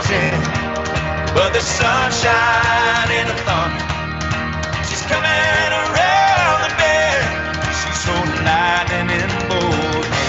mountain, but the sunshine and the thunder. She's coming around the bend. She's holding lightning in both hands.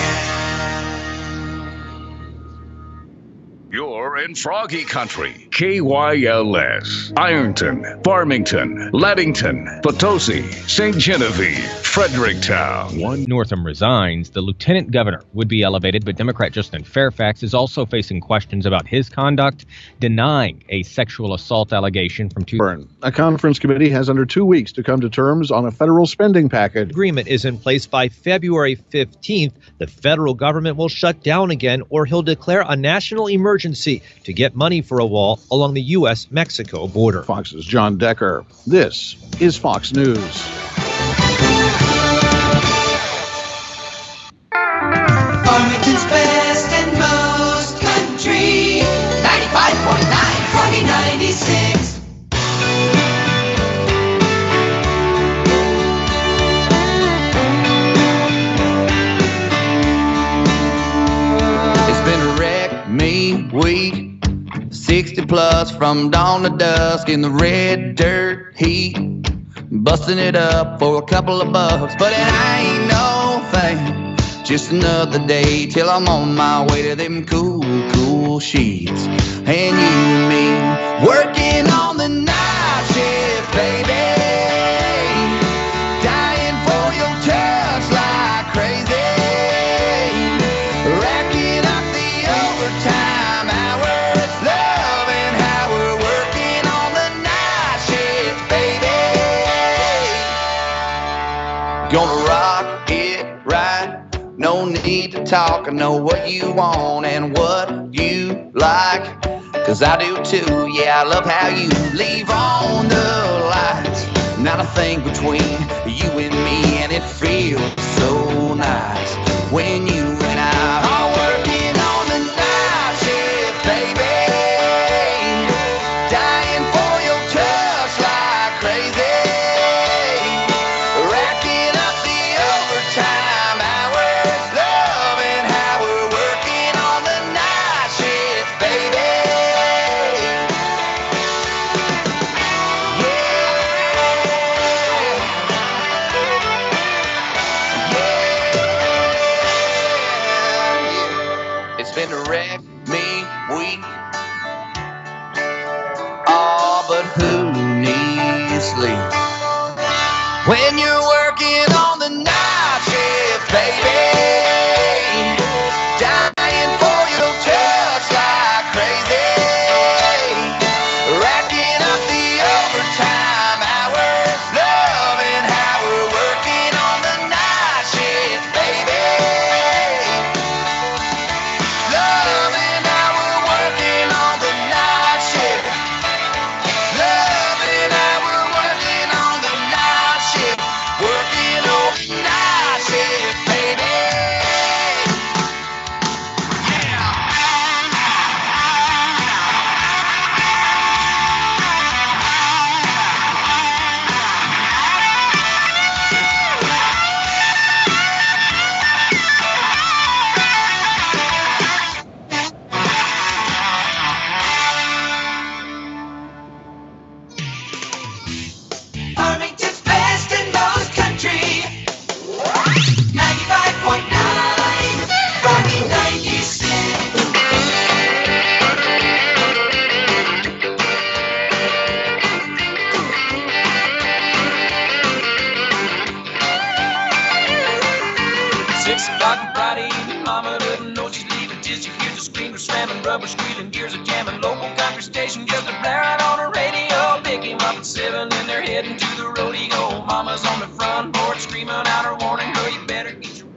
You're in Froggy Country. KYLS. Ironton, Farmington, Leadington, Potosi, St. Genevieve, Fredericktown. Northam resigns. The lieutenant governor would be elevated, but Democrat Justin Fairfax is also facing questions about his conduct, denying a sexual assault allegation from A conference committee has under 2 weeks to come to terms on a federal spending package. Agreement is in place by February 15th. The federal government will shut down again, or he'll declare a national emergency to get money for a wall along the U.S.-Mexico border. Fox's John Decker. This is Fox News. Farmington's best and most country. 95.9, Froggy 96. It's been a wreck, mean week. 60 plus from dawn to dusk in the red dirt heat. Busting it up for a couple of bucks, but it ain't no thing. Just another day till I'm on my way to them cool, cool sheets. And you and me working on the night shift, baby. Dying for your touch like crazy. Racking up the overtime hours. Loving how we're working on the night shift, baby. Gonna rock it right. No need to talk, I know what you want and what you like. Cause I do too, yeah, I love how you leave on the lights. Not a thing between you and me, and it feels so nice when you and I are working on the night shift, baby. Dying for your touch like crazy. Racking up the overtime hours. Loving how we're working on the night shift, baby. Yeah. It's been a wreck me week. Oh, but who needs sleep when you're working on the night shift, baby? Dying for your touch like crazy. Racking up the overtime hours. Loving how we're working on the night shift, baby. Loving how we're working on the night shift. Loving how we're working on the night shift. Working on the night shift, baby. Farmington's best and most country. 95.9, Froggy 96. Six o'clock on Friday evening, mama doesn't know she's leaving till she hears the screamers slamming, rubber squealing, gears are jamming. Local country station just a blaring on her radio. Pick him up at 7 and they're heading to the rodeo. Mama's on the front porch screaming out her warning, girl, you better get your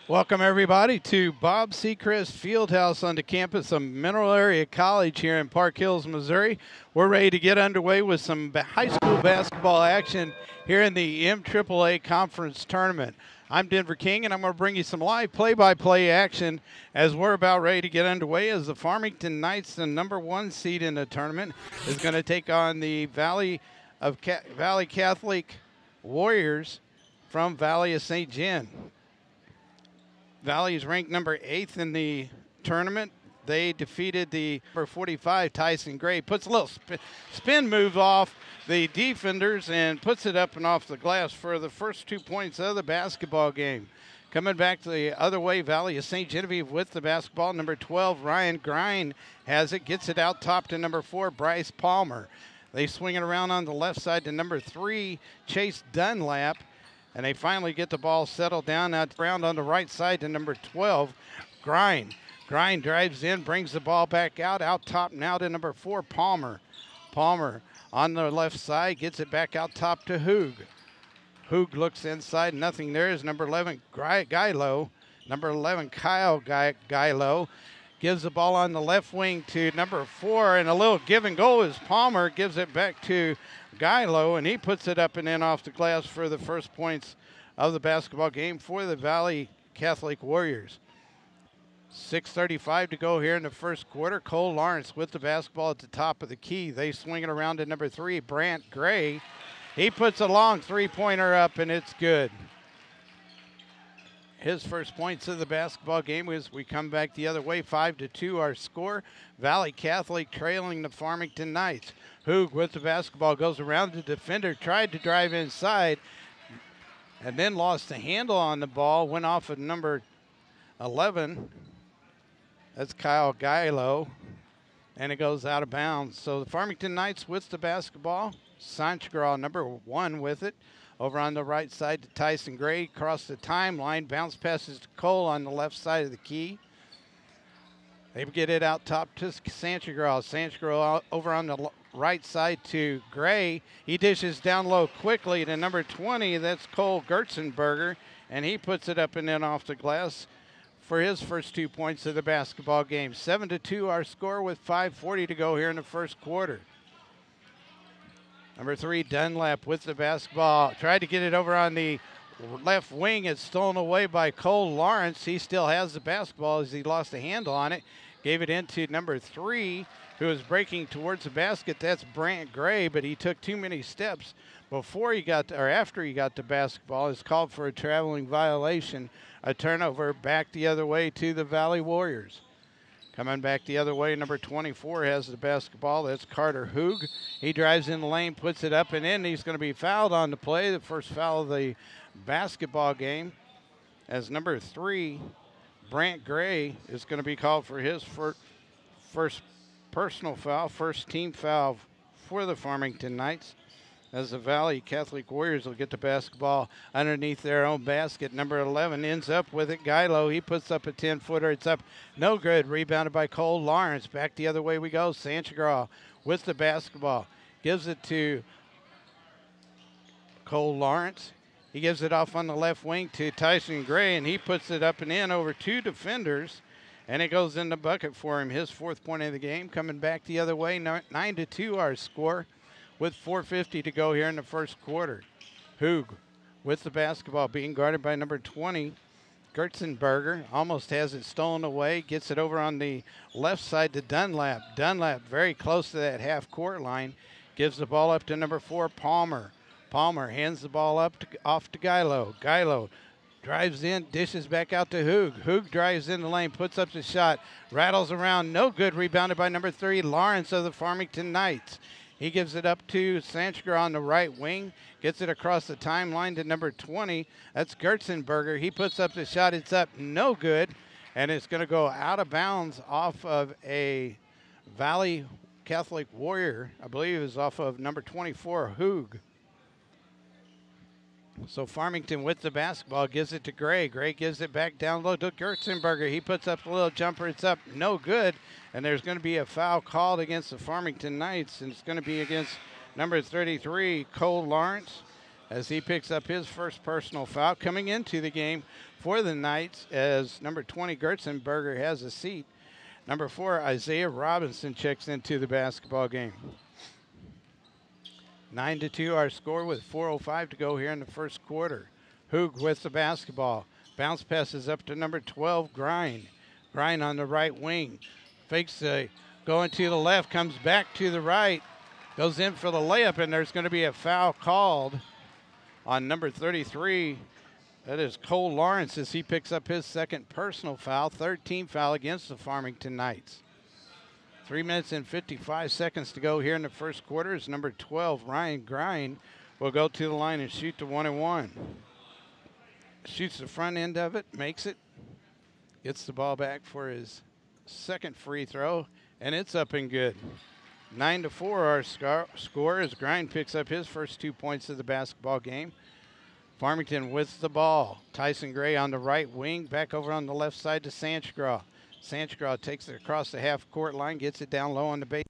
Welcome, everybody, to Bob Seacrest Fieldhouse on the campus of Mineral Area College here in Park Hills, Missouri. We're ready to get underway with some high school basketball action here in the MAAA Conference Tournament. I'm Denver King, and I'm going to bring you some live play-by-play action as we're about ready to get underway as the Farmington Knights, the #1 seed in the tournament, is going to take on the Valle Catholic Warriors from Valle of St. Gen. Valle is ranked number 8th in the tournament. They defeated the number 45, Tyson Gray. Puts a little spin move off the defenders and puts it up and off the glass for the first 2 points of the basketball game. Coming back the other way, Valle is St. Genevieve with the basketball. Number 12, Ryan Grind has it, gets it out top to number 4, Bryce Palmer. They swing it around on the left side to number 3, Chase Dunlap. And they finally get the ball settled down out around on the right side to number 12, Grind. Grind drives in, brings the ball back out top now to number 4, Palmer. Palmer on the left side, gets it back out top to Hoog. Hoog looks inside, nothing there is number 11, Gilo. Number 11, Kyle Gilo. Gives the ball on the left wing to number 4, and a little give and go as Palmer gives it back to Gilo, and he puts it up and in off the glass for the first points of the basketball game for the Valle Catholic Warriors. 6:35 to go here in the first quarter. Cole Lawrence with the basketball at the top of the key. They swing it around to number 3, Brant Gray. He puts a long three-pointer up, and it's good. His first points of the basketball game as we come back the other way. 5-2 our score. Valle Catholic trailing the Farmington Knights. Hoog with the basketball goes around the defender, tried to drive inside, and then lost the handle on the ball. Went off of number 11. That's Kyle Gilo, and it goes out of bounds. So the Farmington Knights with the basketball. Sanchgraw, number 1, with it. Over on the right side to Tyson Gray, across the timeline, bounce passes to Cole on the left side of the key. They get it out top to Sanchgraw. Sanchgraw over on the right side to Gray. He dishes down low quickly to number 20, that's Cole Gertzenberger, and he puts it up and in off the glass for his first 2 points of the basketball game. 7-2 our score with 5:40 to go here in the first quarter. Number 3, Dunlap with the basketball. Tried to get it over on the left wing. It's stolen away by Cole Lawrence. He still has the basketball as he lost a handle on it. Gave it into number 3, who was breaking towards the basket. That's Brant Gray, but he took too many steps before he got or after he got the basketball. It's called for a traveling violation. A turnover back the other way to the Valle Warriors. Coming back the other way, number 24 has the basketball. That's Carter Hoog. He drives in the lane, puts it up and in. He's going to be fouled on the play, the first foul of the basketball game, as number 3, Brant Gray, is going to be called for his first personal foul, first team foul for the Farmington Knights, as the Valle Catholic Warriors will get the basketball underneath their own basket. Number 11 ends up with it. Gilo, he puts up a 10-footer. It's up, no good. Rebounded by Cole Lawrence. Back the other way we go. Sanchgraw with the basketball. Gives it to Cole Lawrence. He gives it off on the left wing to Tyson Gray, and he puts it up and in over 2 defenders, and it goes in the bucket for him. His 4th point of the game. Coming back the other way, 9-2 our score, with 4:50 to go here in the first quarter. Hoog with the basketball, being guarded by number 20, Gertzenberger. Almost has it stolen away. Gets it over on the left side to Dunlap. Dunlap very close to that half-court line. Gives the ball up to number 4, Palmer. Palmer hands the ball up off to Gilo. Gilo drives in, dishes back out to Hoog. Hoog drives in the lane, puts up the shot, rattles around, no good. Rebounded by number 3, Lawrence of the Farmington Knights. He gives it up to Sanchgraw on the right wing. Gets it across the timeline to number 20. That's Gertzenberger. He puts up the shot. It's up, no good. And it's going to go out of bounds off of a Valle Catholic Warrior. I believe it was off of number 24, Hoog. So Farmington with the basketball gives it to Gray. Gray gives it back down low to Gertzenberger. He puts up a little jumper. It's up, no good. And there's going to be a foul called against the Farmington Knights, and it's going to be against number 33, Cole Lawrence, as he picks up his first personal foul coming into the game for the Knights, as number 20, Gertzenberger, has a seat. Number 4, Isaiah Robinson, checks into the basketball game. 9-2 our score with 4:05 to go here in the first quarter. Hoog with the basketball. Bounce passes up to number 12, Grind. Grind on the right wing. Fakes going to the left, comes back to the right, goes in for the layup, and there's going to be a foul called on number 33. That is Cole Lawrence as he picks up his second personal foul, third team foul against the Farmington Knights. 3 minutes and 55 seconds to go here in the first quarter as number 12, Ryan Grind, will go to the line and shoot the 1-and-1. Shoots the front end of it, makes it, gets the ball back for his second free throw, and it's up and good. 9-4 our score as Grind picks up his first 2 points of the basketball game. Farmington with the ball. Tyson Gray on the right wing, back over on the left side to Sanchgraw. Sanchgraw takes it across the half-court line, gets it down low on the base.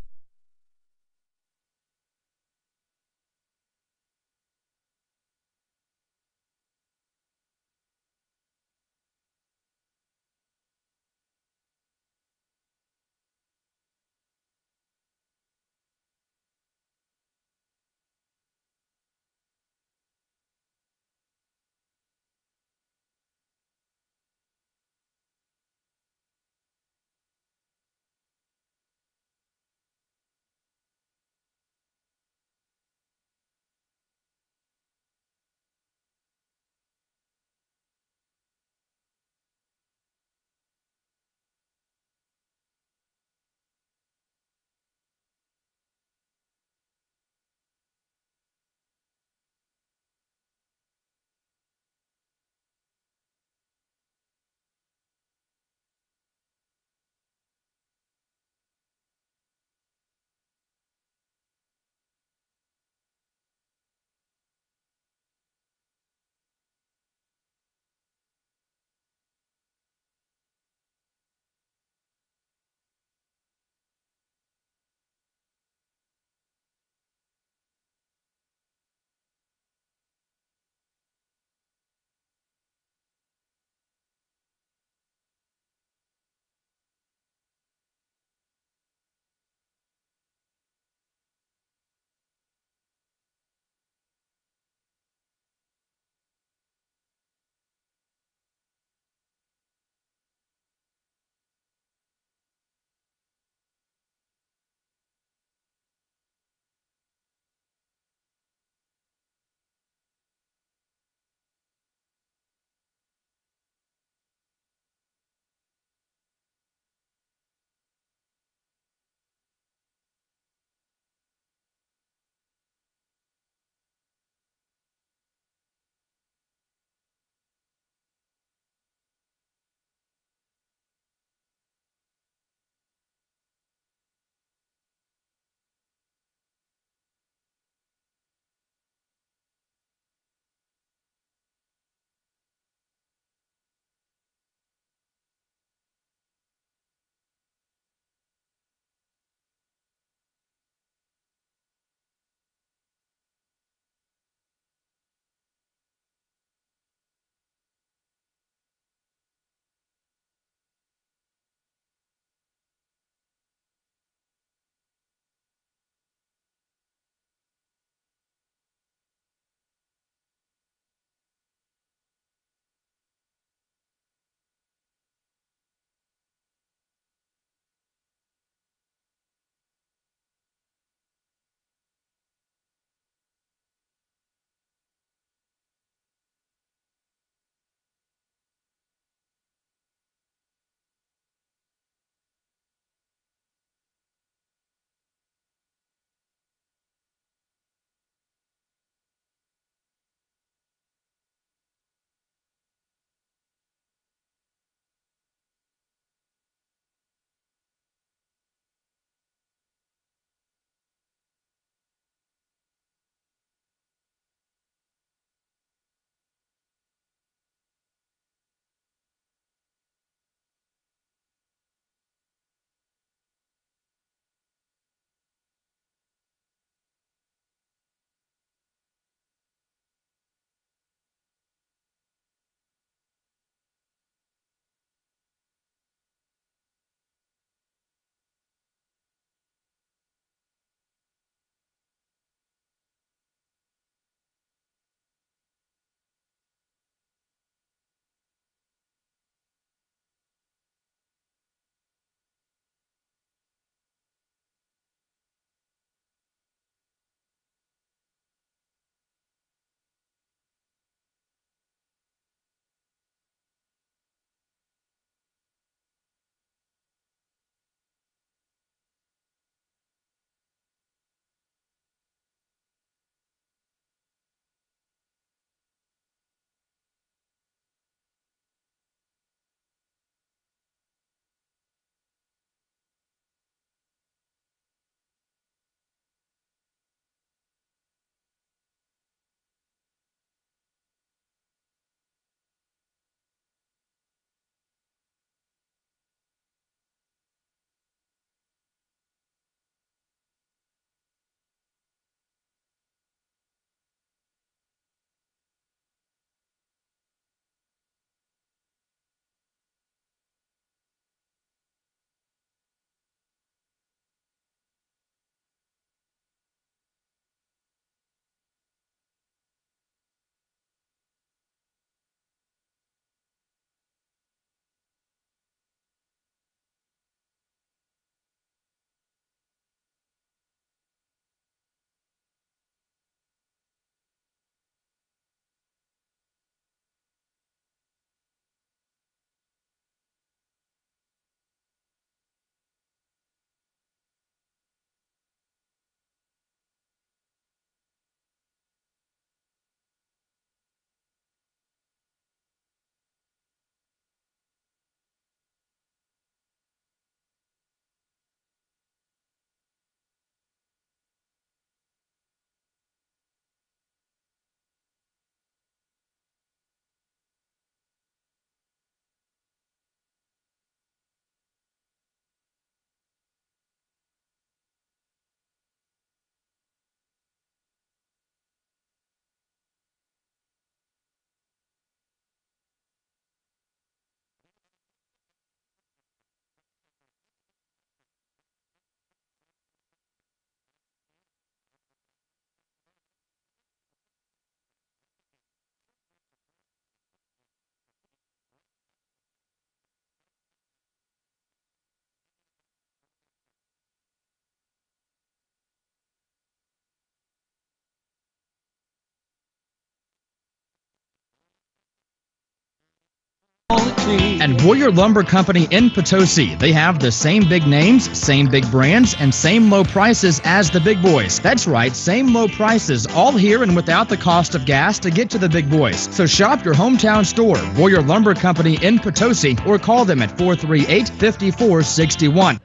Potosi. And Warrior Lumber Company in Potosi. They have the same big names, same big brands, and same low prices as the big boys. That's right, same low prices, all here and without the cost of gas to get to the big boys. So shop your hometown store, Warrior Lumber Company in Potosi, or call them at 438-5461.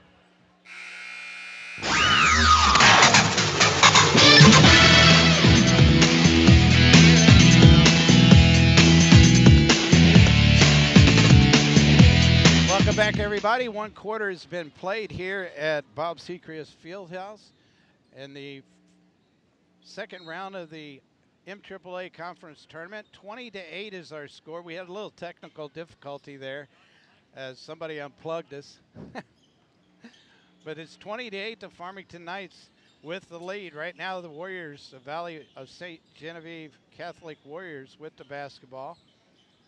Welcome back, everybody. One quarter has been played here at Bob Sechrist Fieldhouse in the second round of the MAAA Conference Tournament. 20-8 is our score. We had a little technical difficulty there as somebody unplugged us. But it's 20-8 to Farmington Knights with the lead. Right now, the Warriors, the Valle of St. Genevieve Catholic Warriors with the basketball.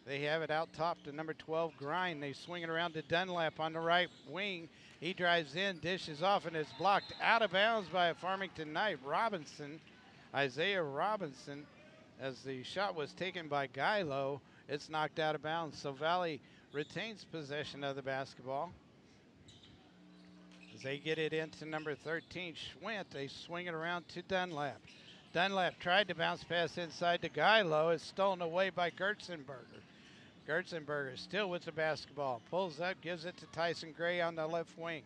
They have it out top to number 12, Grind. They swing it around to Dunlap on the right wing. He drives in, dishes off, and it's blocked out of bounds by a Farmington Knight. Isaiah Robinson, as the shot was taken by Guylo, it's knocked out of bounds. So Valle retains possession of the basketball. As they get it into number 13, Schwint, they swing it around to Dunlap. Dunlap tried to bounce pass inside to Guylo. It's stolen away by Gertzenberger. Gertzenberger still with the basketball. Pulls up, gives it to Tyson Gray on the left wing.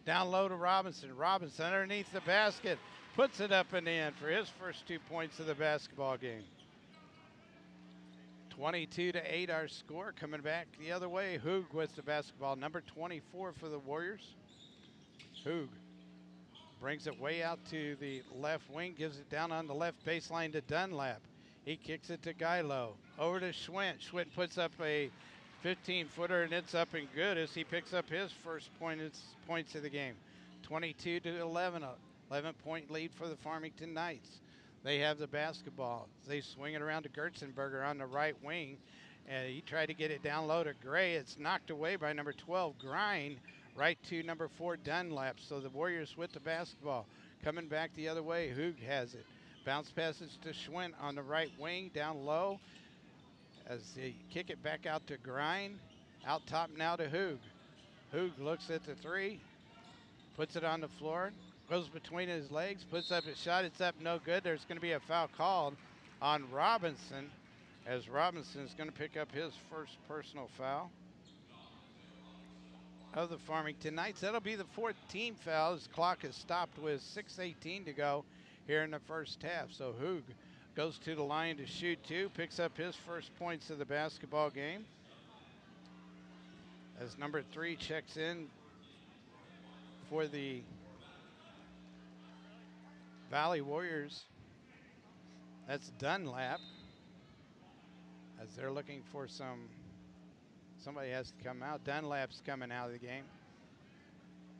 Down low to Robinson. Robinson underneath the basket. Puts it up and in for his first 2 points of the basketball game. 22-8 our score. Coming back the other way, Hoog with the basketball. Number 24 for the Warriors. Hoog brings it way out to the left wing. Gives it down on the left baseline to Dunlap. He kicks it to Guylo. Over to Schwint. Schwint puts up a 15-footer, and it's up and good as he picks up his first points of the game. 22-11, 11-point lead for the Farmington Knights. They have the basketball. They swing it around to Gertzenberger on the right wing, and he tried to get it down low to Gray. It's knocked away by number 12, Grind, right to number 4, Dunlap. So the Warriors with the basketball. Coming back the other way, Hoog has it. Bounce passes to Schwint on the right wing, down low. As they kick it back out to Grind. Out top now to Hoog. Hoog looks at the three, puts it on the floor, goes between his legs, puts up his shot. It's up, no good. There's going to be a foul called on Robinson, as Robinson is going to pick up his first personal foul of the Farmington Knights. That'll be the fourth team foul as the clock is stopped with 6:18 to go here in the first half. So Hoog goes to the line to shoot two, picks up his first points of the basketball game. As number 3 checks in for the Valle Warriors, that's Dunlap. As they're looking for somebody has to come out. Dunlap's coming out of the game.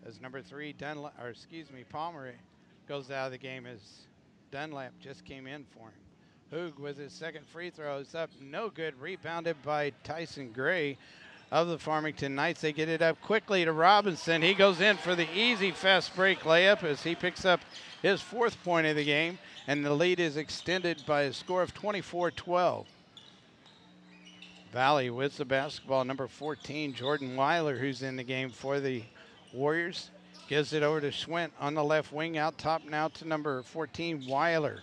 As number 3, Palmer goes out of the game as Dunlap just came in for him. Hoog with his second free throw is up, no good. Rebounded by Tyson Gray of the Farmington Knights. They get it up quickly to Robinson. He goes in for the easy fast break layup as he picks up his fourth point of the game, and the lead is extended by a score of 24-12. Valle with the basketball, number 14, Jordan Weiler, who's in the game for the Warriors. Gives it over to Schwint on the left wing, out top now to number 14, Weiler.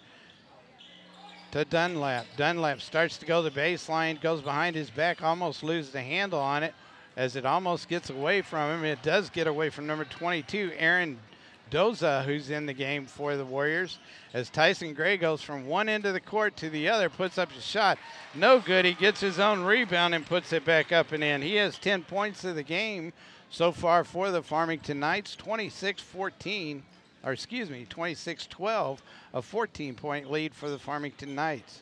To Dunlap. Dunlap starts to go the baseline, goes behind his back, almost loses the handle on it as it almost gets away from him. It does get away from number 22, Aaron Doza, who's in the game for the Warriors. As Tyson Gray goes from one end of the court to the other, puts up a shot. No good. He gets his own rebound and puts it back up and in. He has 10 points of the game so far for the Farmington Knights. 26-12, a 14-point lead for the Farmington Knights.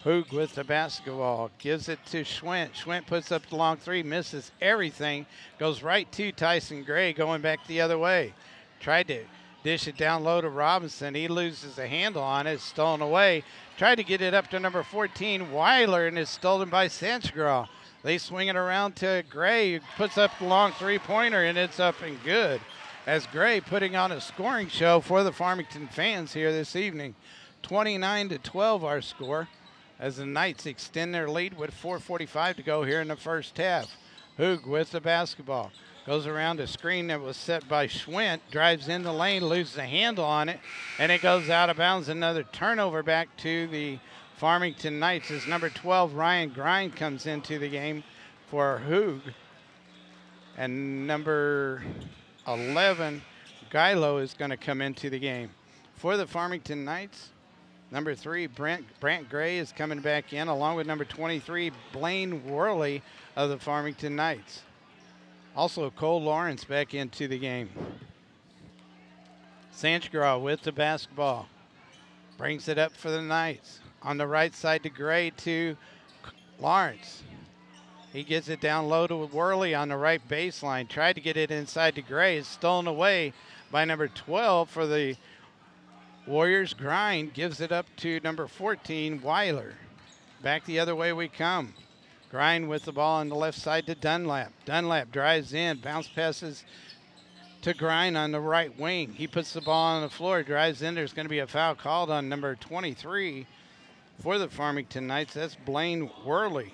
Hoog with the basketball, gives it to Schwint. Schwint puts up the long three, misses everything, goes right to Tyson Gray, going back the other way. Tried to dish it down low to Robinson. He loses the handle on it, it's stolen away. Tried to get it up to number 14, Weiler, and it's stolen by Sanchgraw. They swing it around to Gray, who puts up the long three-pointer, and it's up and good. As Gray putting on a scoring show for the Farmington fans here this evening. 29-12 our score. as the Knights extend their lead with 4:45 to go here in the first half. Hoog with the basketball. Goes around a screen that was set by Schwint, drives in the lane, loses a handle on it, and it goes out of bounds. Another turnover back to the Farmington Knights as number 12, Ryan Grind, comes into the game for Hoog. And number 11, Gilo, is going to come into the game. For the Farmington Knights, number 3, Brant Gray is coming back in, along with number 23, Blaine Worley of the Farmington Knights. Also, Cole Lawrence back into the game. Sanchgraw with the basketball. Brings it up for the Knights. On the right side to Gray to Lawrence. He gets it down low to Worley on the right baseline. Tried to get it inside to Gray. It's stolen away by number 12 for the Warriors. Grind gives it up to number 14, Weiler. Back the other way we come. Grind with the ball on the left side to Dunlap. Dunlap drives in, bounce passes to Grind on the right wing. He puts the ball on the floor, drives in. There's going to be a foul called on number 23 for the Farmington Knights. That's Blaine Worley.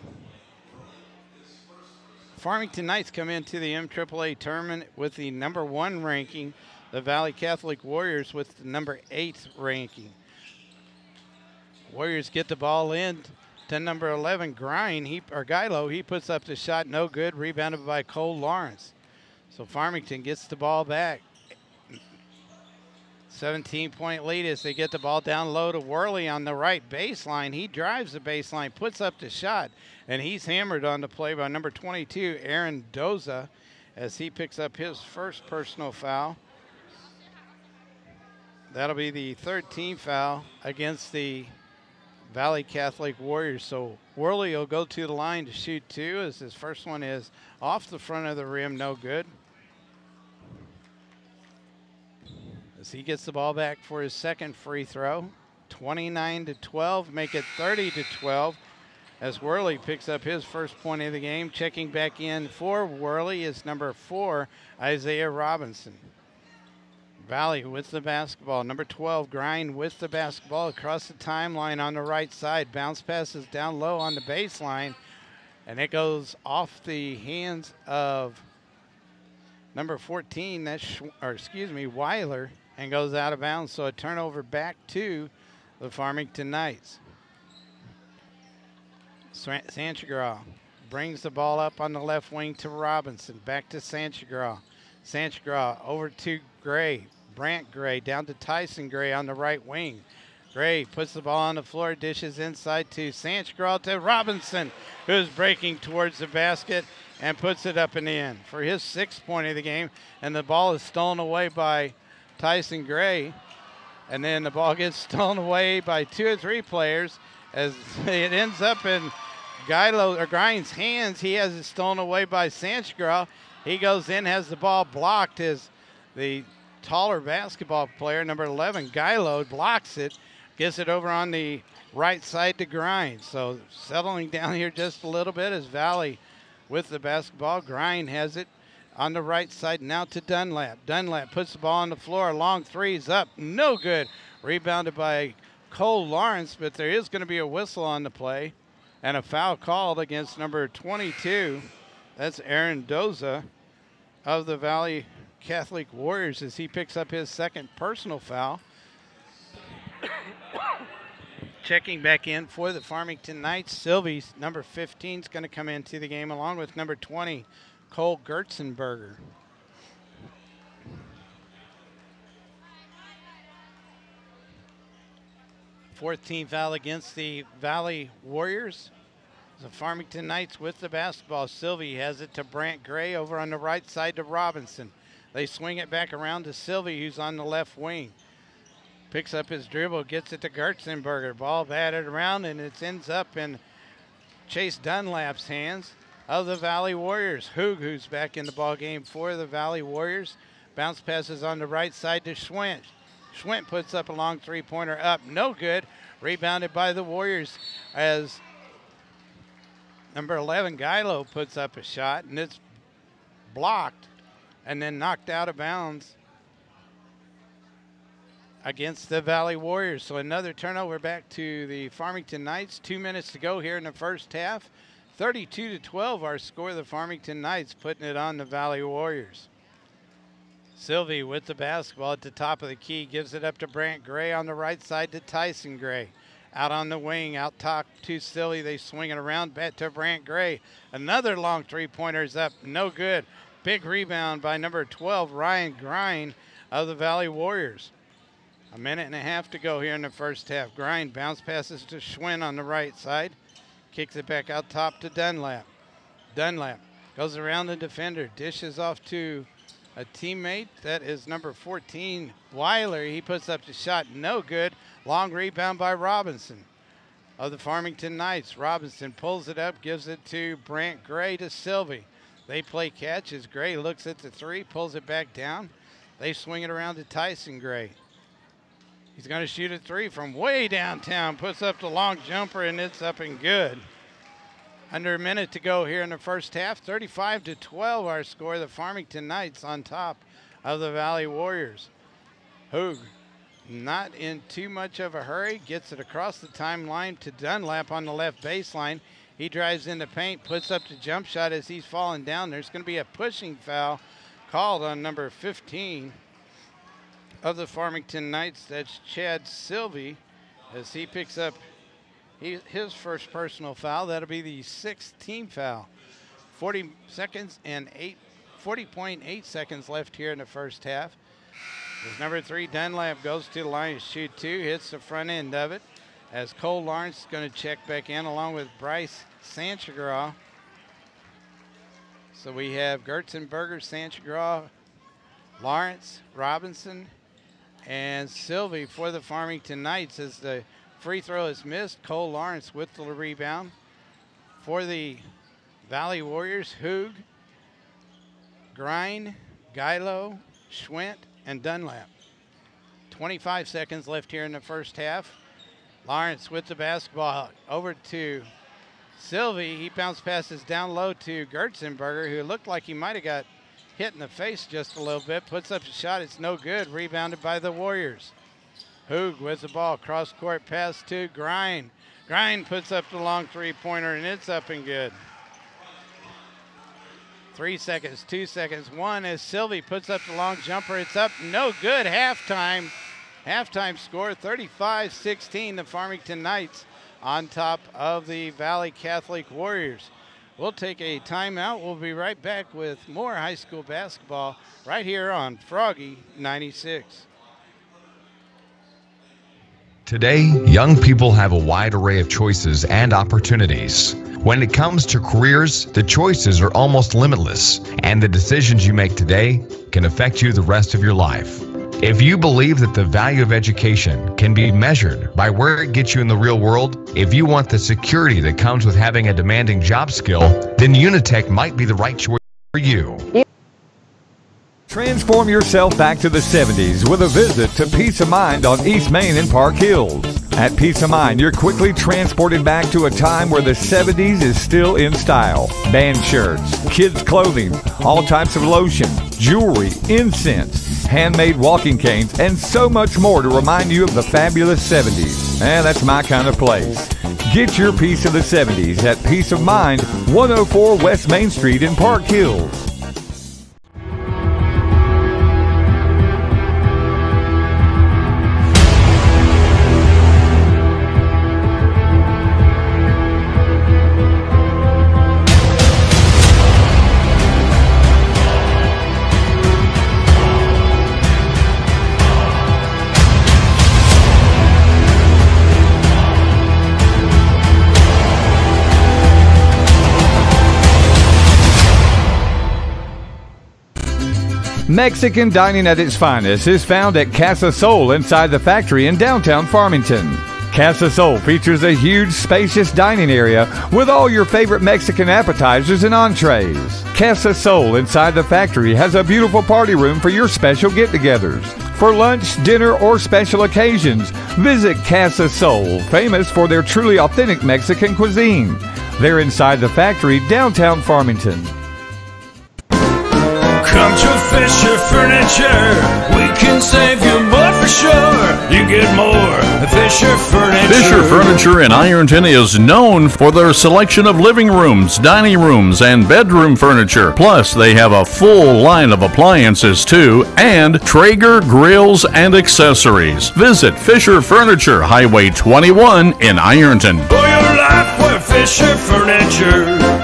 Farmington Knights come into the MAAA tournament with the number 1 ranking. The Valle Catholic Warriors with the number 8 ranking. Warriors get the ball in to number 11, Gilo. He puts up the shot, no good, rebounded by Cole Lawrence. So Farmington gets the ball back. 17-point lead as they get the ball down low to Worley on the right baseline. He drives the baseline, puts up the shot, and he's hammered on the play by number 22, Aaron Doza, as he picks up his first personal foul. That'll be the third team foul against the Valle Catholic Warriors. So Worley will go to the line to shoot 2, as his first one is off the front of the rim, no good. As he gets the ball back for his second free throw. 29-12, make it 30-12, as Worley picks up his first point of the game. Checking back in for Worley is number 4, Isaiah Robinson. Valle with the basketball. Number 12, Grind with the basketball across the timeline on the right side. Bounce passes down low on the baseline, and it goes off the hands of number 14, Weiler, and goes out of bounds. So a turnover back to the Farmington Knights. Sanchagraw brings the ball up on the left wing to Robinson. Back to Sanchagraw. Sanchagraw over to Gray. Brant Gray down to Tyson Gray on the right wing. Gray puts the ball on the floor, dishes inside to Sanchagraw to Robinson, who's breaking towards the basket and puts it up and in for his 6th point of the game. And the ball is stolen away by Tyson Gray. And then the ball gets stolen away by 2 or 3 players as it ends up in Grind's hands. He has it stolen away by Sanchagraw. He goes in, has the ball blocked as the taller basketball player, number 11, Gilo, blocks it, gets it over on the right side to Grind. So settling down here just a little bit as Valle with the basketball. Grind has it on the right side now to Dunlap. Dunlap puts the ball on the floor. Long threes up, no good. Rebounded by Cole Lawrence, but there is going to be a whistle on the play and a foul called against number 22. That's Aaron Doza of the Valle Catholic Warriors as he picks up his second personal foul. Checking back in for the Farmington Knights, Sylvie, number 15, is going to come into the game along with number 20, Cole Gertzenberger. Fourth team foul against the Valle Warriors. The Farmington Knights with the basketball. Sylvie has it to Brant Gray over on the right side to Robinson. They swing it back around to Sylvie, who's on the left wing. Picks up his dribble, gets it to Gertzenberger. Ball batted around, and it ends up in Chase Dunlap's hands of the Valle Warriors. Hoog, who's back in the ball game for the Valle Warriors. Bounce passes on the right side to Schwint. Schwint puts up a long three-pointer up, no good. Rebounded by the Warriors as number 11, Gilo, puts up a shot, and it's blocked and then knocked out of bounds against the Valley Warriors. So another turnover back to the Farmington Knights. 2 minutes to go here in the first half. 32-12 our score. The Farmington Knights putting it on the Valley Warriors. Sylvie with the basketball at the top of the key. Gives it up to Brant Gray on the right side to Tyson Gray. Out on the wing, out top to Sylvie. They swing it around back to Brant Gray. Another long three-pointer is up. No good. Big rebound by number 12, Ryan Grind of the Valley Warriors. A minute and a half to go here in the first half. Grind bounce passes to Schwinn on the right side. Kicks it back out top to Dunlap. Dunlap goes around the defender. Dishes off to a teammate. That is number 14, Weiler. He puts up the shot. No good. Long rebound by Robinson of the Farmington Knights. Robinson pulls it up, gives it to Brant Gray to Sylvie. They play catch as Gray looks at the three, pulls it back down. They swing it around to Tyson Gray. He's going to shoot a three from way downtown, puts up the long jumper, and it's up and good. Under a minute to go here in the first half. 35-12 our score. The Farmington Knights on top of the Valley Warriors. Hoog, not in too much of a hurry, gets it across the timeline to Dunlap on the left baseline. He drives in the paint, puts up the jump shot as he's falling down. There's going to be a pushing foul called on number 15 of the Farmington Knights. That's Chad Sylvie as he picks up his first personal foul. That'll be the sixth team foul. 40.8 seconds left here in the first half. As number 3, Dunlap, goes to the line to shoot two, hits the front end of it. As Cole Lawrence is going to check back in along with Bryce Sanchagraw. So we have Gertzenberger, Sanchagraw, Lawrence, Robinson, and Sylvie for the Farmington Knights. As the free throw is missed, Cole Lawrence with the rebound. For the Valley Warriors, Hoog, Grind, Geilo, Schwint, and Dunlap. 25 seconds left here in the first half. Lawrence with the basketball over to Sylvie. He bounce passes down low to Gertzenberger, who looked like he might have got hit in the face just a little bit. Puts up a shot. It's no good. Rebounded by the Warriors. Hoog with the ball. Cross court pass to Grind. Grind puts up the long three-pointer, and it's up and good. 3 seconds, 2 seconds, 1 as Sylvie puts up the long jumper. It's up, no good. Halftime score, 35-16. The Farmington Knights on top of the Valley Catholic Warriors. We'll take a timeout. We'll be right back with more high school basketball right here on Froggy 96. Today, young people have a wide array of choices and opportunities. When it comes to careers, the choices are almost limitless, and the decisions you make today can affect you the rest of your life. If you believe that the value of education can be measured by where it gets you in the real world, if you want the security that comes with having a demanding job skill, then Unitech might be the right choice for you. Transform yourself back to the 70s with a visit to Peace of Mind on East Main in Park Hills. At Peace of Mind, you're quickly transported back to a time where the 70s is still in style. Band shirts, kids' clothing, all types of lotion, jewelry, incense, handmade walking canes, and so much more to remind you of the fabulous 70s. That's my kind of place. Get your piece of the 70s at Peace of Mind, 104 West Main Street in Park Hills. Mexican dining at its finest is found at Casa Sol inside the factory in downtown Farmington. Casa Sol features a huge, spacious dining area with all your favorite Mexican appetizers and entrees. Casa Sol inside the factory has a beautiful party room for your special get-togethers. For lunch, dinner, or special occasions, visit Casa Sol, famous for their truly authentic Mexican cuisine. They're inside the factory, downtown Farmington. Come to Fisher Furniture. We can save you more for sure. You get more at Fisher Furniture. Fisher Furniture in Ironton is known for their selection of living rooms, dining rooms, and bedroom furniture. Plus, they have a full line of appliances too, and Traeger grills and accessories. Visit Fisher Furniture, Highway 21 in Ironton. For your life, we're Fisher Furniture.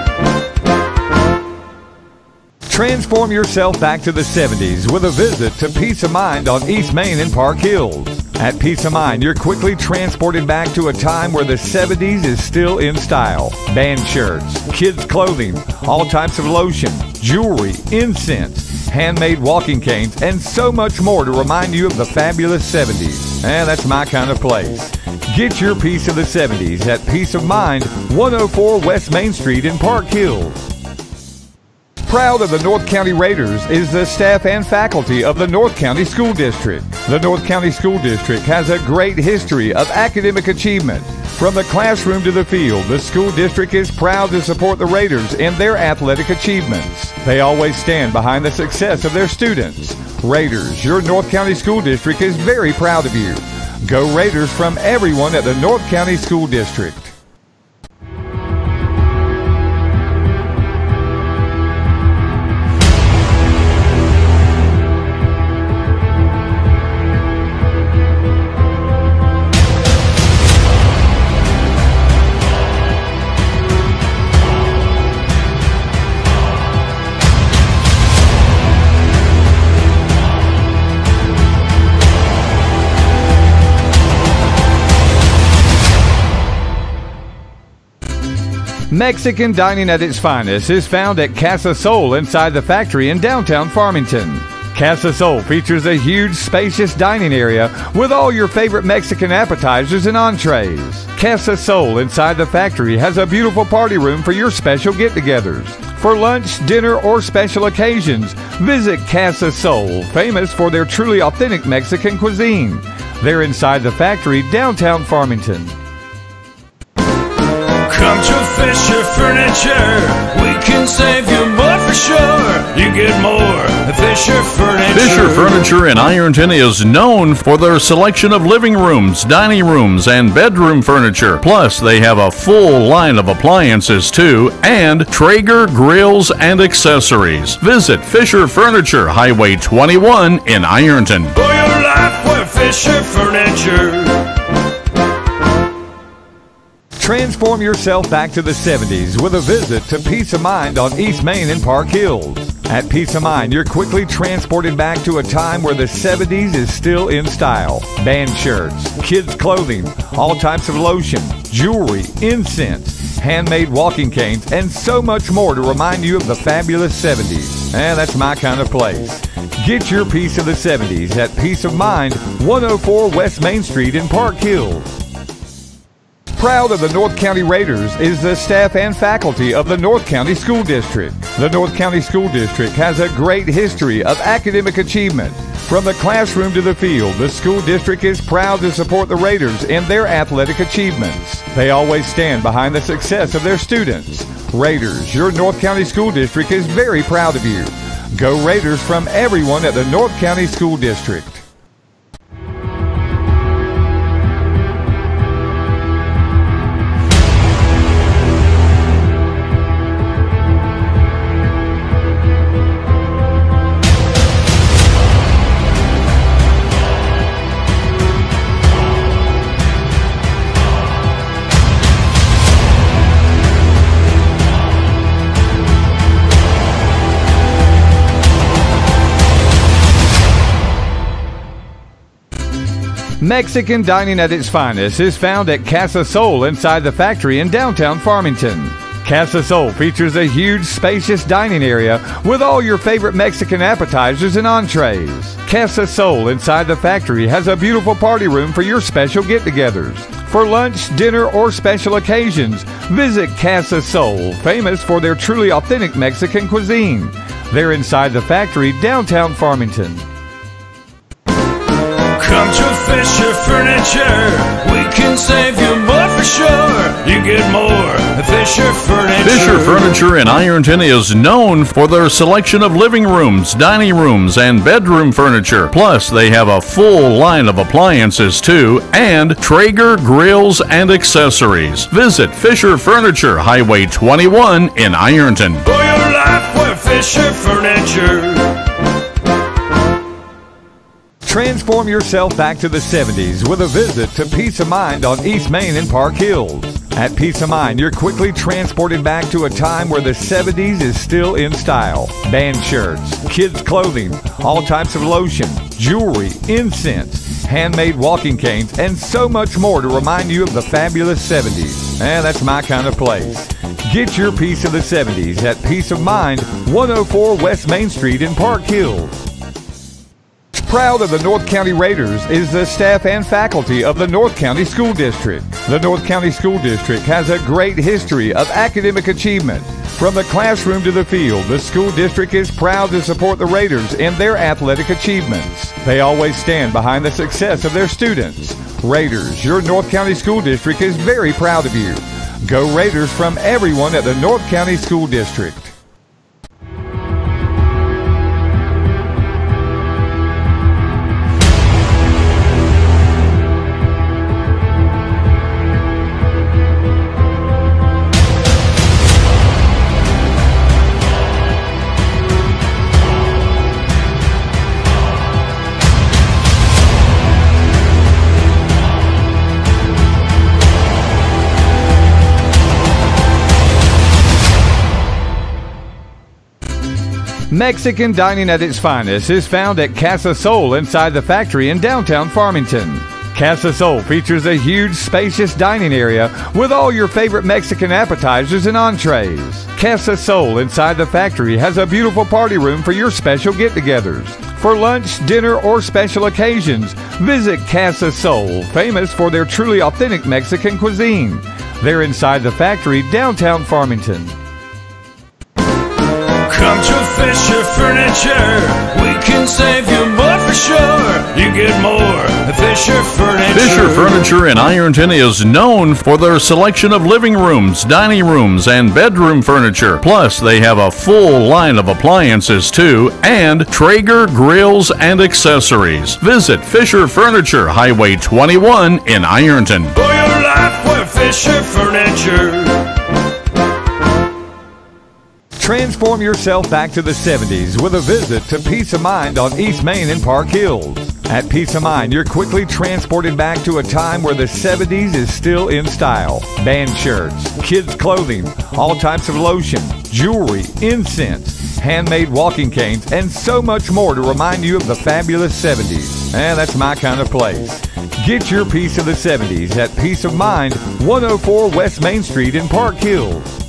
Transform yourself back to the 70s with a visit to Peace of Mind on East Main in Park Hills. At Peace of Mind, you're quickly transported back to a time where the 70s is still in style. Band shirts, kids' clothing, all types of lotion, jewelry, incense, handmade walking canes, and so much more to remind you of the fabulous 70s. And that's my kind of place. Get your piece of the 70s at Peace of Mind, 104 West Main Street in Park Hills. Proud of the North County Raiders is the staff and faculty of the North County School District. The North County School District has a great history of academic achievement. From the classroom to the field, the school district is proud to support the Raiders in their athletic achievements. They always stand behind the success of their students. Raiders, your North County School District is very proud of you. Go Raiders from everyone at the North County School District. Mexican dining at its finest is found at Casa Sol inside the factory in downtown Farmington. Casa Sol features a huge, spacious dining area with all your favorite Mexican appetizers and entrees. Casa Sol inside the factory has a beautiful party room for your special get-togethers. For lunch, dinner, or special occasions, visit Casa Sol, famous for their truly authentic Mexican cuisine. They're inside the factory, downtown Farmington. Come to Fisher Furniture. We can save you more for sure. You get more at Fisher Furniture. Fisher Furniture in Ironton is known for their selection of living rooms, dining rooms, and bedroom furniture. Plus, they have a full line of appliances too, and Traeger grills and accessories. Visit Fisher Furniture, Highway 21 in Ironton. For your life, we're Fisher Furniture. Transform yourself back to the 70s with a visit to Peace of Mind on East Main in Park Hills. At Peace of Mind, you're quickly transported back to a time where the 70s is still in style. Band shirts, kids' clothing, all types of lotion, jewelry, incense, handmade walking canes, and so much more to remind you of the fabulous 70s. And that's my kind of place. Get your piece of the 70s at Peace of Mind, 104 West Main Street in Park Hills. Proud of the North County Raiders is the staff and faculty of the North County School District. The North County School District has a great history of academic achievement. From the classroom to the field, the school district is proud to support the Raiders in their athletic achievements. They always stand behind the success of their students. Raiders, your North County School District is very proud of you. Go Raiders from everyone at the North County School District. Mexican dining at its finest is found at Casa Sol inside the factory in downtown Farmington. Casa Sol features a huge, spacious dining area with all your favorite Mexican appetizers and entrees. Casa Sol inside the factory has a beautiful party room for your special get-togethers. For lunch, dinner, or special occasions, visit Casa Sol, famous for their truly authentic Mexican cuisine. They're inside the factory, downtown Farmington. Come to Fisher Furniture. We can save you more for sure. you get more. Fisher Furniture. Fisher Furniture in Ironton is known for their selection of living rooms, dining rooms, and bedroom furniture. Plus, they have a full line of appliances too, and Traeger grills and accessories. Visit Fisher Furniture, Highway 21 in Ironton. For your life, we're Fisher Furniture. Transform yourself back to the 70s with a visit to Peace of Mind on East Main in Park Hills. At Peace of Mind, you're quickly transported back to a time where the 70s is still in style. Band shirts, kids' clothing, all types of lotion, jewelry, incense, handmade walking canes, and so much more to remind you of the fabulous 70s. And that's my kind of place. Get your piece of the 70s at Peace of Mind, 104 West Main Street in Park Hills. Proud of the North County Raiders is the staff and faculty of the North County School District. The North County School District has a great history of academic achievement. From the classroom to the field, the school district is proud to support the Raiders in their athletic achievements. They always stand behind the success of their students. Raiders, your North County School District is very proud of you. Go Raiders from everyone at the North County School District. Mexican dining at its finest is found at Casa Sol inside the factory in downtown Farmington. Casa Sol features a huge, spacious dining area with all your favorite Mexican appetizers and entrees. Casa Sol inside the factory has a beautiful party room for your special get-togethers. For lunch, dinner, or special occasions, visit Casa Sol, famous for their truly authentic Mexican cuisine. They're inside the factory, downtown Farmington. Come to Fisher Furniture, we can save you more for sure. You get more. Fisher Furniture. Fisher Furniture in Ironton is known for their selection of living rooms, dining rooms, and bedroom furniture. Plus, they have a full line of appliances too, and Traeger grills and accessories. Visit Fisher Furniture, Highway 21 in Ironton. For your life, we're Fisher Furniture. Transform yourself back to the 70s with a visit to Peace of Mind on East Main in Park Hills. At Peace of Mind, you're quickly transported back to a time where the 70s is still in style. Band shirts, kids' clothing, all types of lotion, jewelry, incense, handmade walking canes, and so much more to remind you of the fabulous 70s. And that's my kind of place. Get your piece of the 70s at Peace of Mind, 104 West Main Street in Park Hills.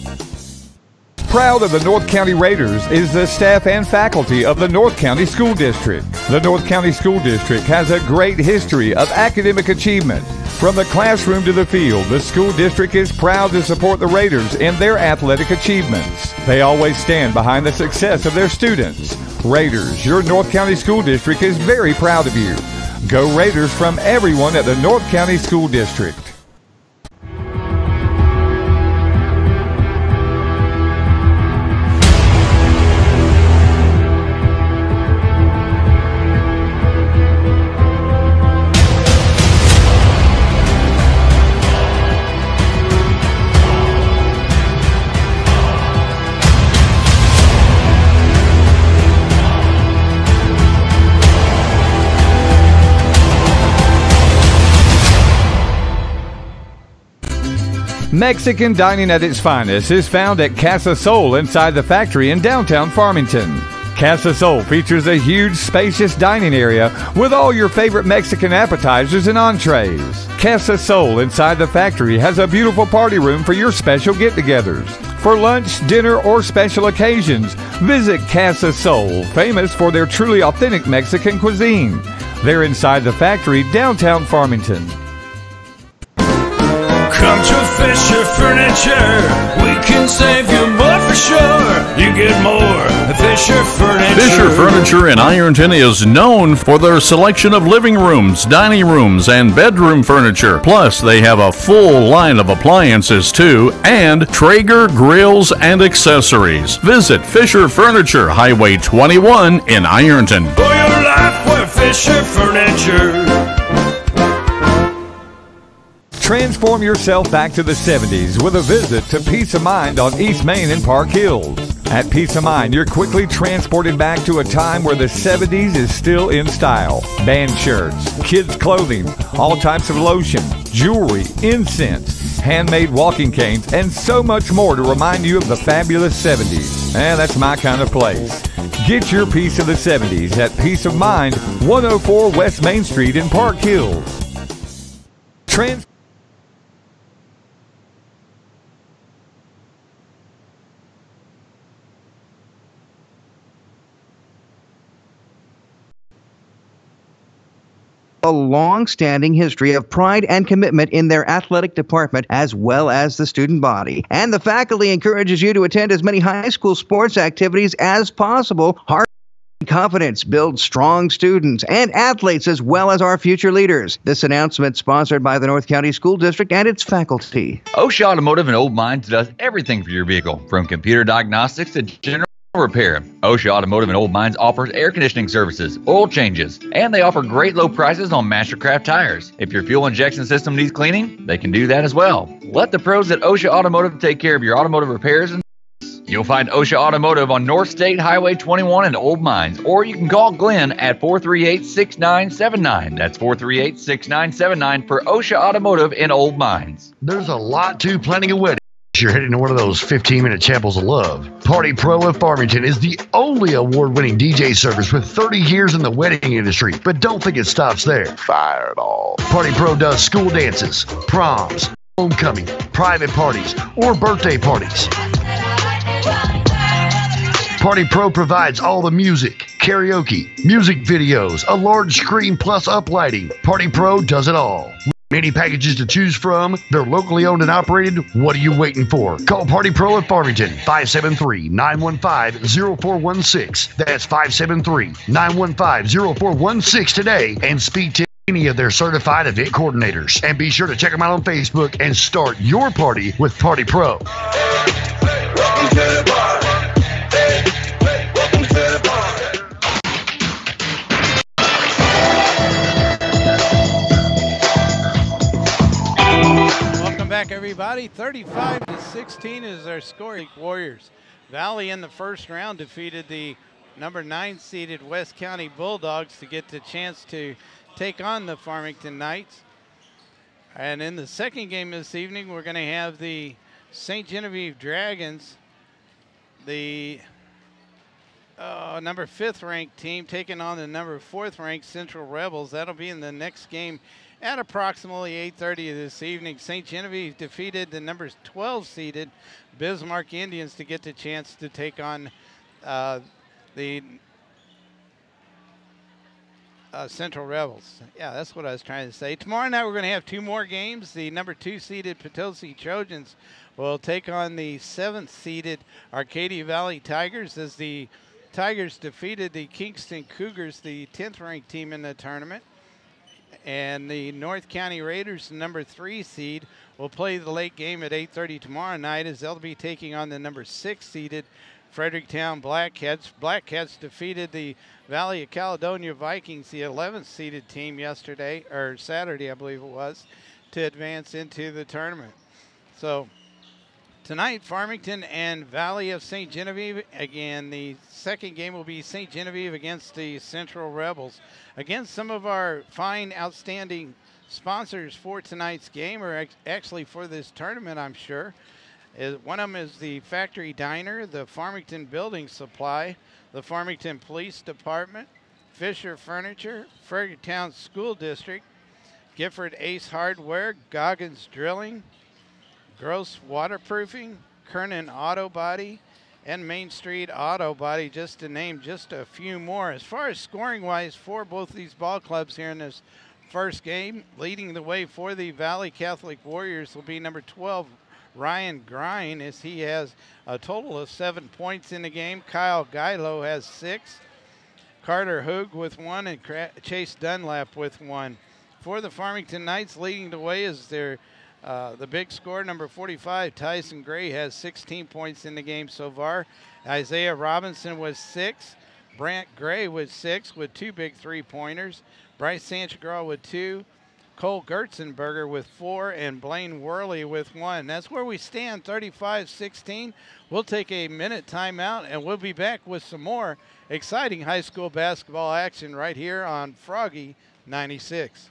Proud of the North County Raiders is the staff and faculty of the North County School District. The North County School District has a great history of academic achievement. From the classroom to the field, the school district is proud to support the Raiders in their athletic achievements. They always stand behind the success of their students. Raiders, your North County School District is very proud of you. Go Raiders from everyone at the North County School District. Mexican dining at its finest is found at Casa Sol inside the factory in downtown Farmington. Casa Sol features a huge, spacious dining area with all your favorite Mexican appetizers and entrees. Casa Sol inside the factory has a beautiful party room for your special get-togethers. For lunch, dinner, or special occasions, visit Casa Sol, famous for their truly authentic Mexican cuisine. They're inside the factory, downtown Farmington. Come to Fisher Furniture, we can save you more for sure you get more. Fisher Furniture. Fisher Furniture in Ironton is known for their selection of living rooms, dining rooms, and bedroom furniture. Plus, they have a full line of appliances too, and Traeger grills and accessories. Visit Fisher Furniture, Highway 21 in Ironton. For your life, we're Fisher Furniture. Transform yourself back to the 70s with a visit to Peace of Mind on East Main in Park Hills. At Peace of Mind, you're quickly transported back to a time where the 70s is still in style. Band shirts, kids' clothing, all types of lotion, jewelry, incense, handmade walking canes, and so much more to remind you of the fabulous 70s. And that's my kind of place. Get your piece of the 70s at Peace of Mind, 104 West Main Street in Park Hills. A long-standing history of pride and commitment in their athletic department as well as the student body. And the faculty encourages you to attend as many high school sports activities as possible. Hard confidence builds strong students and athletes as well as our future leaders. This announcement sponsored by the North County School District and its faculty. OSHA Automotive in Old Mines does everything for your vehicle, from computer diagnostics to general repair. OSHA Automotive in Old Mines offers air conditioning services, oil changes, and they offer great low prices on Mastercraft tires. If your fuel injection system needs cleaning, they can do that as well. Let the pros at OSHA Automotive take care of your automotive repairs. And you'll find OSHA Automotive on North State Highway 21 in Old Mines, or you can call Glenn at 438-6979. That's 438-6979 for OSHA Automotive in Old Mines. There's a lot to planning a wedding. You're heading to one of those 15-minute chapels of love. Party Pro of Farmington is the only award-winning DJ service with 30 years in the wedding industry. But don't think it stops there. Fire it all. Party Pro does school dances, proms, homecoming, private parties, or birthday parties. Party Pro provides all the music, karaoke, music videos, a large screen plus uplighting. Party Pro does it all. Many packages to choose from. They're locally owned and operated. What are you waiting for? Call Party Pro at Farmington, 573-915-0416. That's 573-915-0416 today, and speak to any of their certified event coordinators. And be sure to check them out on Facebook and start your party with Party Pro. Welcome to the party. Welcome to the party. Back, everybody. 35-16 is their score. Warriors. Valle in the first round defeated the number 9 seeded West County Bulldogs to get the chance to take on the Farmington Knights. And in the second game this evening, we're going to have the St. Genevieve Dragons, the number 5th ranked team, taking on the number 4th ranked Central Rebels. That'll be in the next game at approximately 8:30 this evening. St. Genevieve defeated the number 12 seeded Bismarck Indians to get the chance to take on the Central Rebels. Yeah, that's what I was trying to say. Tomorrow night we're going to have 2 more games. The number 2 seeded Potosi Trojans will take on the 7th seeded Arcadia Valley Tigers, as the Tigers defeated the Kingston Cougars, the 10th ranked team in the tournament. And the North County Raiders, the number 3 seed, will play the late game at 8:30 tomorrow night, as they'll be taking on the number 6 seeded Fredericktown Blackcats. Blackcats defeated the Valley of Caledonia Vikings, the 11th seeded team yesterday, or Saturday, I believe it was, to advance into the tournament. So tonight, Farmington and Valle of St. Genevieve. Again, the second game will be St. Genevieve against the Central Rebels. Again, some of our fine, outstanding sponsors for tonight's game, or actually for this tournament, I'm sure. One of them is the Factory Diner, the Farmington Building Supply, the Farmington Police Department, Fisher Furniture, Fredericktown School District, Gifford Ace Hardware, Goggins Drilling, Gross Waterproofing, Kernan Auto Body, and Main Street Auto Body, just to name just a few more. As far as scoring-wise for both these ball clubs here in this first game, leading the way for the Valley Catholic Warriors will be number 12, Ryan Grind, as he has a total of 7 points in the game. Kyle Geilo has 6. Carter Hoog with 1 and Chase Dunlap with 1. For the Farmington Knights, leading the way is the big scorer, number 45, Tyson Gray, has 16 points in the game so far. Isaiah Robinson with 6. Brant Gray with 6 with 2 big three-pointers. Bryce Sanchagraw with 2. Cole Gertzenberger with 4, and Blaine Worley with 1. That's where we stand, 35-16. We'll take a minute timeout, and we'll be back with some more exciting high school basketball action right here on Froggy 96.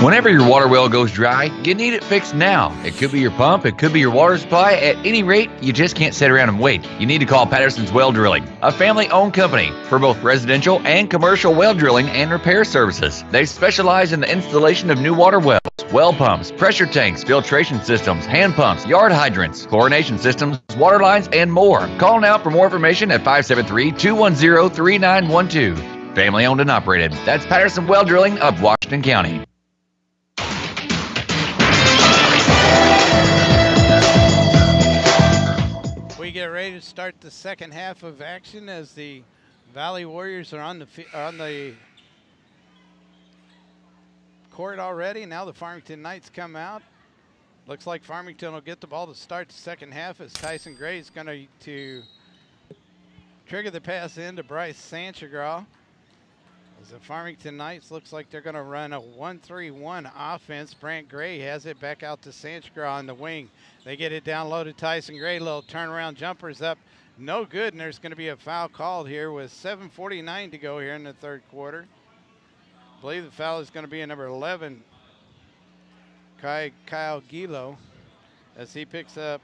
Whenever your water well goes dry, you need it fixed now. It could be your pump, it could be your water supply. At any rate, you just can't sit around and wait. You need to call Patterson's Well Drilling, a family-owned company for both residential and commercial well drilling and repair services. They specialize in the installation of new water wells, well pumps, pressure tanks, filtration systems, hand pumps, yard hydrants, chlorination systems, water lines, and more. Call now for more information at 573-210-3912. Family-owned and operated. That's Patterson Well Drilling of Washington County. We get ready to start the second half of action as the Valley Warriors are on the court already. Now the Farmington Knights come out. Looks like Farmington will get the ball to start the second half as Tyson Gray is going to trigger the pass into Bryce Sanchagraw. As the Farmington Knights looks like they're going to run a 1-3-1 offense. Brant Gray has it back out to Sanchagraw on the wing. They get it down low to Tyson Gray. Little turnaround jumpers up. No good, and there's going to be a foul called here with 7:49 to go here in the third quarter. I believe the foul is going to be in number 11, Kyle Gilo, as he picks up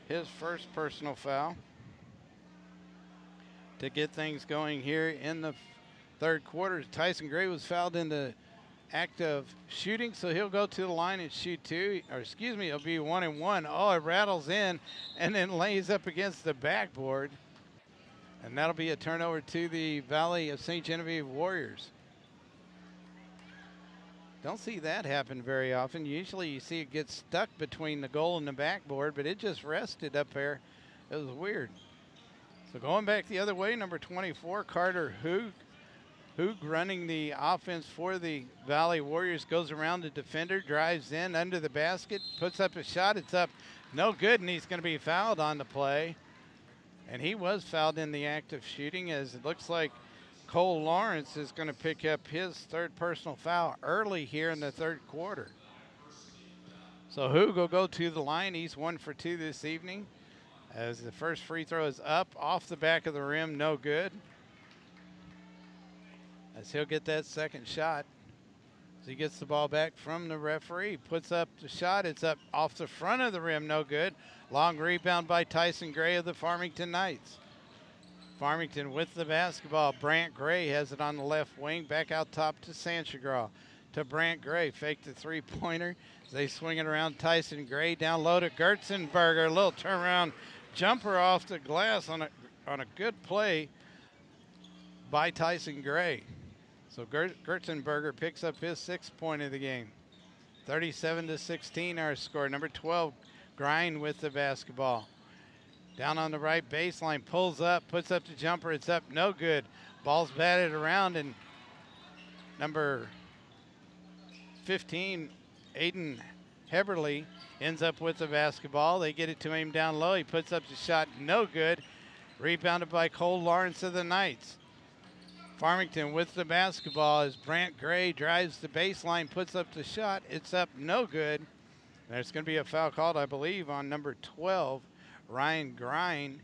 his first personal foul to get things going here in the third quarter. Tyson Gray was fouled in the act of shooting, so he'll go to the line and shoot it'll be 1-1. Oh, it rattles in and then lays up against the backboard. And that'll be a turnover to the Valley of St. Genevieve Warriors. Don't see that happen very often. Usually you see it get stuck between the goal and the backboard, but it just rested up there. It was weird. So going back the other way, number 24, Carter Hoog running the offense for the Valley Warriors, goes around the defender, drives in under the basket, puts up a shot. It's up, no good, and he's going to be fouled on the play. And he was fouled in the act of shooting, as it looks like Cole Lawrence is going to pick up his third personal foul early here in the third quarter. So Hoog will go to the line. He's 1 for 2 this evening, as the first free throw is up off the back of the rim, no good. As he'll get that second shot. As he gets the ball back from the referee, puts up the shot. It's up off the front of the rim, no good. Long rebound by Tyson Gray of the Farmington Knights. Farmington with the basketball. Brant Gray has it on the left wing. Back out top to Sanchagraw. To Brant Gray. Fake the three-pointer. They swing it around Tyson Gray. Down low to Gertzenberger. A little turnaround jumper off the glass on a good play by Tyson Gray. So Gertzenberger picks up his 6th point of the game. 37-16 our score. Number 12, Grind with the basketball. Down on the right baseline, pulls up, puts up the jumper. It's up, no good. Ball's batted around, and number 15, Aiden Heberly, ends up with the basketball. They get it to him down low. He puts up the shot, no good. Rebounded by Cole Lawrence of the Knights. Farmington with the basketball as Brant Gray drives the baseline, puts up the shot. It's up, no good. There's going to be a foul called, I believe, on number 12, Ryan Grind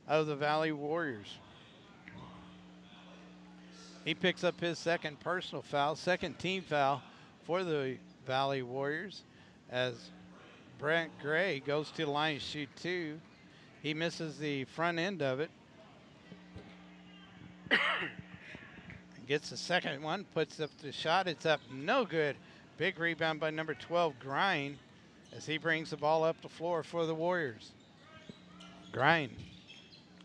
of the Valley Warriors. He picks up his second personal foul, second team foul for the Valley Warriors, as Brant Gray goes to the line to shoot 2. He misses the front end of it. Gets the second one, puts up the shot. It's up, no good. Big rebound by number 12, Grind, as he brings the ball up the floor for the Warriors. Grind,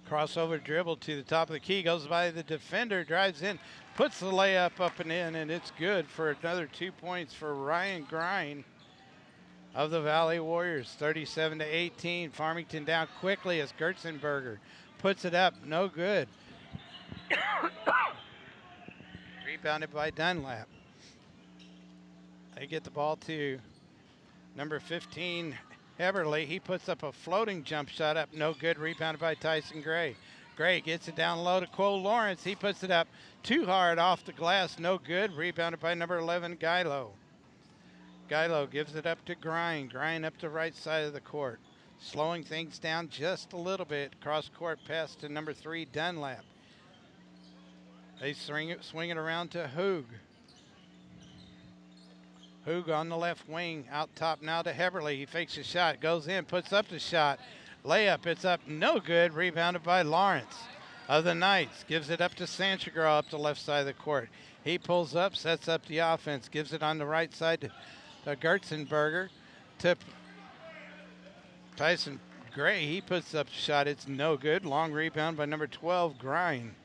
crossover dribble to the top of the key, goes by the defender, drives in, puts the layup up and in, and it's good for another 2 points for Ryan Grind of the Valle Warriors. 37-18. Farmington down quickly as Gertzenberger puts it up. No good. Rebounded by Dunlap. They get the ball to number 15, Heberly. He puts up a floating jump shot up. No good. Rebounded by Tyson Gray. Gray gets it down low to Cole Lawrence. He puts it up too hard off the glass. No good. Rebounded by number 11, Gilo. Gilo gives it up to Grind. Grind up the right side of the court. Slowing things down just a little bit. Cross court pass to number 3, Dunlap. They swing it around to Hoog. Hoog on the left wing. Out top now to Heberly. He fakes a shot. Goes in. Puts up the shot. Layup. It's up. No good. Rebounded by Lawrence of the Knights. Gives it up to Sanchagral up the left side of the court. He pulls up. Sets up the offense. Gives it on the right side to Gertzenberger. To Tyson Gray. He puts up a shot. It's no good. Long rebound by number 12, Grind.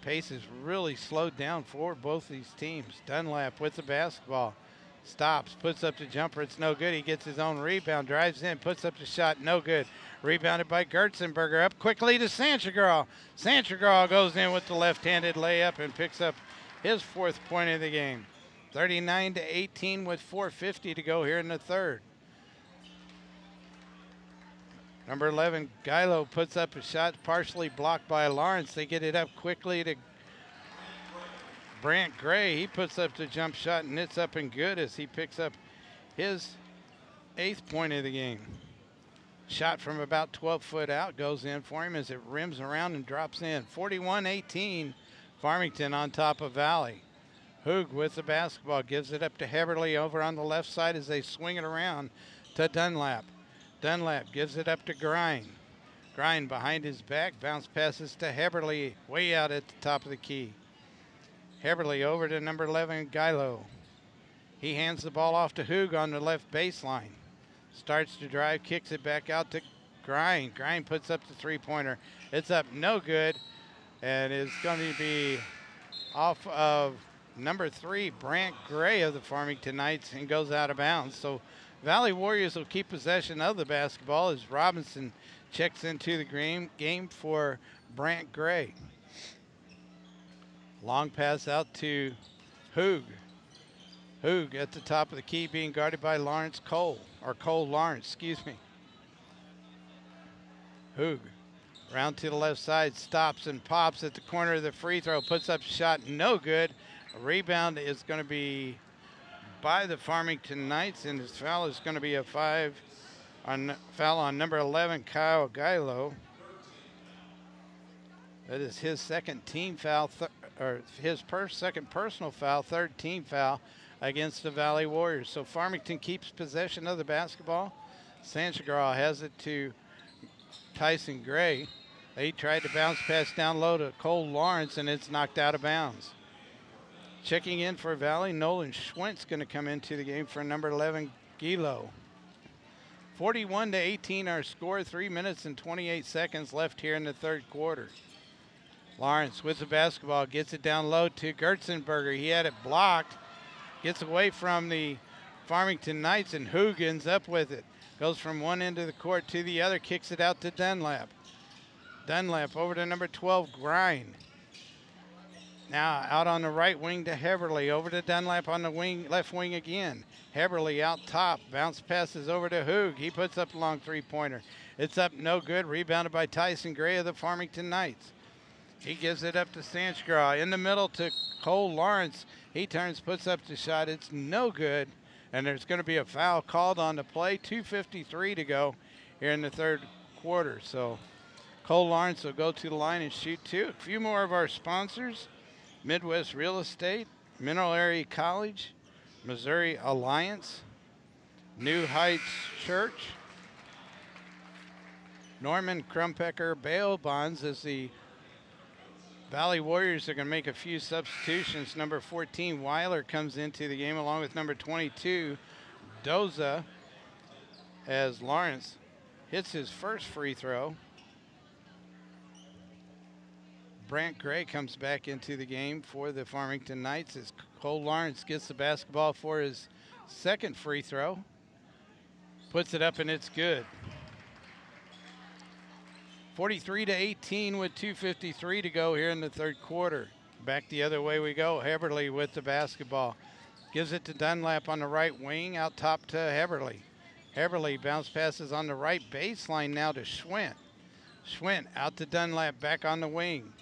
Pace is really slowed down for both these teams. Dunlap with the basketball. Stops, puts up the jumper. It's no good. He gets his own rebound, drives in, puts up the shot. No good. Rebounded by Gertzenberger. Up quickly to Sanchagral. Sanchagral goes in with the left-handed layup and picks up his 4th point of the game. 39-18 with 4:50 to go here in the third. Number 11, Gilo puts up a shot partially blocked by Lawrence. They get it up quickly to Brant Gray. He puts up the jump shot, and it's up and good as he picks up his 8th point of the game. Shot from about 12 foot out goes in for him as it rims around and drops in. 41-18, Farmington on top of Valle. Hoog with the basketball gives it up to Heberly over on the left side as they swing it around to Dunlap. Dunlap gives it up to Grind. Grind behind his back. Bounce passes to Heberly way out at the top of the key. Heberly over to number 11, Gilo. He hands the ball off to Hoog on the left baseline. Starts to drive, kicks it back out to Grind. Grind puts up the three-pointer. It's up, no good. And it's going to be off of number 3, Brant Gray of the Farmington Knights, and goes out of bounds. So Valle Warriors will keep possession of the basketball as Robinson checks into the game for Brant Gray. Long pass out to Hoog. Hoog at the top of the key being guarded by Cole Lawrence, excuse me. Hoog round to the left side, stops and pops at the corner of the free throw, puts up a shot, no good. A rebound is going to be by the Farmington Knights, and his foul is going to be a foul on number 11, Kyle Gilo. That is his second team foul, second personal foul, 3rd team foul against the Valle Warriors. So Farmington keeps possession of the basketball. Sanchagral has it to Tyson Gray. They tried to bounce pass down low to Cole Lawrence, and it's knocked out of bounds. Checking in for Valle, Nolan Schwentz going to come into the game for number 11, Gilo. 41-18 our score, 3 minutes and 28 seconds left here in the third quarter. Lawrence with the basketball, gets it down low to Gertzenberger. He had it blocked, gets away from the Farmington Knights, and Hoogans up with it. Goes from one end of the court to the other, kicks it out to Dunlap. Dunlap over to number 12, Grind. Now out on the right wing to Heberly, over to Dunlap on the left wing again. Heberly out top, bounce passes over to Hoog. He puts up a long three-pointer. It's up, no good, rebounded by Tyson Gray of the Farmington Knights. He gives it up to Sanchagral. In the middle to Cole Lawrence. He turns, puts up the shot. It's no good, and there's going to be a foul called on the play. 2:53 to go here in the third quarter. So Cole Lawrence will go to the line and shoot two. A few more of our sponsors. Midwest Real Estate, Mineral Area College, Missouri Alliance, New Heights Church, Norman Krumpecker Bail Bonds, as the Valle Warriors are going to make a few substitutions. Number 14, Weiler, comes into the game along with number 22, Doza, as Lawrence hits his first free throw. Brant Gray comes back into the game for the Farmington Knights as Cole Lawrence gets the basketball for his second free throw. Puts it up and it's good. 43-18 with 2:53 to go here in the third quarter. Back the other way we go. Heberly with the basketball. Gives it to Dunlap on the right wing, out top to Heberly. Heberly bounce passes on the right baseline now to Schwint. Schwint out to Dunlap, back on the wing.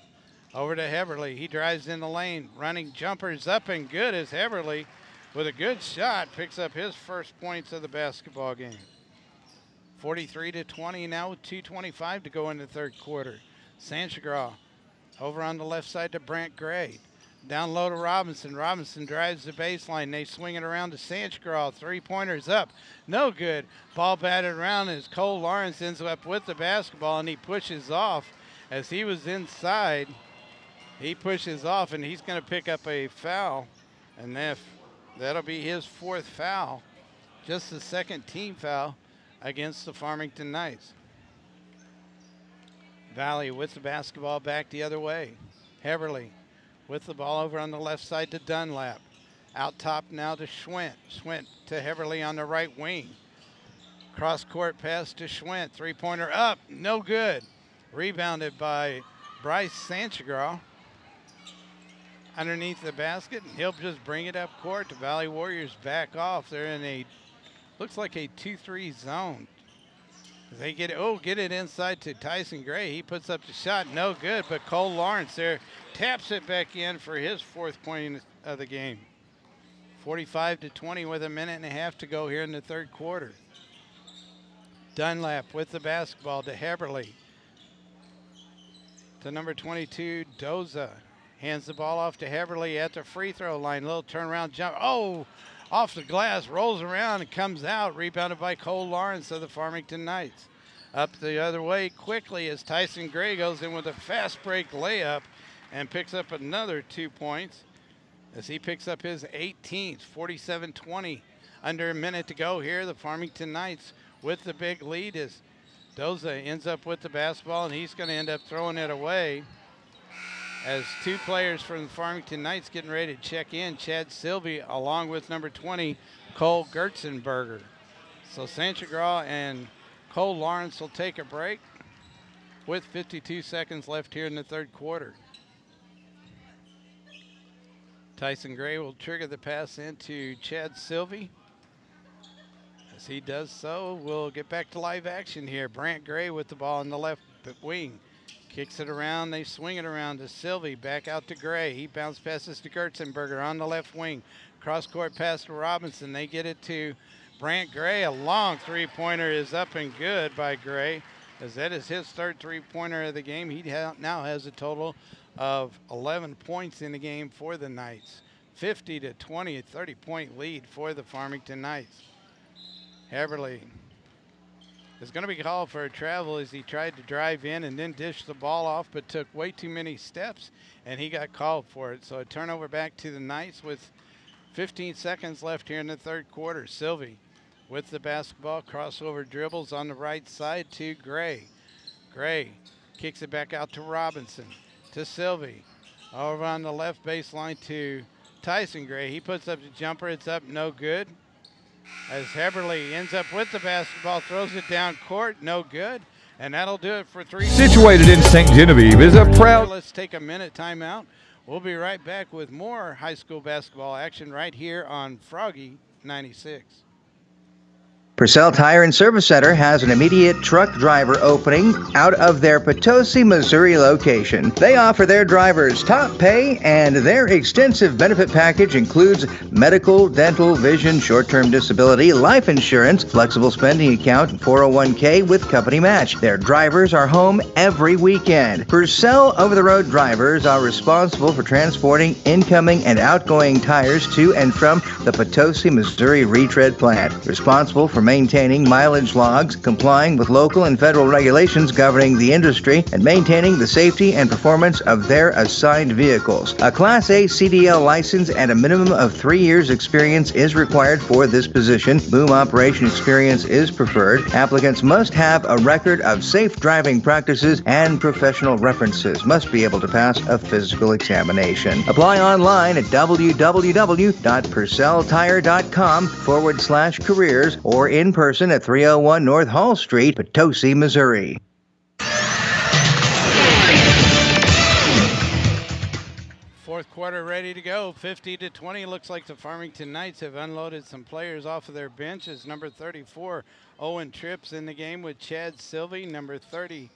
Over to Heberly. He drives in the lane. Running jumpers up and good as Heberly, with a good shot, picks up his first points of the basketball game. 43-20 now with 2:25 to go in the third quarter. Sanchagraw over on the left side to Brant Gray. Down low to Robinson. Robinson drives the baseline. They swing it around to Sanchagraw. Three-pointers up. No good. Ball batted around as Cole Lawrence ends up with the basketball, and he pushes off as he was inside. He pushes off, and he's going to pick up a foul. And that'll be his fourth foul. Just the second team foul against the Farmington Knights. Valle with the basketball back the other way. Heberly with the ball over on the left side to Dunlap. Out top now to Schwint. Schwint to Heberly on the right wing. Cross-court pass to Schwint. Three-pointer up. No good. Rebounded by Bryce Sanchagraw. Underneath the basket, and he'll just bring it up court. The Valley Warriors back off. They're in a, looks like a 2-3 zone. They get it inside to Tyson Gray. He puts up the shot, no good, but Cole Lawrence there taps it back in for his fourth point of the game. 45-20 with a minute and a half to go here in the third quarter. Dunlap with the basketball to Heberly. To number 22, Doza. Hands the ball off to Heberly at the free throw line. Little turnaround jump. Oh, off the glass, rolls around and comes out. Rebounded by Cole Lawrence of the Farmington Knights. Up the other way quickly as Tyson Gray goes in with a fast break layup and picks up another 2 points as he picks up his 18th. 47-20. Under a minute to go here. The Farmington Knights with the big lead as Doza ends up with the basketball, and he's going to end up throwing it away. As two players from the Farmington Knights getting ready to check in, Chad Sylvie along with number 20, Cole Gertzenberger. So Sanchagraw and Cole Lawrence will take a break with 52 seconds left here in the third quarter. Tyson Gray will trigger the pass into Chad Sylvie. As he does so, we'll get back to live action here. Brant Gray with the ball in the left wing. Kicks it around, they swing it around to Sylvie, back out to Gray. He bounce passes to Gertzenberger on the left wing. Cross-court pass to Robinson. They get it to Brant Gray. A long three-pointer is up and good by Gray, as that is his third three-pointer of the game. He now has a total of 11 points in the game for the Knights. 50-20, a 30-point lead for the Farmington Knights. Heberly is going to be called for a travel as he tried to drive in and then dish the ball off, but took way too many steps, and he got called for it. So a turnover back to the Knights with 15 seconds left here in the third quarter. Sylvie with the basketball, crossover dribbles on the right side to Gray. Gray kicks it back out to Robinson, to Sylvie. Over on the left baseline to Tyson Gray. He puts up the jumper, it's up, no good. As Heberly ends up with the basketball, throws it down court, no good. And that'll do it for three. Situated in St. Genevieve is a proud... Let's take a minute timeout. We'll be right back with more high school basketball action right here on Froggy 96. Purcell Tire and Service Center has an immediate truck driver opening out of their Potosi, Missouri location. They offer their drivers top pay, and their extensive benefit package includes medical, dental, vision, short-term disability, life insurance, flexible spending account, and 401k with company match. Their drivers are home every weekend. Purcell over-the-road drivers are responsible for transporting incoming and outgoing tires to and from the Potosi, Missouri retread plant. Responsible for maintaining mileage logs, complying with local and federal regulations governing the industry, and maintaining the safety and performance of their assigned vehicles. A Class A CDL license and a minimum of 3 years experience is required for this position. Boom operation experience is preferred. Applicants must have a record of safe driving practices and professional references. Must be able to pass a physical examination. Apply online at www.purcelltire.com/careers or in person at 301 North Hall Street, Potosi, Missouri. Fourth quarter ready to go, 50-20. Looks like the Farmington Knights have unloaded some players off of their benches. Number 34, Owen Tripp's in the game with Chad Sylvie. Number 30,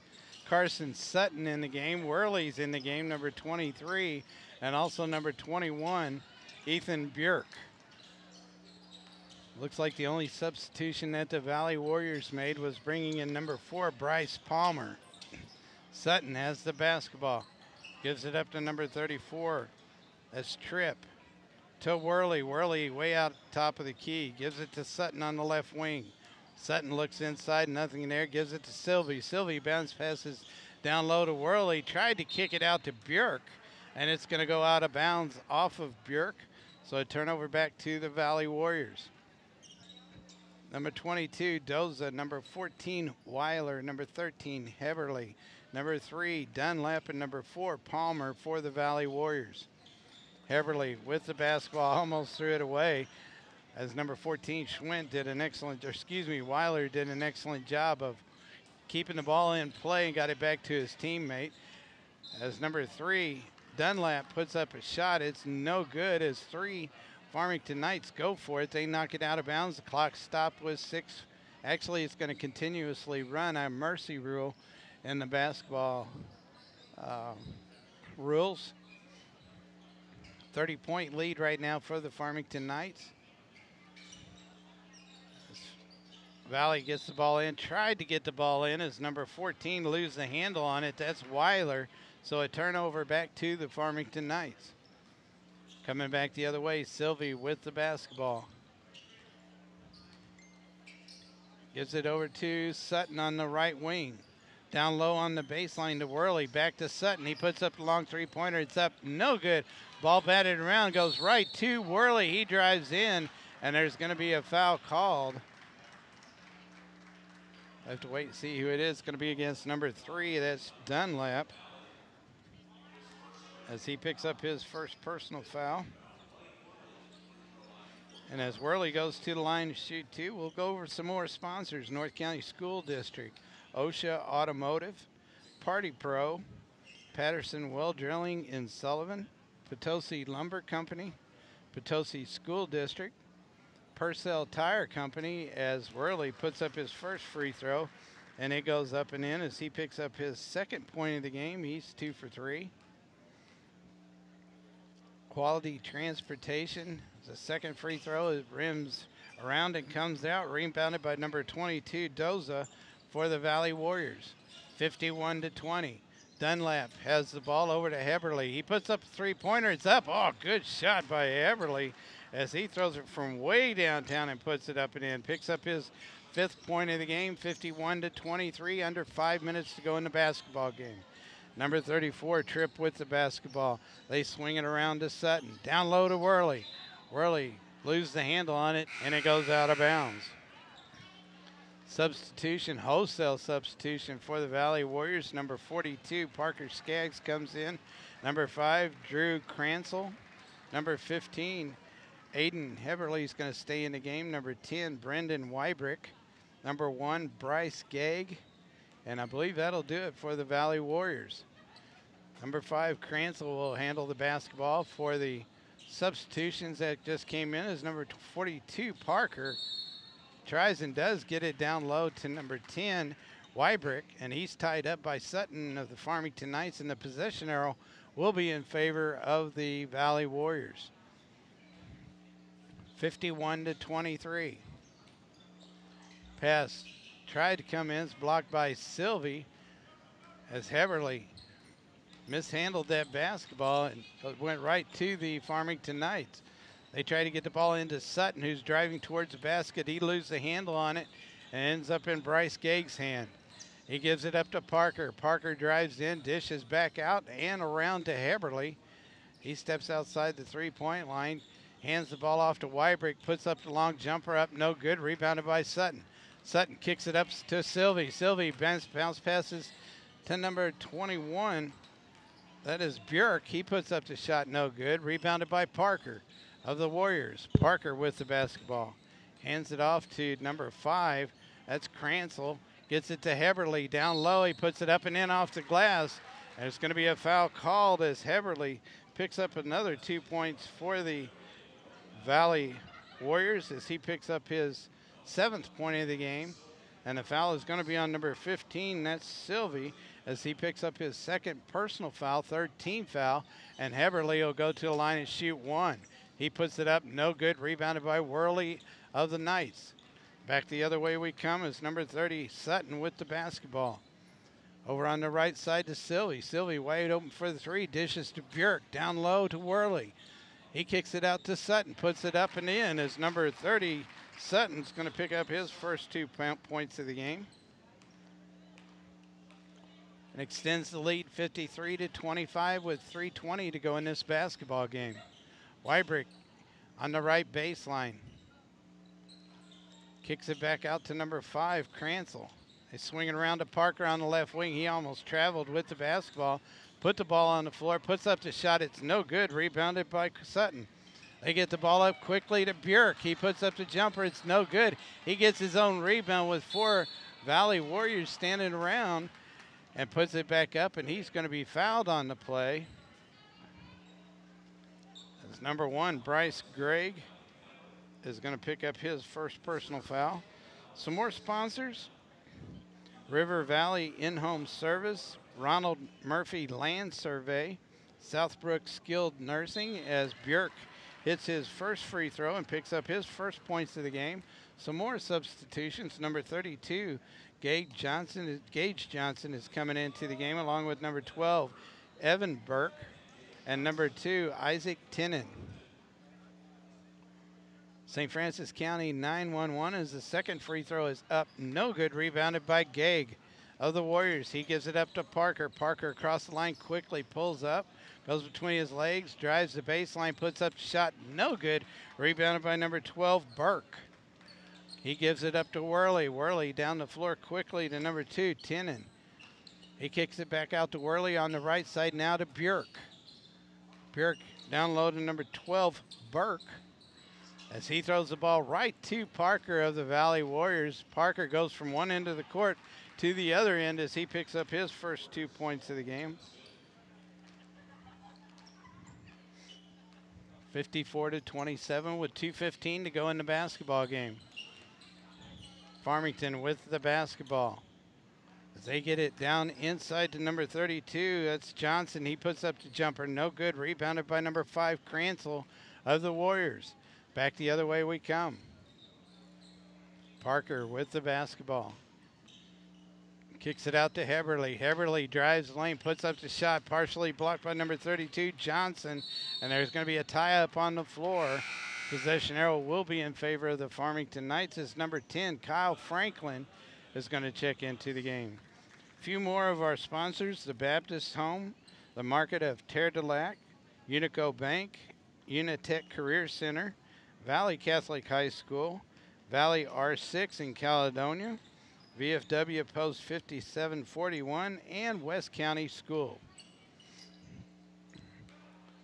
Carson Sutton in the game. Worley's in the game, number 23. And also number 21, Ethan Björk. Looks like the only substitution that the Valley Warriors made was bringing in number 4, Bryce Palmer. Sutton has the basketball. Gives it up to number 34. That's Tripp. To Worley. Worley way out top of the key. Gives it to Sutton on the left wing. Sutton looks inside, nothing there. Gives it to Sylvie. Sylvie bounce passes down low to Worley. Tried to kick it out to Björk, and it's going to go out of bounds off of Björk. So a turnover back to the Valley Warriors. Number 22, Doza. Number 14, Weiler. Number 13, Heberly. Number 3, Dunlap, and number 4, Palmer for the Valley Warriors. Heberly with the basketball, almost threw it away as number 14, Schwint did an excellent, Weiler did an excellent job of keeping the ball in play and got it back to his teammate. As number 3, Dunlap puts up a shot, it's no good as 3 Farmington Knights go for it. They knock it out of bounds. The clock stopped with 6. Actually, it's going to continuously run a mercy rule in the basketball rules. 30-point lead right now for the Farmington Knights. Valle gets the ball in, tried to get the ball in as number 14 loses the handle on it. That's Weiler. So a turnover back to the Farmington Knights. Coming back the other way, Sylvie with the basketball. Gives it over to Sutton on the right wing. Down low on the baseline to Worley. Back to Sutton. He puts up the long three-pointer. It's up. No good. Ball batted around. Goes right to Worley. He drives in, and there's going to be a foul called. I have to wait and see who it is. It's going to be against number 3. That's Dunlap. As he picks up his first personal foul. And as Worley goes to the line to shoot 2, we'll go over some more sponsors. North County School District. OSHA Automotive, Party Pro, Patterson Well Drilling in Sullivan, Potosi Lumber Company, Potosi School District, Purcell Tire Company as Worley puts up his first free throw, and it goes up and in as he picks up his second point of the game. He's 2 for 3. Quality Transportation, the second free throw. It rims around and comes out, rebounded by number 22, Doza, for the Valley Warriors. 51-20. Dunlap has the ball over to Heberly. He puts up a three-pointer. It's up. Oh, good shot by Heberly as he throws it from way downtown and puts it up and in. Picks up his 5th point of the game, 51-23, under 5 minutes to go in the basketball game. Number 34, Tripp with the basketball. They swing it around to Sutton. Down low to Worley. Worley loses the handle on it, and it goes out of bounds. Substitution, wholesale substitution for the Valley Warriors. Number 42, Parker Skaggs comes in. Number 5, Drew Cransel. Number 15, Aiden Heberly is going to stay in the game. Number 10, Brendan Wybrick. Number 1, Bryce Gagg. And I believe that'll do it for the Valley Warriors. Number 5, Cransel will handle the basketball. For the substitutions that just came in is number 42, Parker. Tries and does get it down low to number 10, Wybrick, and he's tied up by Sutton of the Farmington Knights, and the possession arrow will be in favor of the Valley Warriors. 51-23. Pass tried to come in, it's blocked by Sylvie as Heberly mishandled that basketball and went right to the Farmington Knights. They try to get the ball into Sutton, who's driving towards the basket. He loses the handle on it and ends up in Bryce Gage's hand. He gives it up to Parker. Parker drives in, dishes back out and around to Heberly. He steps outside the three-point line, hands the ball off to Wybrick, puts up the long jumper up, no good, rebounded by Sutton. Sutton kicks it up to Sylvie. Sylvie bounce passes to number 21. That is Bjork. He puts up the shot, no good, rebounded by Parker of the Warriors. Parker with the basketball. Hands it off to number 5. That's Cransell. Gets it to Heberly. Down low, he puts it up and in off the glass. And it's going to be a foul called as Heberly picks up another 2 points for the Valle Warriors as he picks up his 7th point of the game. And the foul is going to be on number 15. That's Sylvie as he picks up his 2nd personal foul, 3rd team foul. And Heberly will go to the line and shoot 1. He puts it up, no good, rebounded by Worley of the Knights. Back the other way we come is number 30, Sutton with the basketball. Over on the right side to Sylvie. Sylvie wide open for the 3, dishes to Bjork, down low to Worley. He kicks it out to Sutton, puts it up and in as number 30, Sutton's going to pick up his first 2 points of the game. And extends the lead 53-25 with 3:20 to go in this basketball game. Wybrick on the right baseline. Kicks it back out to number 5, Cransell. They swing it around to Parker on the left wing. He almost traveled with the basketball. Put the ball on the floor, puts up the shot. It's no good, rebounded by Sutton. They get the ball up quickly to Bjork. He puts up the jumper. It's no good. He gets his own rebound with 4 Valle Warriors standing around and puts it back up, and he's going to be fouled on the play. As number 1, Bryce Gregg, is going to pick up his first personal foul. Some more sponsors. River Valley In-Home Service, Ronald Murphy Land Survey, Southbrook Skilled Nursing as Bjork hits his first free throw and picks up his first points of the game. Some more substitutions. Number 32, Gage Johnson is coming into the game along with number 12, Evan Burke, and number 2, Isaac Tinnen. St. Francis County 911 as the second free throw is up, no good, rebounded by Gage of the Warriors. He gives it up to Parker. Parker across the line quickly pulls up, goes between his legs, drives the baseline, puts up the shot, no good, rebounded by number 12, Burke. He gives it up to Worley. Worley down the floor quickly to number 2, Tinnen. He kicks it back out to Worley on the right side now to Bjork. Bjork down low to number 12, Burke. As he throws the ball right to Parker of the Valle Warriors. Parker goes from one end of the court to the other end as he picks up his first 2 points of the game. 54-27 with 2:15 to go in the basketball game. Farmington with the basketball. As they get it down inside to number 32, that's Johnson. He puts up the jumper, no good, rebounded by number 5, Cransell of the Warriors. Back the other way we come. Parker with the basketball. Kicks it out to Heberly. Heberly drives the lane, puts up the shot, partially blocked by number 32, Johnson. And there's going to be a tie-up on the floor. Possession arrow will be in favor of the Farmington Knights as number 10, Kyle Franklin, is going to check into the game. A few more of our sponsors, the Baptist Home, the Market of Terre de Lac, Unico Bank, Unitech Career Center, Valley Catholic High School, Valley R6 in Caledonia, VFW Post 5741, and West County School.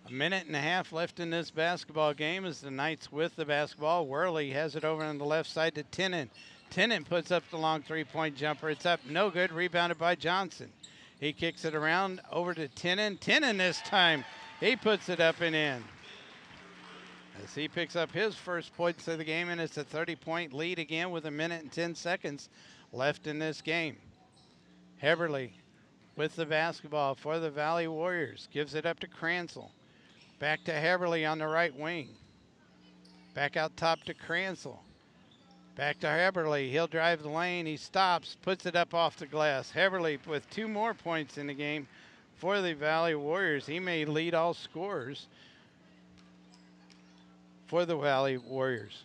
A minute and a half left in this basketball game as the Knights with the basketball. Worley has it over on the left side to Tinnen. Tinnen puts up the long three-point jumper. It's up, no good, rebounded by Johnson. He kicks it around over to Tinnen. Tinnen this time, he puts it up and in. As he picks up his first points of the game, and it's a 30-point lead again with a minute and 10 seconds left in this game. Heberly with the basketball for the Valle Warriors. Gives it up to Cransell. Back to Heberly on the right wing. Back out top to Cransell. Back to Heberly. He'll drive the lane. He stops, puts it up off the glass. Heberly with 2 more points in the game for the Valle Warriors. He may lead all scorers for the Valle Warriors.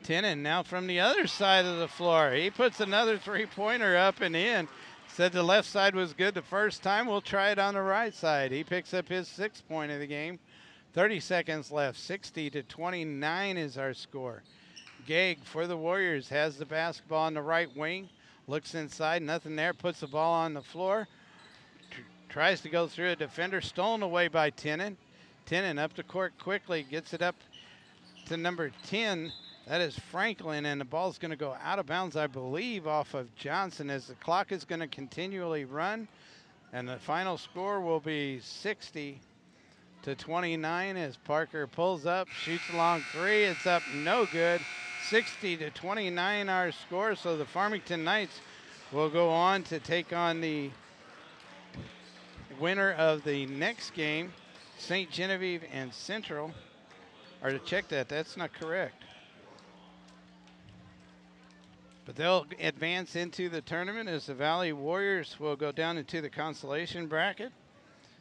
Tennant now from the other side of the floor. He puts another three-pointer up and in. Said the left side was good the first time. We'll try it on the right side. He picks up his 6th point of the game. 30 seconds left. 60-29 is our score. Gegg for the Warriors has the basketball on the right wing. Looks inside, nothing there. Puts the ball on the floor. Tries to go through a defender. Stolen away by Tennant. Tennant up the court quickly. Gets it up to number 10. That is Franklin, and the ball's going to go out of bounds, I believe, off of Johnson as the clock is going to continually run. And the final score will be 60-29 as Parker pulls up, shoots a long three. It's up, no good. 60-29 our score. So the Farmington Knights will go on to take on the winner of the next game, St. Genevieve and Central. Or to check that, that's not correct. But they'll advance into the tournament as the Valle Warriors will go down into the consolation bracket.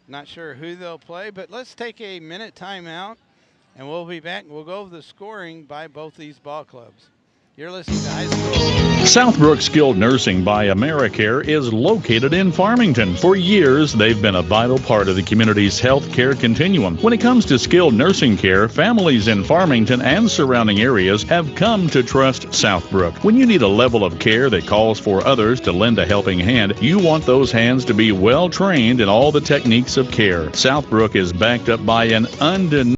Not sure who they'll play, but let's take a minute timeout, and we'll be back. We'll go over the scoring by both these ball clubs. You're listening to High School. Southbrook Skilled Nursing by AmeriCare is located in Farmington. For years, they've been a vital part of the community's health care continuum. When it comes to skilled nursing care, families in Farmington and surrounding areas have come to trust Southbrook. When you need a level of care that calls for others to lend a helping hand, you want those hands to be well trained in all the techniques of care. Southbrook is backed up by an undeniable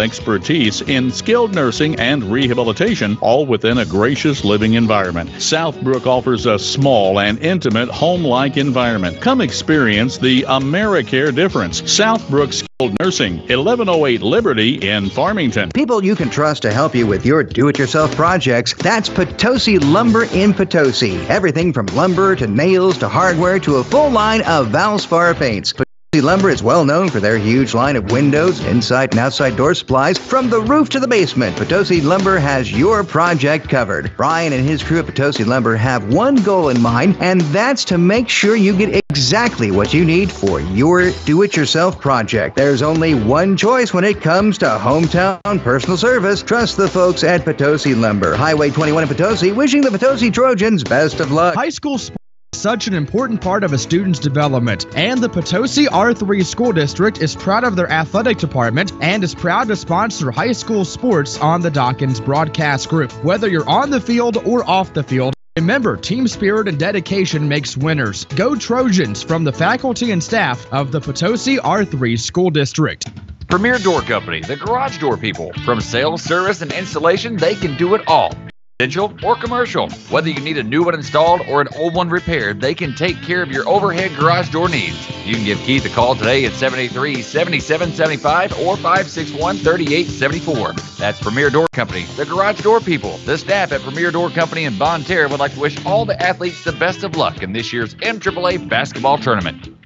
expertise in skilled nursing and rehabilitation, all within a gracious living environment. Southbrook offers a small and intimate home-like environment. Come experience the AmeriCare difference. Southbrook Skilled Nursing, 1108 Liberty in Farmington. People you can trust to help you with your do-it-yourself projects. That's Potosi Lumber in Potosi. Everything from lumber to nails to hardware to a full line of Valspar paints. Potosi Lumber is well known for their huge line of windows, inside and outside door supplies, from the roof to the basement. Potosi Lumber has your project covered. Brian and his crew at Potosi Lumber have one goal in mind, and that's to make sure you get exactly what you need for your do-it-yourself project. There's only one choice when it comes to hometown personal service. Trust the folks at Potosi Lumber. Highway 21 in Potosi, wishing the Potosi Trojans best of luck. High school sports is such an important part of a student's development, and the Potosi R3 School District is proud of their athletic department and is proud to sponsor high school sports on the Dawkins Broadcast Group. Whether you're on the field or off the field, remember, team spirit and dedication makes winners. Go Trojans from the faculty and staff of the Potosi R3 School District. Premier Door Company, the garage door people. From sales, service, and installation, they can do it all. Residential or commercial. Whether you need a new one installed or an old one repaired, they can take care of your overhead garage door needs. You can give Keith a call today at 783-7775 or 561-3874. That's Premier Door Company, the garage door people. The staff at Premier Door Company in Bonne Terre would like to wish all the athletes the best of luck in this year's MAAA basketball tournament.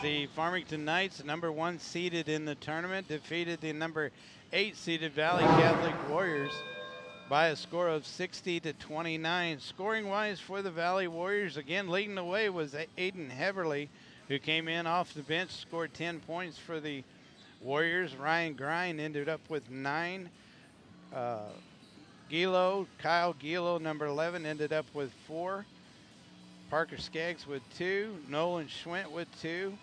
The Farmington Knights, number 1 seeded in the tournament, defeated the number 8 seeded Valle Catholic Warriors by a score of 60-29. Scoring wise for the Valle Warriors, again leading the way was Aiden Heverly, who came in off the bench, scored 10 points for the Warriors. Ryan Grind ended up with 9. Kyle Gilo, number 11, ended up with 4. Parker Skaggs with 2, Nolan Schwint with 2,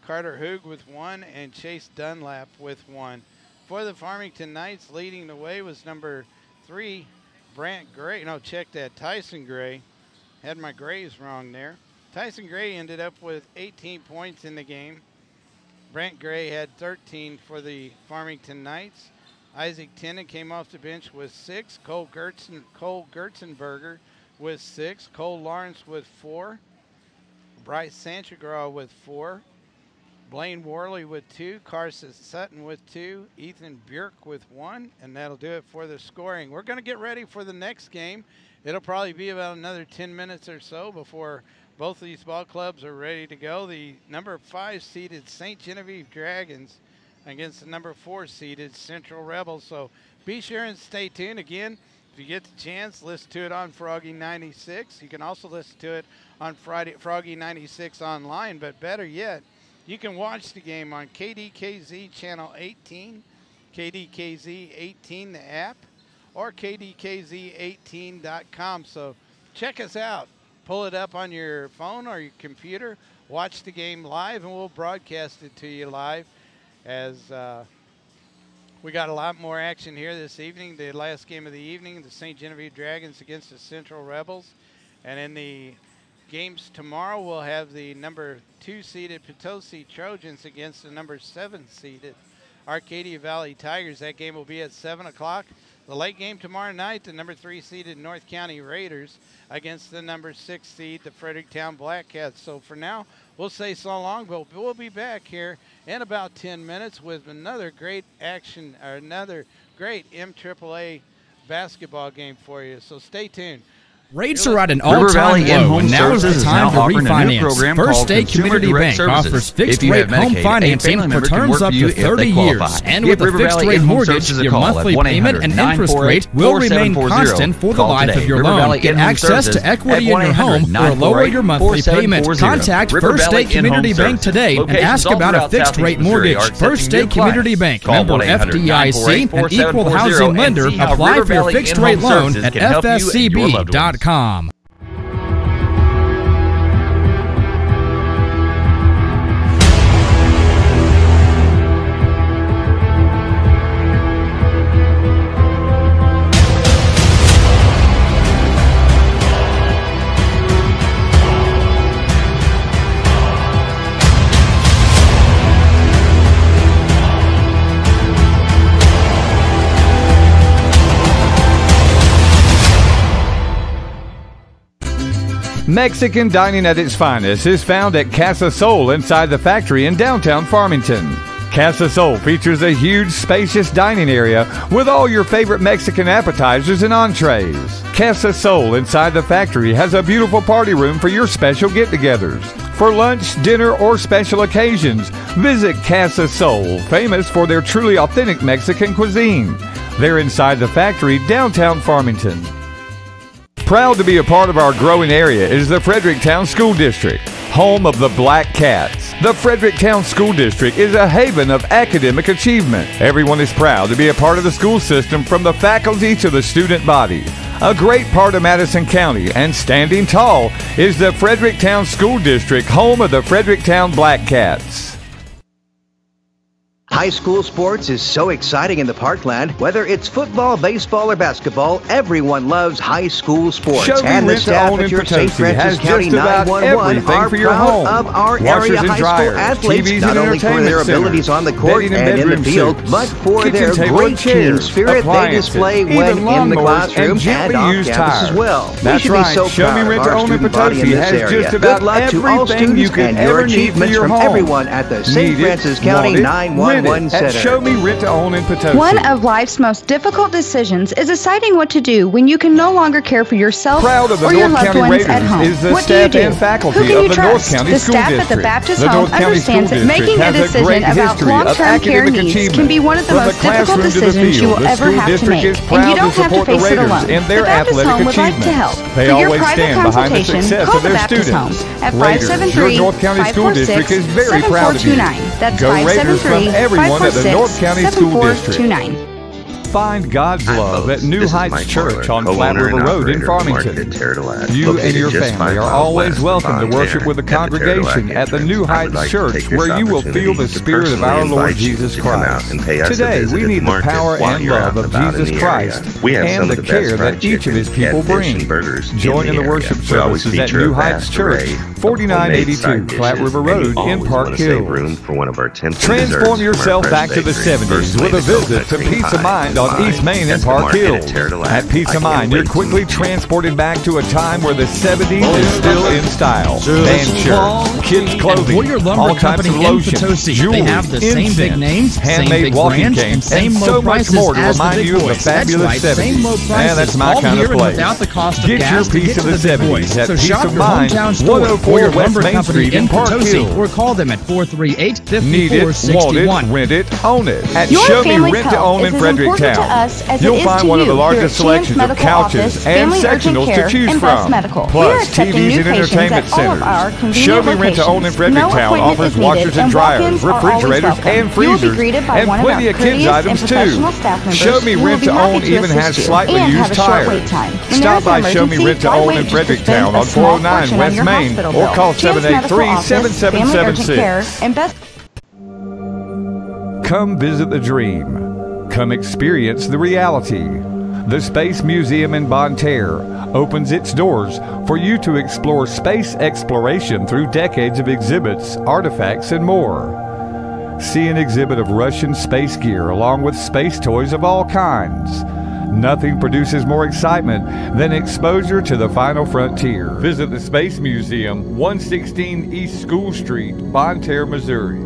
Carter Hoog with 1, and Chase Dunlap with 1. For the Farmington Knights, leading the way was number 3, Brant Gray. No, check that, Tyson Gray. Had my grays wrong there. Tyson Gray ended up with 18 points in the game. Brant Gray had 13 for the Farmington Knights. Isaac Tennant came off the bench with 6. Cole Gertzenberger with 6. Cole Lawrence with 4. Bryce Sanchagraw with 4. Blaine Worley with 2. Carson Sutton with 2. Ethan Bjork with 1. And that'll do it for the scoring. We're going to get ready for the next game. It'll probably be about another 10 minutes or so before both of these ball clubs are ready to go. The number 5 seeded St. Genevieve Dragons against the number 4 seeded Central Rebels. So be sure and stay tuned. Again, If you get the chance, listen to it on Froggy 96. You can also listen to it on Froggy 96 online, but better yet, you can watch the game on KDKZ Channel 18, KDKZ 18, the app, or KDKZ18.com. So check us out. Pull it up on your phone or your computer. Watch the game live, and we'll broadcast it to you live as we got a lot more action here this evening. The last game of the evening, the St. Genevieve Dragons against the Central Rebels. And in the games tomorrow, we'll have the number 2 seeded Potosi Trojans against the number 7 seeded Arcadia Valley Tigers. That game will be at 7 o'clock. The late game tomorrow night, the number 3 seeded North County Raiders against the number 6 seed, the Fredericktown Blackcats. So for now, we'll say so long, but we'll be back here in about 10 minutes with another great action, or another great MAAA basketball game for you. So stay tuned. Rates are at an all-time low, and now is the time to refinance. First State Community Bank offers fixed-rate home financing for terms up to 30 years. And with a fixed-rate mortgage, your monthly payment and interest rate will remain constant for the life of your loan. Get access to equity in your home or lower your monthly payment. Contact First State Community Bank today and ask about a fixed-rate mortgage. First State Community Bank, member FDIC, an equal housing lender. Apply for your fixed-rate loan at fscb.com. Mexican dining at its finest is found at Casa Sol inside the factory in downtown Farmington. Casa Sol features a huge, spacious dining area with all your favorite Mexican appetizers and entrees. Casa Sol inside the factory has a beautiful party room for your special get-togethers. For lunch, dinner, or special occasions, visit Casa Sol, famous for their truly authentic Mexican cuisine. They're inside the factory, downtown Farmington. Proud to be a part of our growing area is the Fredericktown School District, home of the Blackcats. The Fredericktown School District is a haven of academic achievement. Everyone is proud to be a part of the school system, from the faculty to the student body. A great part of Madison County, and standing tall, is the Fredericktown School District, home of the Fredericktown Blackcats. High school sports is so exciting in the Parkland. Whether it's football, baseball, or basketball, everyone loves high school sports. And the staff at your St. Francis County 911 are proud of our area high school athletes, not only for their abilities on the court and in the field, but for their great team spirit they display when in the classroom and off campus as well. We should be so proud of our student body in this area. Good luck to all students and your achievements from everyone at the St. Francis County 911 Center. Show Me Rent to Own in Potosi. One of life's most difficult decisions is deciding what to do when you can no longer care for yourself or your loved ones at home. What do you do? Who can you trust? The staff at the Baptist Home understands that making a decision about long-term care needs can be one of the most difficult decisions you will ever have to make, and you don't have to face it alone. The Baptist Home would like to help. For your private consultation, call the Baptist Home at 573-546-7429. That's 573-546-7429. Find God's love at New Heights Church on Flat River Road in Farmington. You and your family are always welcome to worship with the congregation at the New Heights Church, where you will feel the Spirit of our Lord Jesus Christ. Today, we need the power and love of Jesus Christ and the care that each of His people bring. Join in the worship services at New Heights Church, 4982 Flat River Road in Park Hills. Transform yourself back to the 70s with a visit to Peace of Mind on East Main and Park Hills. At Peace of Mind, you're quickly transported back to a time where the 70s is still in style. Band shirts, kids' clothing, all types of lotions, jewelry, incense, handmade walking canes, and so much more to remind you of the fabulous 70s. And that's my kind of place. Get your piece of the 70s at Peace of Mind, 104 West Main Street in Park Hills. Or call them at 438-5461. Need it, want it, rent it, own it. At Show Me Rent to Own in Fredericktown. to us as You'll it is find to one you of the largest here at Chance selections of Medical couches Office, and Family Urgent sectionals Care to choose and from. Best Medical. We are Plus, accepting TVs new and patients entertainment at all of our centers. convenient Show Me Rent to Own in locations. Fredericktown No offers appointment is washers needed, and dryers, walk-ins are always refrigerators, welcome. and You will be freezers, greeted by and one of plenty our of kids courteous and items too. professional staff members Show Me who will Rent be to happy Own to even assist has you. slightly And used have a short tires. wait time. When Stop there is by an Show Me emergency, Rent to why Own wait in just to spend Fredericktown a on small 409 fortune on West your Main hospital or bill? call Chance Medical Office, Family Urgent 787-7776. Care, and Best. Come visit the dream. Come experience the reality. The Space Museum in Bonne Terre opens its doors for you to explore space exploration through decades of exhibits, artifacts, and more. See an exhibit of Russian space gear along with space toys of all kinds. Nothing produces more excitement than exposure to the final frontier. Visit the Space Museum, 116 East School Street, Bonne Terre, Missouri.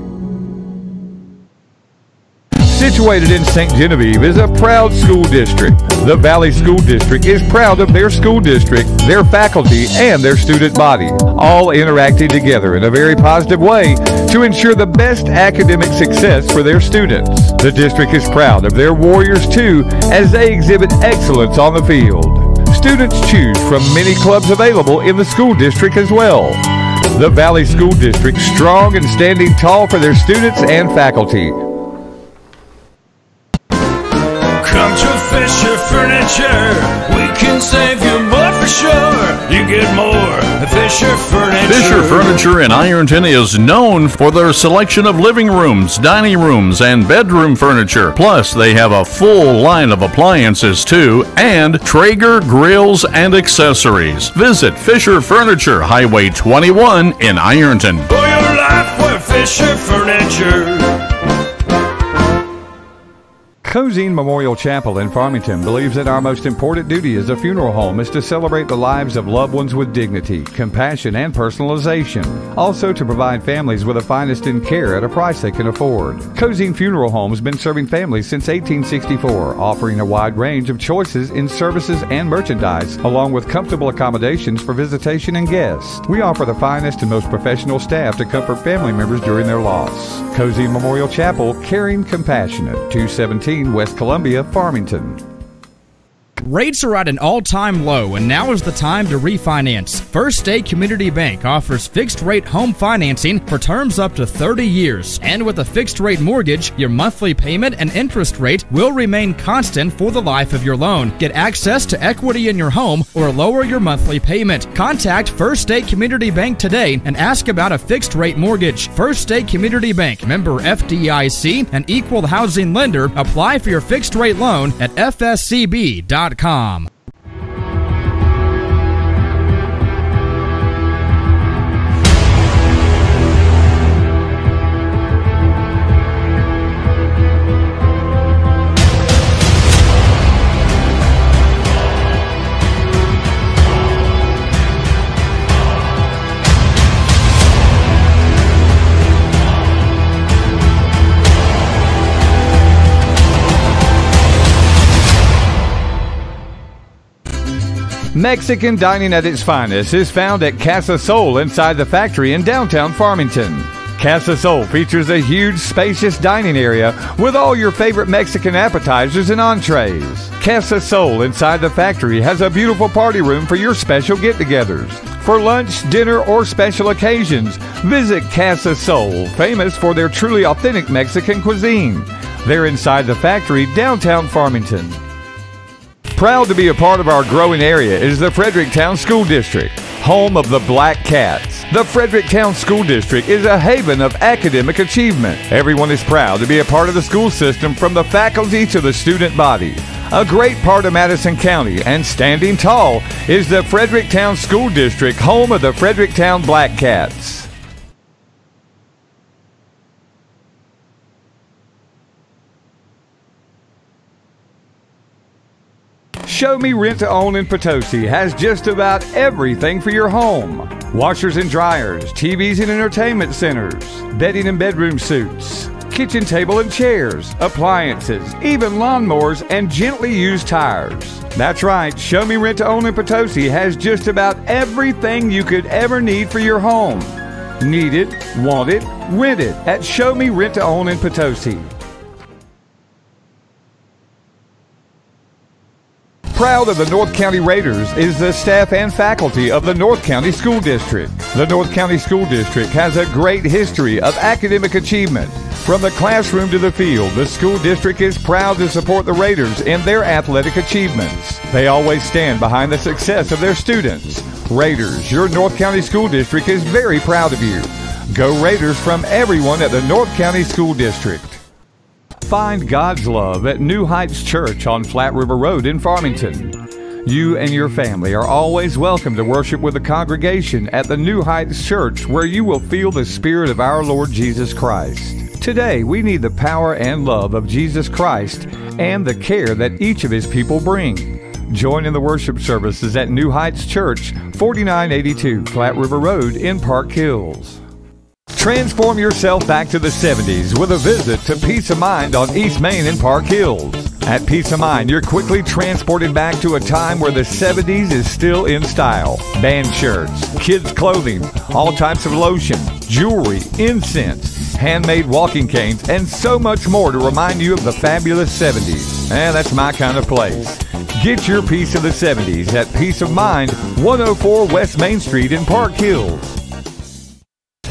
Situated in St. Genevieve is a proud school district. The Valle School District is proud of their school district, their faculty, and their student body, all interacting together in a very positive way to ensure the best academic success for their students. The district is proud of their Warriors too, as they exhibit excellence on the field. Students choose from many clubs available in the school district as well. The Valle School District, strong and standing tall for their students and faculty. Come to Fisher Furniture. We can save you more for sure. You get more at Fisher Furniture. Fisher Furniture in Ironton is known for their selection of living rooms, dining rooms, and bedroom furniture. Plus, they have a full line of appliances too, and Traeger grills and accessories. Visit Fisher Furniture, Highway 21 in Ironton. For your life, we're Fisher Furniture. Cozine Memorial Chapel in Farmington believes that our most important duty as a funeral home is to celebrate the lives of loved ones with dignity, compassion, and personalization. Also to provide families with the finest in care at a price they can afford. Cozine Funeral Home has been serving families since 1864, offering a wide range of choices in services and merchandise, along with comfortable accommodations for visitation and guests. We offer the finest and most professional staff to comfort family members during their loss. Cozine Memorial Chapel, caring, compassionate, 217 West Columbia, Farmington. Rates are at an all-time low, and now is the time to refinance. First State Community Bank offers fixed-rate home financing for terms up to 30 years. And with a fixed-rate mortgage, your monthly payment and interest rate will remain constant for the life of your loan. Get access to equity in your home or lower your monthly payment. Contact First State Community Bank today and ask about a fixed-rate mortgage. First State Community Bank, member FDIC, an equal housing lender. Apply for your fixed-rate loan at fscb.com. Mexican dining at its finest is found at Casa Sol inside the factory in downtown Farmington. Casa Sol features a huge, spacious dining area with all your favorite Mexican appetizers and entrees. Casa Sol inside the factory has a beautiful party room for your special get-togethers. For lunch, dinner, or special occasions, visit Casa Sol, famous for their truly authentic Mexican cuisine. They're inside the factory, downtown Farmington. Proud to be a part of our growing area is the Fredericktown School District, home of the Blackcats. The Fredericktown School District is a haven of academic achievement. Everyone is proud to be a part of the school system, from the faculty to the student body. A great part of Madison County, and standing tall, is the Fredericktown School District, home of the Fredericktown Blackcats. Show Me Rent to Own in Potosi has just about everything for your home. Washers and dryers, TVs and entertainment centers, bedding and bedroom suites, kitchen table and chairs, appliances, even lawnmowers and gently used tires. That's right, Show Me Rent to Own in Potosi has just about everything you could ever need for your home. Need it, want it, rent it at Show Me Rent to Own in Potosi. Proud of the North County Raiders is the staff and faculty of the North County School District. The North County School District has a great history of academic achievement. From the classroom to the field, the school district is proud to support the Raiders in their athletic achievements. They always stand behind the success of their students. Raiders, your North County School District is very proud of you. Go Raiders from everyone at the North County School District. Find God's love at New Heights Church on Flat River Road in Farmington. You and your family are always welcome to worship with the congregation at the New Heights Church, where you will feel the Spirit of our Lord Jesus Christ. Today, we need the power and love of Jesus Christ and the care that each of His people bring. Join in the worship services at New Heights Church, 4982 Flat River Road in Park Hills. Transform yourself back to the 70s with a visit to Peace of Mind on East Main in Park Hills. At Peace of Mind, you're quickly transported back to a time where the 70s is still in style. Band shirts, kids' clothing, all types of lotion, jewelry, incense, handmade walking canes, and so much more to remind you of the fabulous 70s. And that's my kind of place. Get your piece of the 70s at Peace of Mind, 104 West Main Street in Park Hills.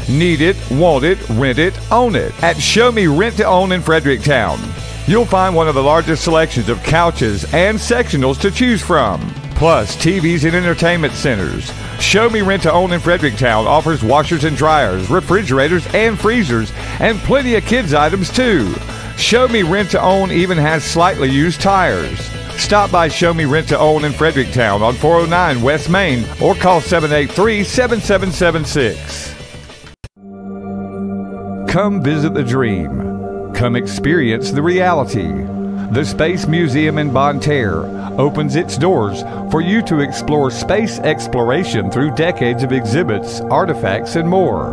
Need it, want it, rent it, own it at Show Me Rent to Own in Fredericktown. You'll find one of the largest selections of couches and sectionals to choose from, plus TVs and entertainment centers. Show Me Rent to Own in Fredericktown offers washers and dryers, refrigerators and freezers, and plenty of kids items too. Show Me Rent to Own even has slightly used tires. Stop by Show Me Rent to Own in Fredericktown on 409 West Main or call 783-7776. Come visit the dream. Come experience the reality. The Space Museum in Bonne Terre opens its doors for you to explore space exploration through decades of exhibits, artifacts, and more.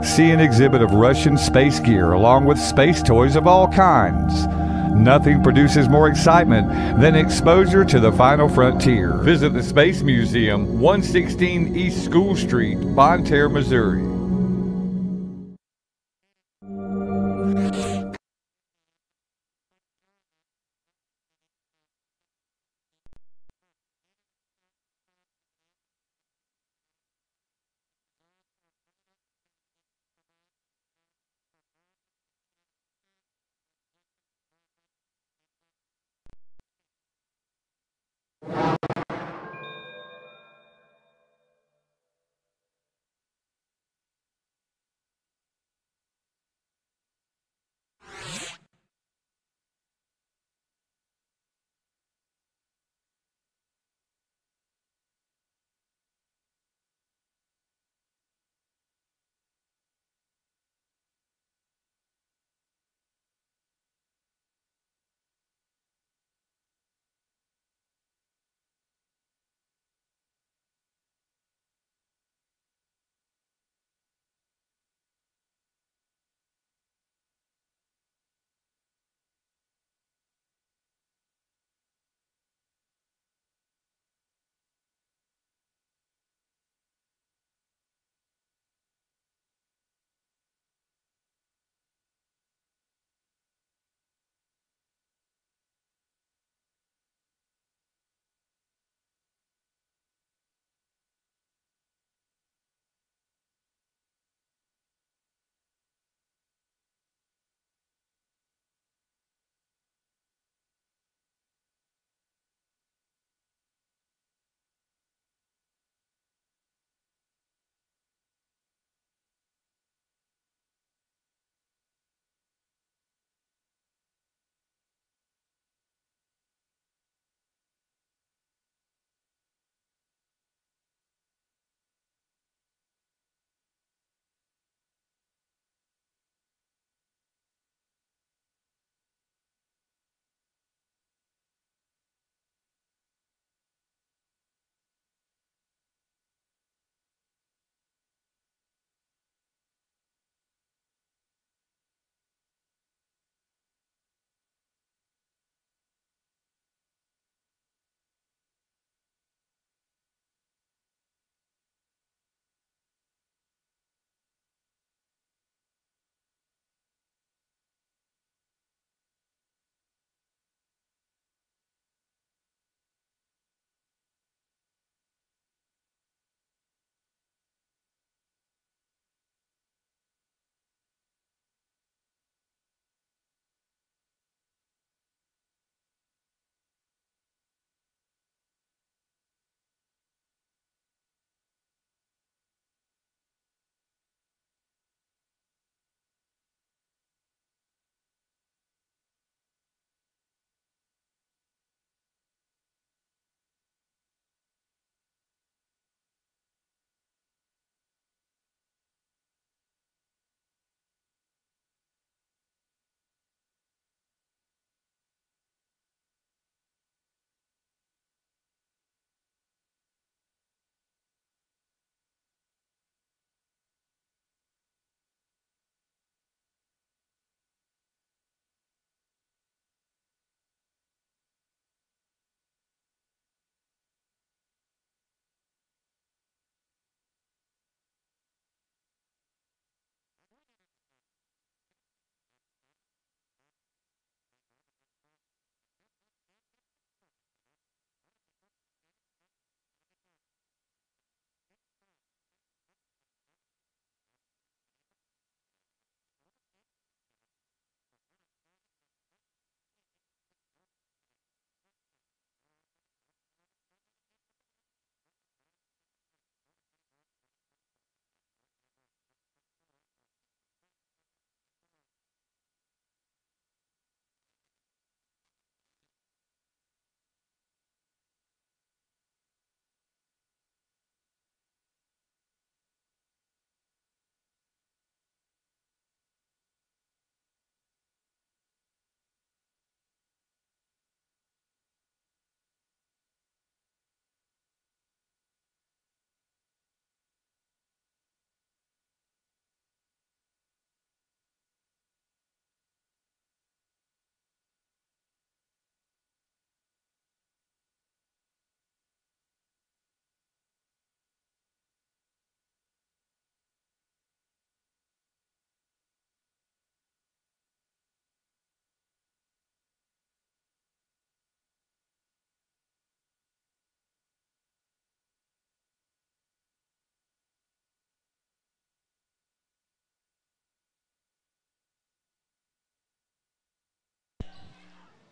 See an exhibit of Russian space gear along with space toys of all kinds. Nothing produces more excitement than exposure to the final frontier. Visit the Space Museum, 116 East School Street, Bonne Terre, Missouri.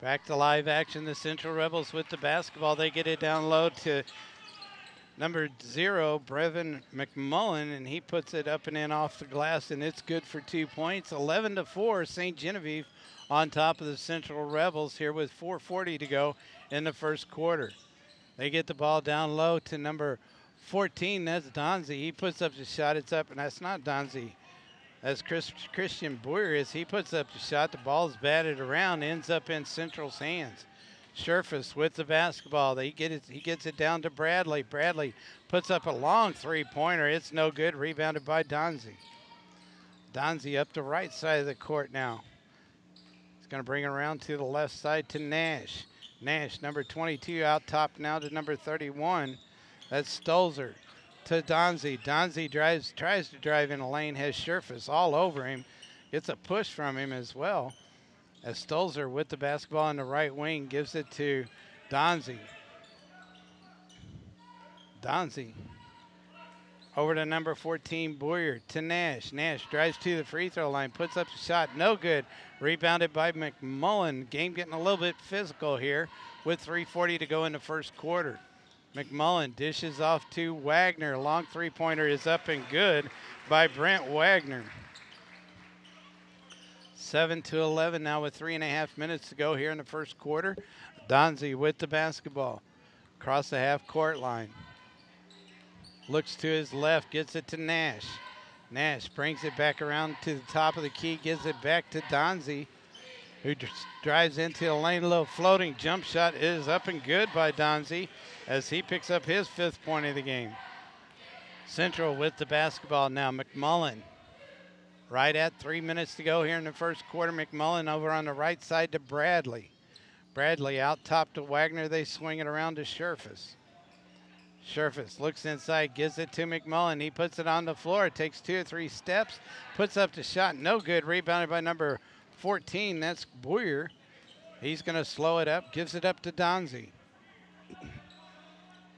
Back to live action, the Central Rebels with the basketball. They get it down low to number 0, Brevin McMullen, and he puts it up and in off the glass, and it's good for 2 points. 11-4, St. Genevieve on top of the Central Rebels here with 4:40 to go in the first quarter. They get the ball down low to number 14. That's Donzie. He puts up the shot. It's up, and that's not Donzie. That's Christian Boyer. As he puts up the shot, the ball's batted around, ends up in Central's hands. Scherfus with the basketball. He gets it down to Bradley. Bradley puts up a long three-pointer. It's no good. Rebounded by Donzie. Donzie up the right side of the court now. He's going to bring it around to the left side to Nash. Nash, number 22, out top now to number 31. That's Stolzer to Donzie. Donzie tries to drive in the lane, has Scherfus all over him. Gets a push from him as well. As Stolzer with the basketball on the right wing gives it to Donzie. Donzie over to number 14, Boyer to Nash. Nash drives to the free throw line, puts up the shot, no good. Rebounded by McMullen. Game getting a little bit physical here with 3:40 to go in the first quarter. McMullen dishes off to Wagner. Long three-pointer is up and good by Brent Wagner. 7-11 now with 3.5 minutes to go here in the first quarter. Donzie with the basketball across the half-court line. Looks to his left, gets it to Nash. Nash brings it back around to the top of the key, gives it back to Donzie, who drives into the lane. A little floating jump shot is up and good by Donzie as he picks up his 5th point of the game. Central with the basketball now. McMullen right at 3 minutes to go here in the first quarter. McMullen over on the right side to Bradley. Bradley out top to Wagner. They swing it around to Scherfus. Scherfus looks inside, gives it to McMullen. He puts it on the floor, takes 2 or 3 steps, puts up the shot, no good. Rebounded by number 14, that's Boyer. He's going to slow it up, gives it up to Donzie.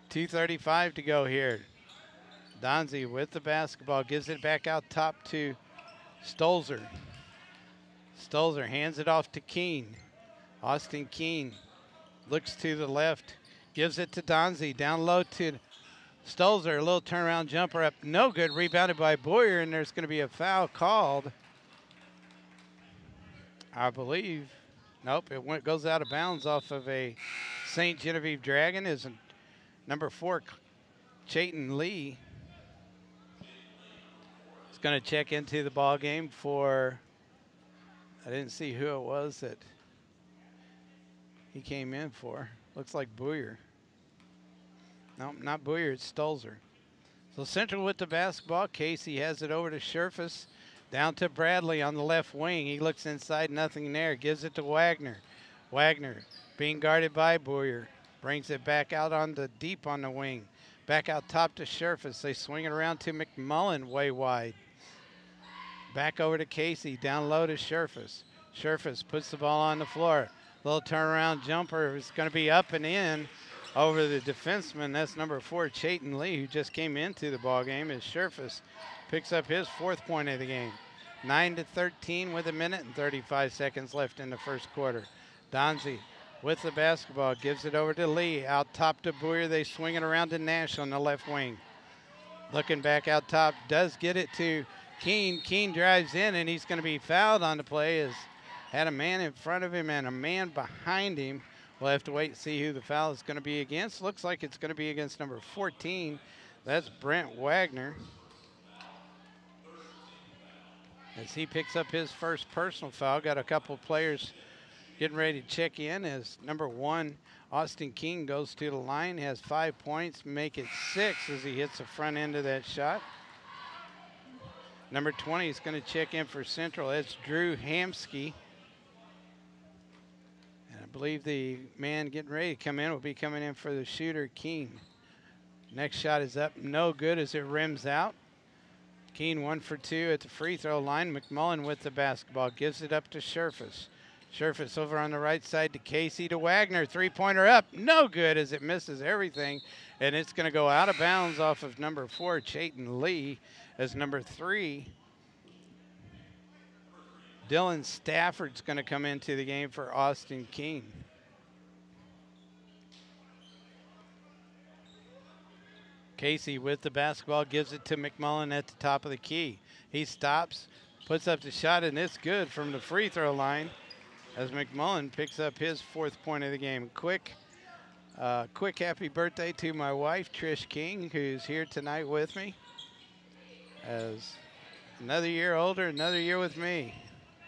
2:35 to go here. Donzie with the basketball, gives it back out top to Stolzer. Stolzer hands it off to Keene. Austin Keene looks to the left, gives it to Donzie. Down low to Stolzer. A little turnaround jumper up. No good. Rebounded by Boyer, and there's going to be a foul called. I believe. Nope, it goes out of bounds off of a St. Genevieve Dragon. Is number 4, Chayton Lee. Is going to check into the ball game for, I didn't see who it was that he came in for. Looks like Boyer. No, not Boyer, it's Stolzer. So Central with the basketball. Casey has it over to Scherfus. Down to Bradley on the left wing. He looks inside, nothing there. Gives it to Wagner. Wagner being guarded by Boyer. Brings it back out on the deep on the wing. Back out top to Scherfus. They swing it around to McMullen way wide. Back over to Casey. Down low to Scherfus. Scherfus puts the ball on the floor. Little turnaround jumper is going to be up and in over the defenseman. That's number 4, Chayton Lee, who just came into the ball game. As Scherfus picks up his 4th point of the game. 9-13 with 1:35 seconds left in the first quarter. Donzie with the basketball, gives it over to Lee. Out top to Boyer. They swing it around to Nash on the left wing. Looking back out top, does get it to Keene. Keene drives in, and he's going to be fouled on the play. As had a man in front of him and a man behind him. We'll have to wait and see who the foul is going to be against. Looks like it's going to be against number 14. That's Brent Wagner. As he picks up his first personal foul. Got a couple of players getting ready to check in as number 1, Austin King, goes to the line, has 5 points, make it 6 as he hits the front end of that shot. Number 20 is going to check in for Central. That's Drew Hamsky. And I believe the man getting ready to come in will be coming in for the shooter, Keene. Next shot is up, no good as it rims out. Keene 1 for 2 at the free throw line. McMullen with the basketball, gives it up to Scherfus. Scherfus over on the right side to Casey to Wagner. 3-pointer up, no good as it misses everything. And it's going to go out of bounds off of number 4, Chayton Lee, as number 3, Dylan Stafford's going to come into the game for Austin King. Casey with the basketball, gives it to McMullen at the top of the key. He stops, puts up the shot, and it's good from the free throw line as McMullen picks up his 4th point of the game. Quick happy birthday to my wife, Trish King, who's here tonight with me. As another year older, another year with me.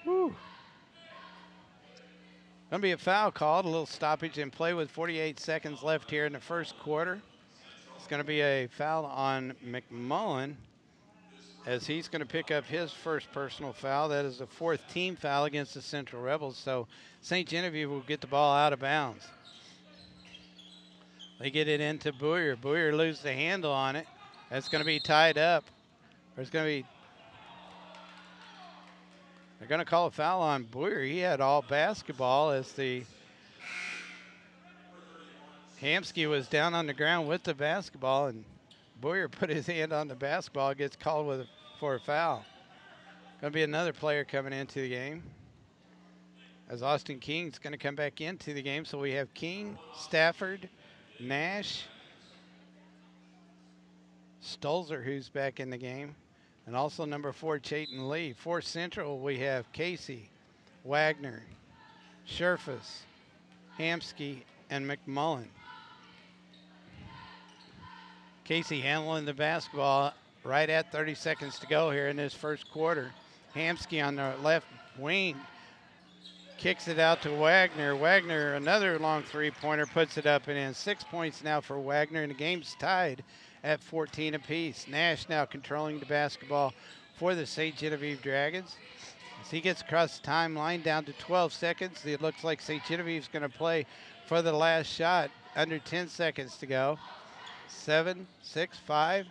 Woo. Going to be a foul called, a little stoppage in play with 48 seconds left here in the first quarter. It's going to be a foul on McMullen as he's going to pick up his first personal foul. That is the 4th team foul against the Central Rebels. So St. Genevieve will get the ball out of bounds. They get it into Boyer. Boyer loses the handle on it. That's going to be tied up. There's going to be, they're going to call a foul on Boyer. He had all basketball as the Hamsky was down on the ground with the basketball, and Boyer put his hand on the basketball, gets called for a foul. Going to be another player coming into the game as Austin King's going to come back into the game. So we have King, Stafford, Nash, Stolzer, who's back in the game, and also number 4, Chayton Lee. For Central, we have Casey, Wagner, Sherfus, Hamsky, and McMullen. Casey handling the basketball right at 30 seconds to go here in this first quarter. Hamsky on the left wing kicks it out to Wagner. Wagner, another long three-pointer, puts it up and in. 6 points now for Wagner, and the game's tied at 14 apiece. Nash now controlling the basketball for the St. Genevieve Dragons. As he gets across the timeline down to 12 seconds, it looks like St. Genevieve's going to play for the last shot. Under 10 seconds to go. 7, 6, 5.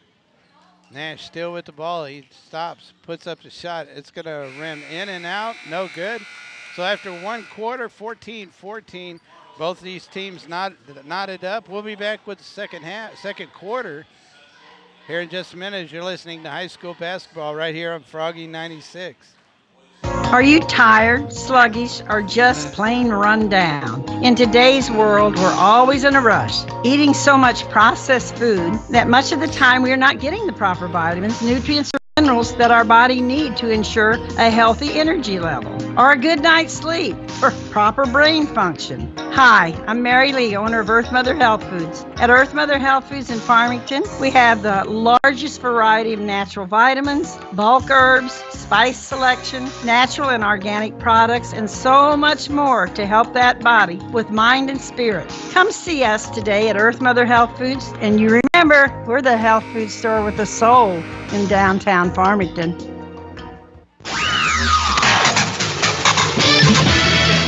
Nash still with the ball. He stops, puts up the shot. It's going to rim in and out. No good. So after one quarter, 14-14, both of these teams knotted up. We'll be back with the second quarter here in just a minute as you're listening to high school basketball right here on Froggy 96. Are you tired, sluggish, or just plain run down? In today's world, we're always in a rush, eating so much processed food that much of the time we are not getting the proper vitamins, nutrients, or minerals that our body need to ensure a healthy energy level, or a good night's sleep, or proper brain function. Hi, I'm Mary Lee, owner of Earth Mother Health Foods. At Earth Mother Health Foods in Farmington, we have the largest variety of natural vitamins, bulk herbs, spice selection, natural and organic products, and so much more to help that body with mind and spirit. Come see us today at Earth Mother Health Foods, and you remember, we're the health food store with a soul in downtown Farmington.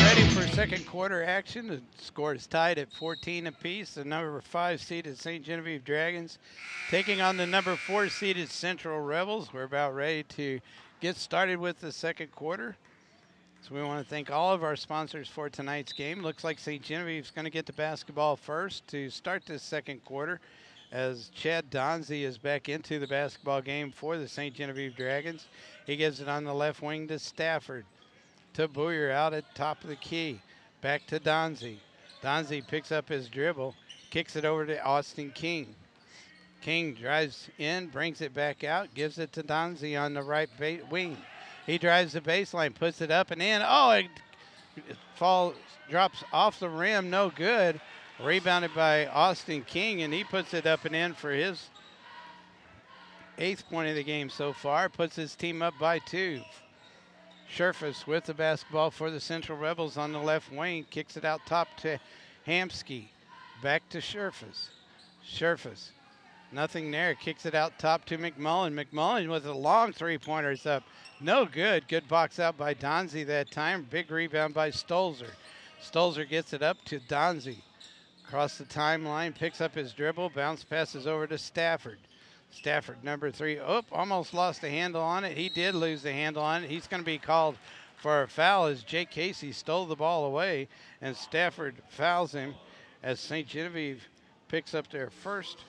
Ready for second quarter action. The score is tied at 14 apiece. The number 5 seeded St. Genevieve Dragons taking on the number 4 seeded Central Rebels. We're about ready to get started with the second quarter. So we want to thank all of our sponsors for tonight's game. Looks like St. Genevieve's going to get the basketball first to start this second quarter as Chad Donzie is back into the basketball game for the St. Genevieve Dragons. He gives it on the left wing to Stafford. To Boyer out at top of the key. Back to Donzie. Donzie picks up his dribble, kicks it over to Austin King. King drives in, brings it back out, gives it to Donzie on the right wing. He drives the baseline, puts it up and in. Oh, it drops off the rim, no good. Rebounded by Austin King, and he puts it up and in for his 8th point of the game so far. Puts his team up by 2. Sherfus with the basketball for the Central Rebels on the left wing. Kicks it out top to Hamsky. Back to Sherfus. Sherfus, nothing there. Kicks it out top to McMullen. McMullen with a long three-pointer is up. No good. Good box out by Donzie that time. Big rebound by Stolzer. Stolzer gets it up to Donzie. Across the timeline, picks up his dribble. Bounce passes over to Stafford. Stafford, number 3. Oh, almost lost the handle on it. He did lose the handle on it. He's going to be called for a foul as Jake Casey stole the ball away, and Stafford fouls him as St. Genevieve picks up their first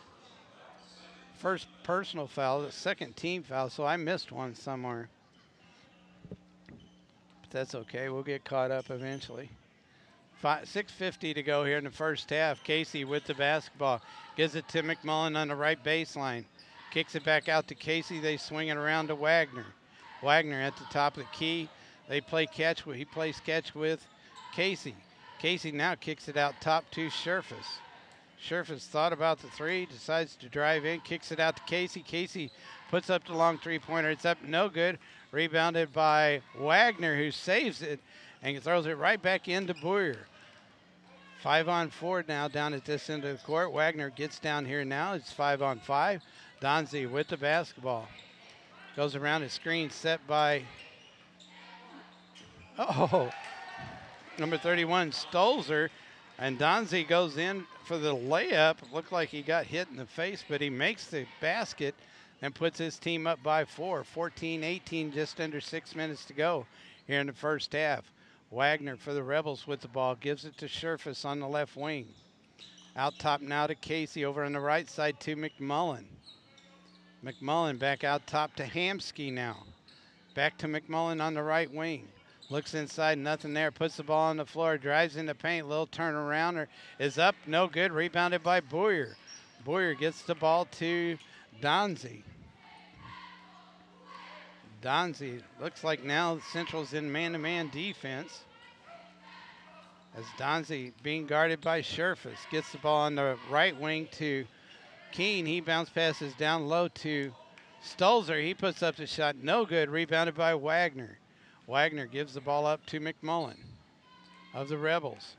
personal foul, the second team foul, so I missed one somewhere. That's okay. We'll get caught up eventually. 6:50 to go here in the first half. Casey with the basketball. Gives it to McMullen on the right baseline. Kicks it back out to Casey. They swing it around to Wagner. Wagner at the top of the key. They play catch. He plays catch with Casey. Casey now kicks it out top to Sherfus. Sherfus thought about the three, decides to drive in, kicks it out to Casey. Casey puts up the long three-pointer. It's up, no good. Rebounded by Wagner, who saves it and throws it right back into Boyer. 5-on-4 now down at this end of the court. Wagner gets down here now. It's 5-on-5. Donzie with the basketball. Goes around a screen set by, number 31, Stolzer. And Donzie goes in for the layup. Looked like he got hit in the face, but he makes the basket and puts his team up by 4. 14-18, just under 6 minutes to go here in the first half. Wagner for the Rebels with the ball. Gives it to Sherfus on the left wing. Out top now to Casey. Over on the right side to McMullen. McMullen back out top to Hamsky now. Back to McMullen on the right wing. Looks inside, nothing there. Puts the ball on the floor. Drives in the paint. Little turnaround is up. No good. Rebounded by Boyer. Boyer gets the ball to Donzie. Donzie looks like now Central's in man-to-man defense. As Donzie being guarded by Sherfus. Gets the ball on the right wing to Keene. He bounce passes down low to Stolzer. He puts up the shot. No good. Rebounded by Wagner. Wagner gives the ball up to McMullen of the Rebels.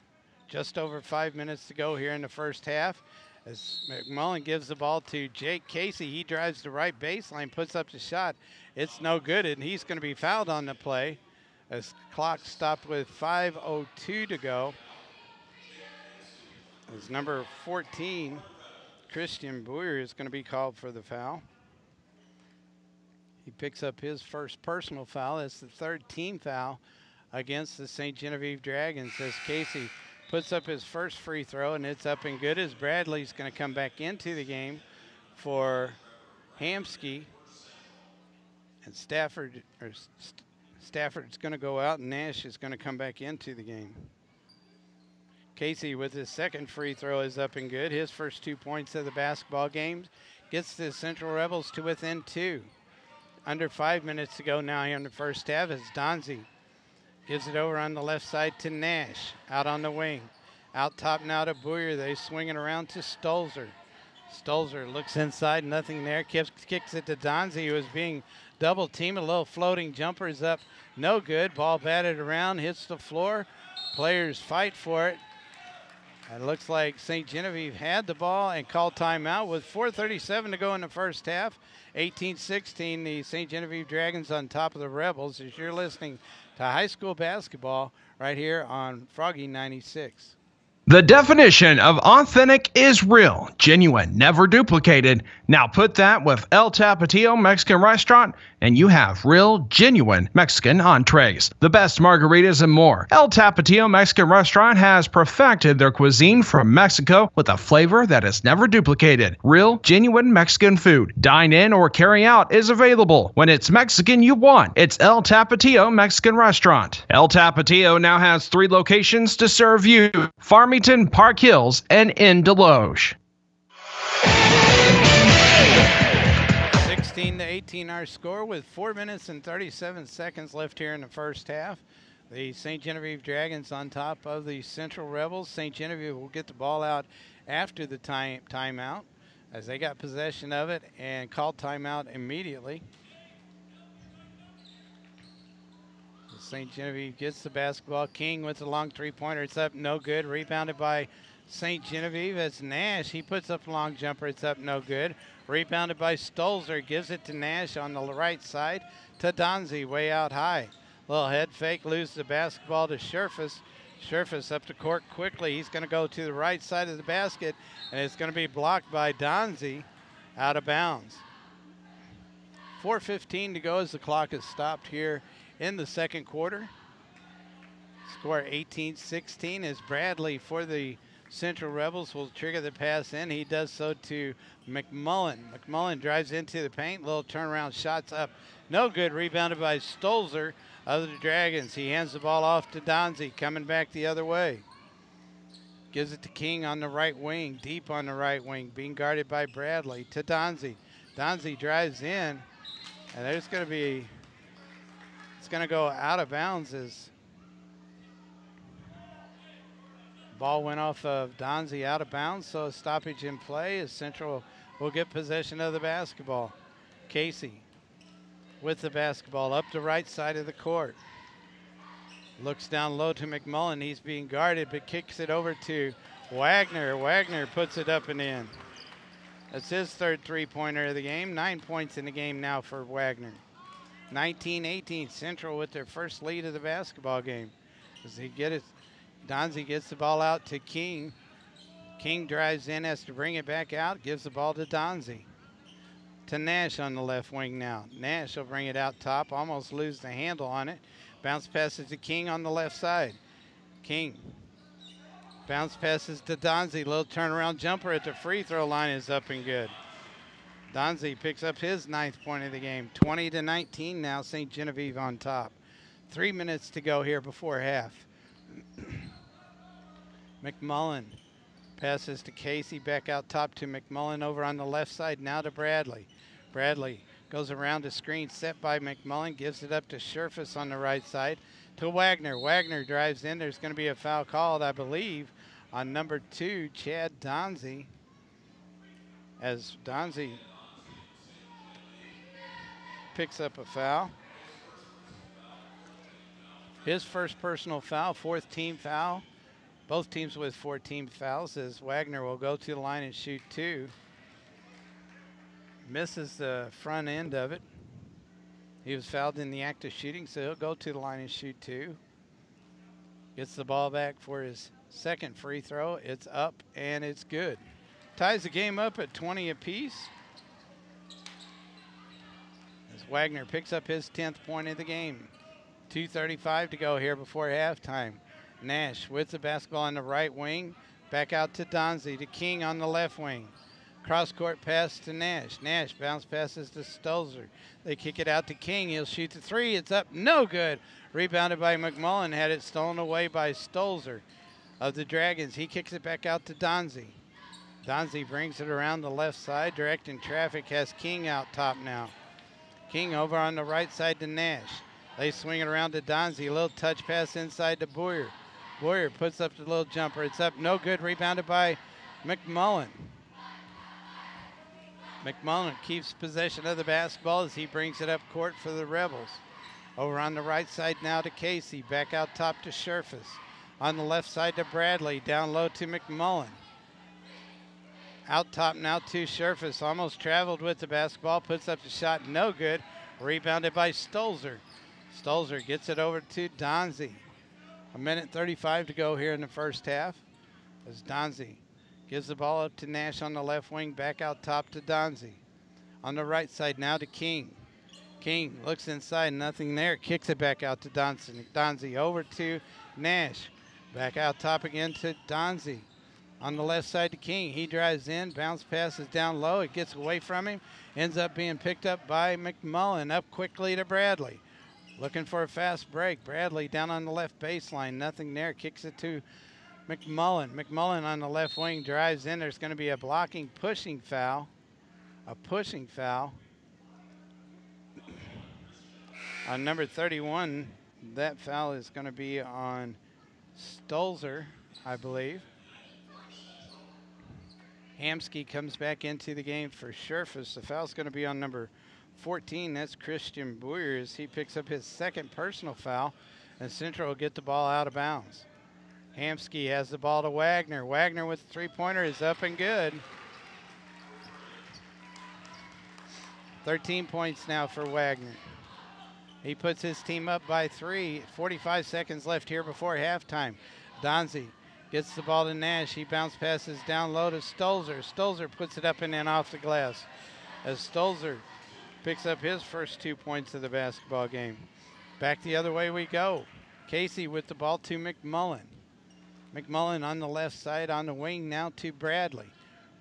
Just over 5 minutes to go here in the first half. As McMullen gives the ball to Jake Casey. He drives the right baseline, puts up the shot. It's no good, and he's going to be fouled on the play as clock stopped with 5:02 to go. As number 14, Christian Boyer, is going to be called for the foul. He picks up his first personal foul. It's the third team foul against the St. Genevieve Dragons as Casey puts up his first free throw, and it's up and good as Bradley's going to come back into the game for Hamsky. And Stafford's going to go out, and Nash is going to come back into the game. Casey with his second free throw is up and good. His first 2 points of the basketball game gets the Central Rebels to within 2. Under 5 minutes to go now here in the first half as Donzie gives it over on the left side to Nash. Out on the wing. Out top now to Boyer. They swing it around to Stolzer. Stolzer looks inside. Nothing there. Kicks it to Donzie, who is being double teamed. A little floating jumper is up. No good. Ball batted around. Hits the floor. Players fight for it. It looks like St. Genevieve had the ball and called timeout with 4:37 to go in the first half. 18-16, the St. Genevieve Dragons on top of the Rebels as you're listening to high school basketball right here on Froggy 96. The definition of authentic is real, genuine, never duplicated. Now put that with El Tapatio Mexican Restaurant, and you have real, genuine Mexican entrees, the best margaritas, and more. El Tapatio Mexican Restaurant has perfected their cuisine from Mexico with a flavor that is never duplicated. Real, genuine Mexican food. Dine in or carry out is available. When it's Mexican you want, it's El Tapatio Mexican Restaurant. El Tapatio now has 3 locations to serve you. Farmington, Park Hills, and in Deloge. 16-18 our score with 4 minutes and 37 seconds left here in the first half. The St. Genevieve Dragons on top of the Central Rebels. St. Genevieve will get the ball out after the timeout as they got possession of it and called timeout immediately. St. Genevieve gets the basketball. King with the long three-pointer. It's up, no good. Rebounded by St. Genevieve as Nash. He puts up a long jumper. It's up, no good. Rebounded by Stolzer. Gives it to Nash on the right side to Donzie, way out high. Little head fake, loses the basketball to Sherfus. Sherfus up the court quickly. He's going to go to the right side of the basket, and it's going to be blocked by Donzie out of bounds. 4:15 to go as the clock is stopped here in the second quarter. Score 18-16 as Bradley for the Central Rebels will trigger the pass in. He does so to McMullen. McMullen drives into the paint. Little turnaround shots up. No good. Rebounded by Stolzer of the Dragons. He hands the ball off to Donzie, coming back the other way. Gives it to King on the right wing, deep on the right wing, being guarded by Bradley to Donzie. Donzie drives in, and there's going to be, it's going to go out of bounds as ball went off of Donzie out of bounds, so a stoppage in play as Central will get possession of the basketball. Casey with the basketball up the right side of the court. Looks down low to McMullen. He's being guarded, but kicks it over to Wagner. Wagner puts it up and in. That's his third three-pointer of the game. 9 points in the game now for Wagner. 19-18, Central with their first lead of the basketball game. As he get it, Donzie gets the ball out to King. King drives in, has to bring it back out, gives the ball to Donzie. To Nash on the left wing now. Nash will bring it out top, almost lose the handle on it. Bounce passes to King on the left side. King bounce passes to Donzie. Little turnaround jumper at the free throw line is up and good. Donzie picks up his 9th point of the game. 20-19 now, St. Genevieve on top. 3 minutes to go here before half. McMullen passes to Casey, back out top to McMullen over on the left side, now to Bradley. Bradley goes around the screen set by McMullen, gives it up to Scherfus on the right side to Wagner. Wagner drives in. There's going to be a foul called, I believe, on number 2, Chad Donzie, as Donzie picks up a foul. His first personal foul, 4th team foul. Both teams with 4 team fouls, as Wagner will go to the line and shoot 2. Misses the front end of it. He was fouled in the act of shooting, so he'll go to the line and shoot 2. Gets the ball back for his second free throw. It's up and it's good. Ties the game up at 20 apiece. As Wagner picks up his 10th point of the game. 2:35 to go here before halftime. Nash with the basketball on the right wing. Back out to Donzie, to King on the left wing. Cross-court pass to Nash. Nash bounce passes to Stolzer. They kick it out to King. He'll shoot the 3. It's up. No good. Rebounded by McMullen. Had it stolen away by Stolzer of the Dragons. He kicks it back out to Donzie. Donzie brings it around the left side. Directing traffic. Has King out top now. King over on the right side to Nash. They swing it around to Donzie. A little touch pass inside to Boyer. Boyer puts up the little jumper. It's up. No good. Rebounded by McMullen. McMullen keeps possession of the basketball as he brings it up court for the Rebels. Over on the right side now to Casey. Back out top to Scherfus. On the left side to Bradley. Down low to McMullen. Out top now to Scherfus. Almost traveled with the basketball. Puts up the shot. No good. Rebounded by Stolzer. Stolzer gets it over to Donzie. 1:35 to go here in the first half. As Donzie gives the ball up to Nash on the left wing, back out top to Donzie. On the right side now to King. King looks inside, nothing there. Kicks it back out to Donzie. Donzie over to Nash. Back out top again to Donzie. On the left side to King. He drives in, bounce passes down low. It gets away from him. Ends up being picked up by McMullen. Up quickly to Bradley. Looking for a fast break. Bradley down on the left baseline. Nothing there. Kicks it to McMullen. McMullen on the left wing drives in. There's going to be a blocking, pushing foul. A pushing foul. On number 31, that foul is going to be on Stolzer, I believe. Hamsky comes back into the game for Scherfus. The foul's going to be on number 14. That's Christian Boyer as he picks up his second personal foul, and Central will get the ball out of bounds. Hamsky has the ball to Wagner. Wagner with the three-pointer is up and good. 13 points now for Wagner. He puts his team up by 3. 45 seconds left here before halftime. Donzie gets the ball to Nash. He bounce passes down low to Stolzer. Stolzer puts it up and in off the glass as Stolzer picks up his first 2 points of the basketball game. Back the other way we go. Casey with the ball to McMullen. McMullen on the left side on the wing now to Bradley.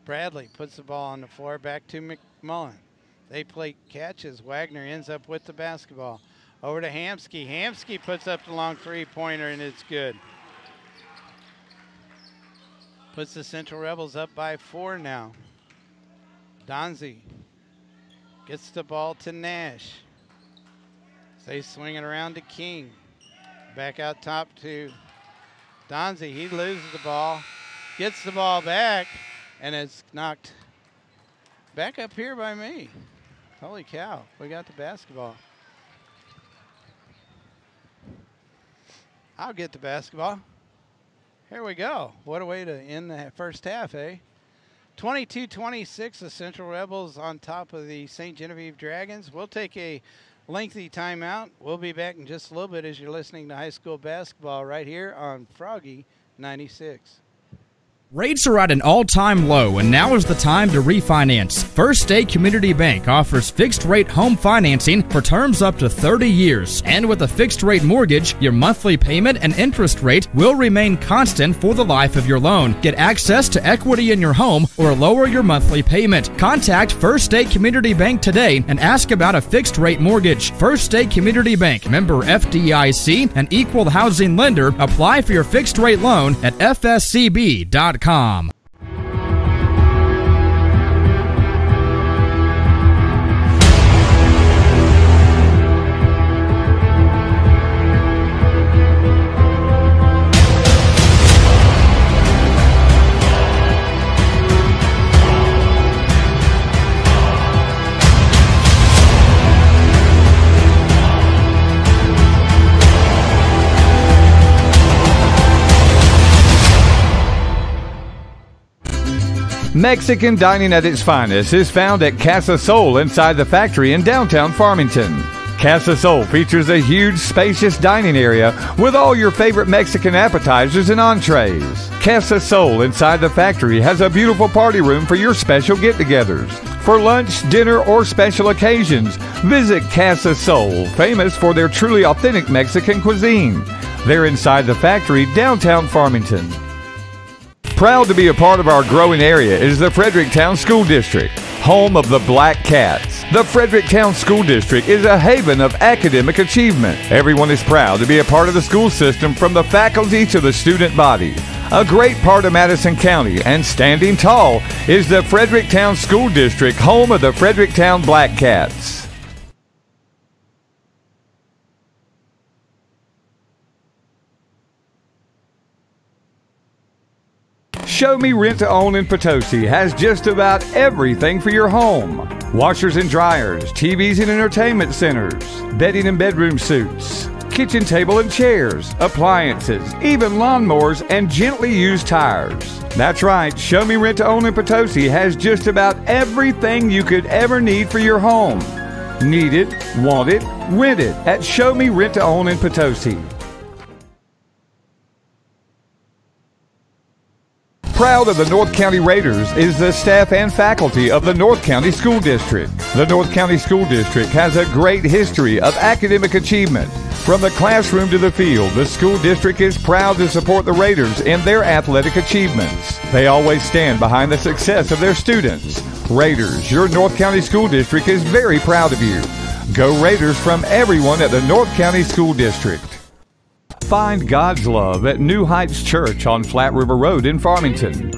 Bradley puts the ball on the floor back to McMullen. They play catches. Wagner ends up with the basketball. Over to Hamsky. Hamsky puts up the long three-pointer, and it's good. Puts the Central Rebels up by 4 now. Donzie gets the ball to Nash. They swing it around to King. Back out top to Donzie. He loses the ball, gets the ball back, and it's knocked back up here by me. Holy cow, we got the basketball. I'll get the basketball. Here we go. What a way to end the first half, eh? 22-26, the Central Rebels on top of the St. Genevieve Dragons. We'll take a lengthy timeout. We'll be back in just a little bit as you're listening to high school basketball right here on Froggy 96. Rates are at an all-time low, and now is the time to refinance. First State Community Bank offers fixed-rate home financing for terms up to 30 years. And with a fixed-rate mortgage, your monthly payment and interest rate will remain constant for the life of your loan. Get access to equity in your home or lower your monthly payment. Contact First State Community Bank today and ask about a fixed-rate mortgage. First State Community Bank, member FDIC, an equal housing lender. Apply for your fixed-rate loan at fscb.com. Mexican dining at its finest is found at Casa Sol inside the factory in downtown Farmington. Casa Sol features a huge, spacious dining area with all your favorite Mexican appetizers and entrees. Casa Sol inside the factory has a beautiful party room for your special get-togethers. For lunch, dinner, or special occasions, visit Casa Sol, famous for their truly authentic Mexican cuisine. They're inside the factory, downtown Farmington. Proud to be a part of our growing area is the Fredericktown School District, home of the Blackcats. The Fredericktown School District is a haven of academic achievement. Everyone is proud to be a part of the school system, from the faculty to the student body. A great part of Madison County, and standing tall, is the Fredericktown School District, home of the Fredericktown Blackcats. Show Me Rent to Own in Potosi has just about everything for your home. Washers and dryers, TVs and entertainment centers, bedding and bedroom suits, kitchen table and chairs, appliances, even lawnmowers and gently used tires. That's right, Show Me Rent to Own in Potosi has just about everything you could ever need for your home. Need it, want it, rent it at Show Me Rent to Own in Potosi. Proud of the North County Raiders is the staff and faculty of the North County School District. The North County School District has a great history of academic achievement. From the classroom to the field, the school district is proud to support the Raiders in their athletic achievements. They always stand behind the success of their students. Raiders, your North County School District is very proud of you. Go Raiders from everyone at the North County School District. Find God's love at New Heights Church on Flat River Road in Farmington.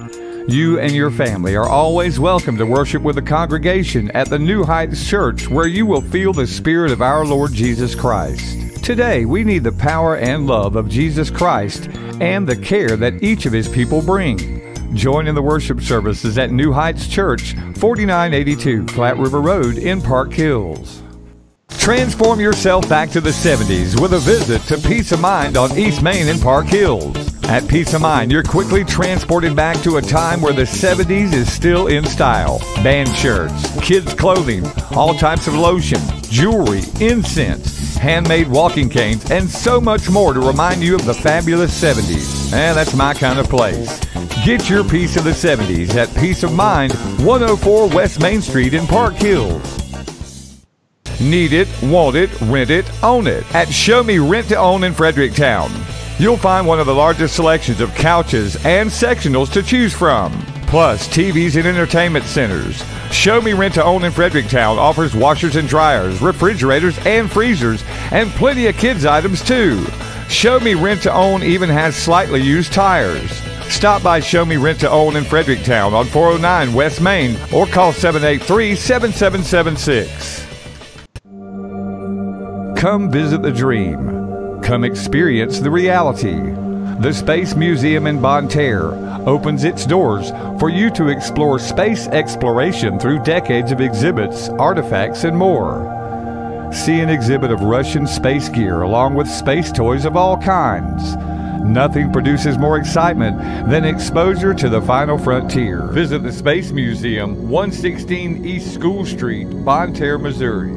You and your family are always welcome to worship with the congregation at the New Heights Church, where you will feel the Spirit of our Lord Jesus Christ. Today, we need the power and love of Jesus Christ and the care that each of His people bring. Join in the worship services at New Heights Church, 4982 Flat River Road in Park Hills. Transform yourself back to the 70s with a visit to Peace of Mind on East Main in Park Hills. At Peace of Mind, you're quickly transported back to a time where the 70s is still in style. Band shirts, kids' clothing, all types of lotion, jewelry, incense, handmade walking canes, and so much more to remind you of the fabulous 70s. And that's my kind of place. Get your piece of the 70s at Peace of Mind, 104 West Main Street in Park Hills. Need it, want it, rent it, own it at Show Me Rent to Own in Fredericktown. You'll find one of the largest selections of couches and sectionals to choose from, plus TVs and entertainment centers. Show Me Rent to Own in Fredericktown offers washers and dryers, refrigerators and freezers, and plenty of kids items too. Show Me Rent to Own even has slightly used tires. Stop by Show Me Rent to Own in Fredericktown on 409 West Main or call 783-7776. Come visit the dream. Come experience the reality. The Space Museum in Bonne Terre opens its doors for you to explore space exploration through decades of exhibits, artifacts, and more. See an exhibit of Russian space gear along with space toys of all kinds. Nothing produces more excitement than exposure to the final frontier. Visit the Space Museum, 116 East School Street, Bonne Terre, Missouri.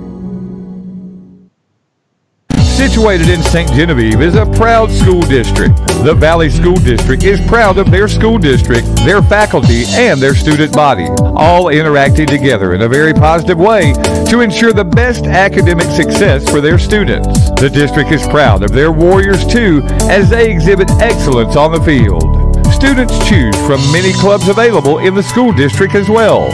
Situated in St. Genevieve is a proud school district. The Valle School District is proud of their school district, their faculty, and their student body, all interacting together in a very positive way to ensure the best academic success for their students. The district is proud of their Warriors too, as they exhibit excellence on the field. Students choose from many clubs available in the school district as well.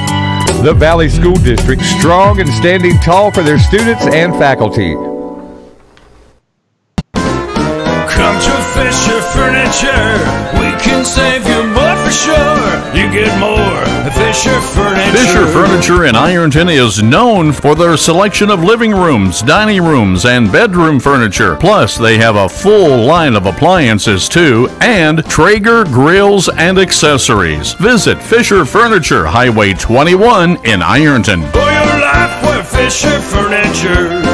The Valle School District, strong and standing tall for their students and faculty. Come to Fisher Furniture, we can save you more for sure. You get more at Fisher Furniture. Fisher Furniture in Ironton is known for their selection of living rooms, dining rooms, and bedroom furniture. Plus, they have a full line of appliances too, and Traeger grills and accessories. Visit Fisher Furniture, Highway 21 in Ironton. For your life, we're Fisher Furniture.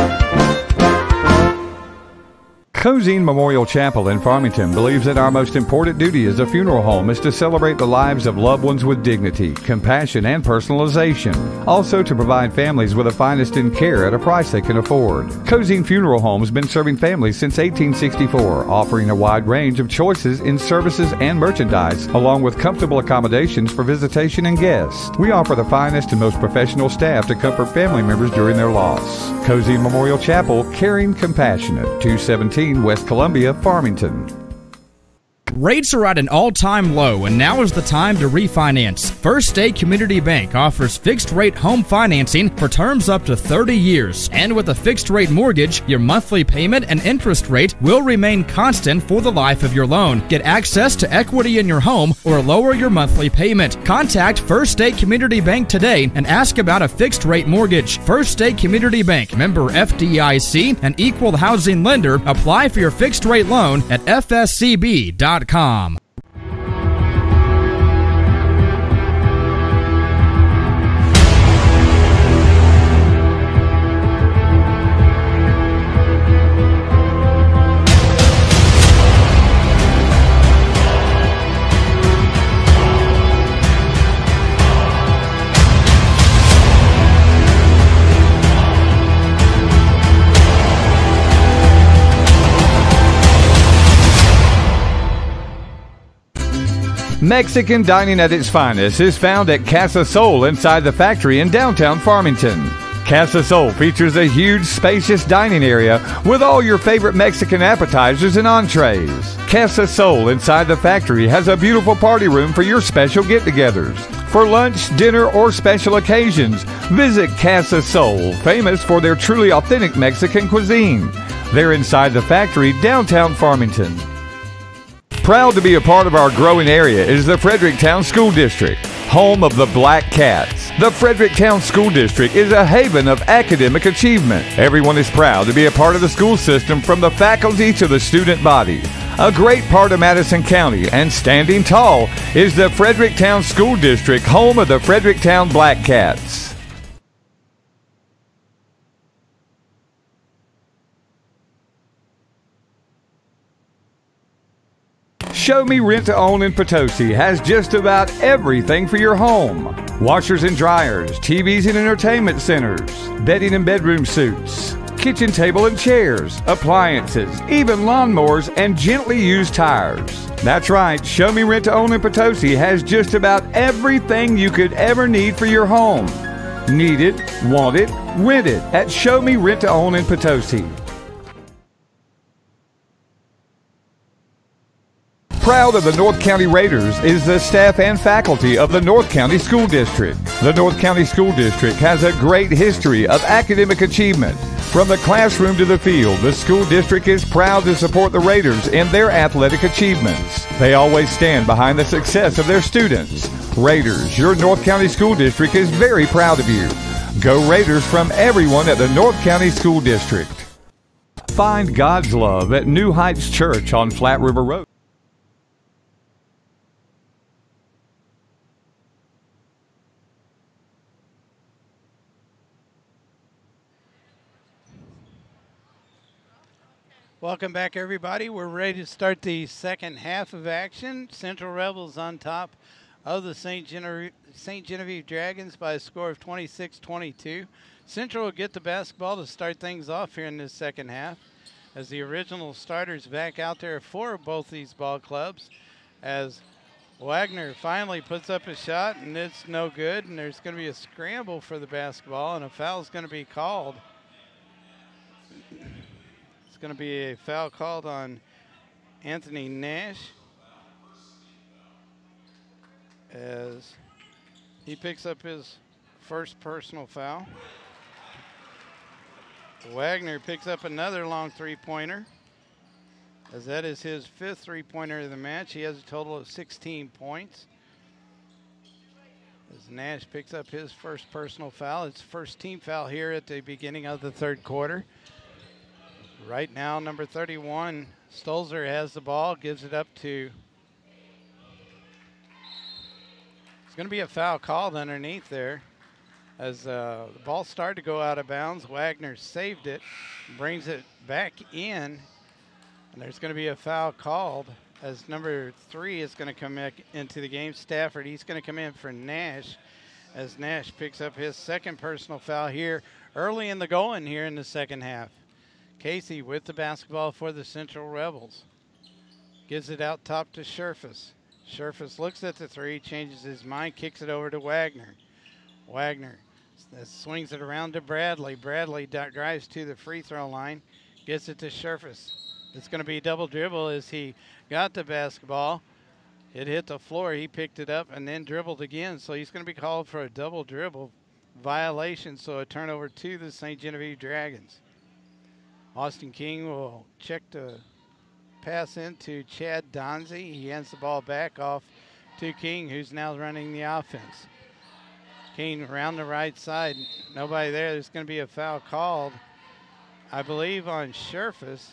Cozine Memorial Chapel in Farmington believes that our most important duty as a funeral home is to celebrate the lives of loved ones with dignity, compassion, and personalization. Also to provide families with the finest in care at a price they can afford. Cozine Funeral Home has been serving families since 1864, offering a wide range of choices in services and merchandise, along with comfortable accommodations for visitation and guests. We offer the finest and most professional staff to comfort family members during their loss. Cozine Memorial Chapel, caring, compassionate, 217 West Columbia, Farmington. Rates are at an all-time low, and now is the time to refinance. First State Community Bank offers fixed-rate home financing for terms up to 30 years. And with a fixed-rate mortgage, your monthly payment and interest rate will remain constant for the life of your loan. Get access to equity in your home or lower your monthly payment. Contact First State Community Bank today and ask about a fixed-rate mortgage. First State Community Bank, member FDIC, an equal housing lender. Apply for your fixed-rate loan at fscb.com. Mexican dining at its finest is found at Casa Sol inside the factory in downtown Farmington. Casa Sol features a huge, spacious dining area with all your favorite Mexican appetizers and entrees. Casa Sol inside the factory has a beautiful party room for your special get-togethers. For lunch, dinner, or special occasions, visit Casa Sol, famous for their truly authentic Mexican cuisine. They're inside the factory, downtown Farmington. Proud to be a part of our growing area is the Fredericktown School District, home of the Blackcats. The Fredericktown School District is a haven of academic achievement. Everyone is proud to be a part of the school system, from the faculty to the student body. A great part of Madison County, and standing tall, is the Fredericktown School District, home of the Fredericktown Blackcats. Show Me Rent to Own in Potosi has just about everything for your home. Washers and dryers, TVs and entertainment centers, bedding and bedroom suits, kitchen table and chairs, appliances, even lawnmowers and gently used tires. That's right, Show Me Rent to Own in Potosi has just about everything you could ever need for your home. Need it, want it, rent it at Show Me Rent to Own in Potosi. Proud of the North County Raiders is the staff and faculty of the North County School District. The North County School District has a great history of academic achievement. From the classroom to the field, the school district is proud to support the Raiders in their athletic achievements. They always stand behind the success of their students. Raiders, your North County School District is very proud of you. Go Raiders from everyone at the North County School District. Find God's love at New Heights Church on Flat River Road. Welcome back, everybody. We're ready to start the second half of action. Central Rebels on top of the St. Genevieve Dragons by a score of 26-22. Central will get the basketball to start things off here in this second half as the original starters back out there for both these ball clubs, as Wagner finally puts up a shot and it's no good, and there's going to be a scramble for the basketball and a foul is going to be called. It's going to be a foul called on Anthony Nash as he picks up his first personal foul. Wagner picks up another long three-pointer, as that is his fifth three-pointer of the match. He has a total of 16 points. As Nash picks up his first personal foul, it's first team foul here at the beginning of the third quarter. Right now, number 31, Stolzer has the ball, gives it up to. It's going to be a foul called underneath there as the ball started to go out of bounds. Wagner saved it, brings it back in, and there's going to be a foul called as number 3 is going to come into the game. Stafford, he's going to come in for Nash as Nash picks up his second personal foul here early in the going here in the second half. Casey with the basketball for the Central Rebels. Gives it out top to Scherfus. Scherfus looks at the three, changes his mind, kicks it over to Wagner. Wagner swings it around to Bradley. Bradley drives to the free throw line, gets it to Scherfus. It's going to be double dribble as he got the basketball. It hit the floor, he picked it up and then dribbled again. So he's going to be called for a double dribble violation. So a turnover to the St. Genevieve Dragons. Austin King will check the pass into Chad Donzie. He hands the ball back off to King, who's now running the offense. King around the right side. Nobody there. There's going to be a foul called, I believe, on Scherfus,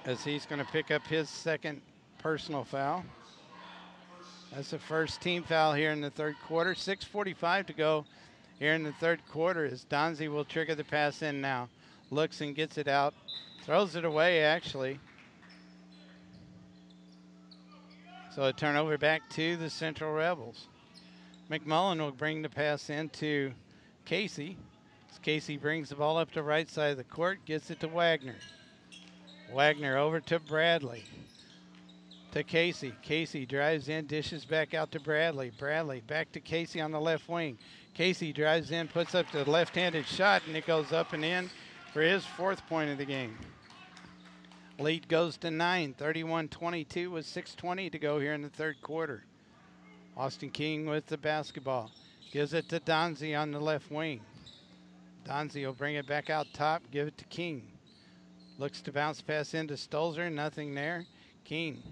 as he's going to pick up his second personal foul. That's the first team foul here in the third quarter. 6:45 to go here in the third quarter as Donzie will trigger the pass in now. Looks and gets it out. Throws it away, actually. So a turnover back to the Central Rebels. McMullen will bring the pass into Casey. As Casey brings the ball up the right side of the court, gets it to Wagner. Wagner over to Bradley. To Casey. Casey drives in, dishes back out to Bradley. Bradley back to Casey on the left wing. Casey drives in, puts up the left-handed shot, and it goes up and in for his fourth point of the game. Lead goes to 9, 31-22 with 6:20 to go here in the third quarter. Austin King with the basketball. Gives it to Donzie on the left wing. Donzie will bring it back out top, give it to King. Looks to bounce pass into Stolzer, nothing there. King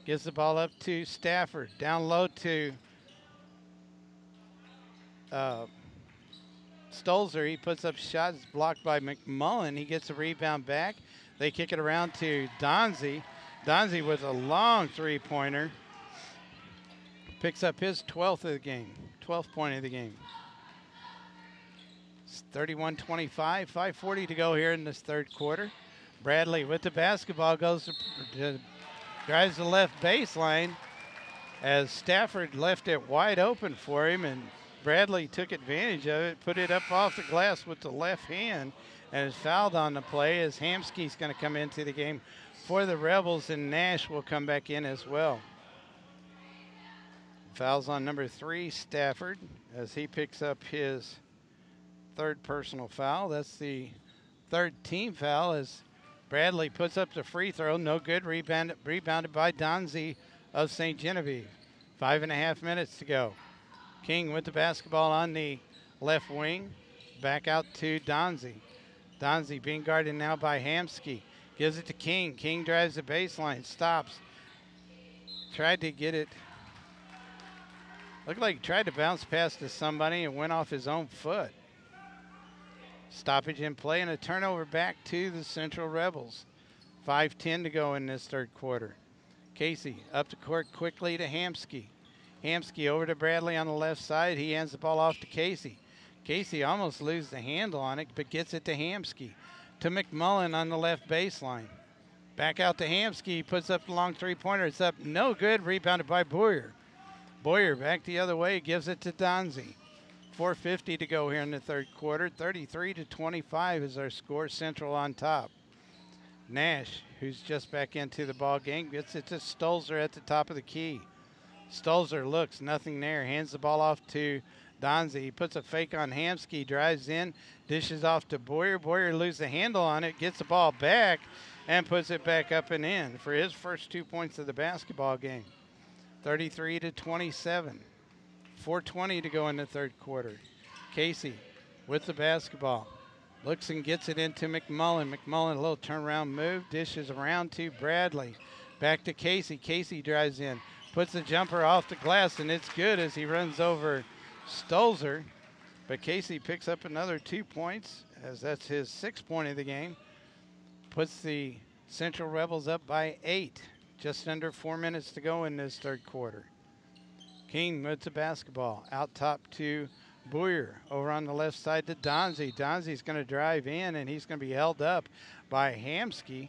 gives the ball up to Stafford. Down low to Stolzer. He puts up shots blocked by McMullen. He gets a rebound back. They kick it around to Donzie. Donzie with a long three-pointer. Picks up his 12th of the game, 12th point of the game. It's 31-25, 5:40 to go here in this third quarter. Bradley with the basketball goes to drives the left baseline as Stafford left it wide open for him, and Bradley took advantage of it, put it up off the glass with the left hand, and is fouled on the play as Hamsky's going to come into the game for the Rebels, and Nash will come back in as well. Fouls on number 3, Stafford, as he picks up his third personal foul. That's the third team foul as Bradley puts up the free throw. No good. Rebounded by Donzie of St. Genevieve. 5.5 minutes to go. King with the basketball on the left wing. Back out to Donzie. Donzie being guarded now by Hamsky. Gives it to King. King drives the baseline. Stops. Tried to get it. Looked like he tried to bounce past to somebody and went off his own foot. Stoppage in play and a turnover back to the Central Rebels. 5:10 to go in this third quarter. Casey up the court quickly to Hamsky. Hamsky over to Bradley on the left side. He hands the ball off to Casey. Casey almost loses the handle on it, but gets it to Hamsky. To McMullen on the left baseline. Back out to Hamsky. He puts up the long three-pointer. It's up. No good. Rebounded by Boyer. Boyer back the other way. Gives it to Donzie. 4:50 to go here in the third quarter. 33-25 is our score. Central on top. Nash, who's just back into the ball game, gets it to Stolzer at the top of the key. Stolzer looks, nothing there. Hands the ball off to Donzie. He puts a fake on Hamsky, drives in, dishes off to Boyer. Boyer loses the handle on it, gets the ball back, and puts it back up and in for his first 2 points of the basketball game. 33-27. 4:20 to go in the third quarter. Casey with the basketball. Looks and gets it into McMullen. McMullen, a little turnaround move, dishes around to Bradley. Back to Casey. Casey drives in, puts the jumper off the glass, and it's good as he runs over Stolzer. But Casey picks up another 2 points, as that's his 6th point of the game. Puts the Central Rebels up by 8. Just under 4 minutes to go in this third quarter. King with the basketball. Out top to Boyer. Over on the left side to Donzie. Donzie's going to drive in, and he's going to be held up by Hamsky.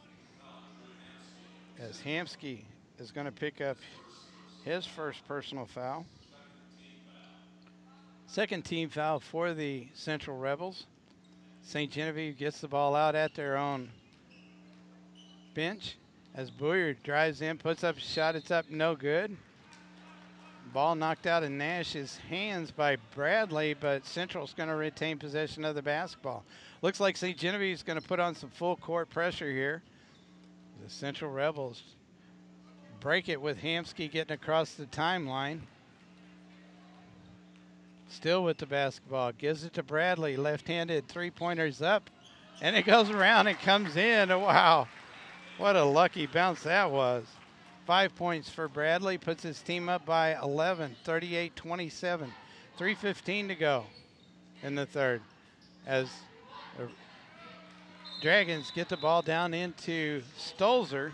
As Hamsky is going to pick up his first personal foul. Second team foul for the Central Rebels. St. Genevieve gets the ball out at their own bench. As Boyer drives in, puts up a shot. It's up, no good. Ball knocked out of Nash's hands by Bradley, but Central's going to retain possession of the basketball. Looks like St. Genevieve's going to put on some full court pressure here. The Central Rebels break it with Hamsky getting across the timeline. Still with the basketball. Gives it to Bradley. Left-handed three-pointers up. And it goes around and comes in. Wow. What a lucky bounce that was. 5 points for Bradley. Puts his team up by 11. 38-27. 3:15 to go in the third. As the Dragons get the ball down into Stolzer.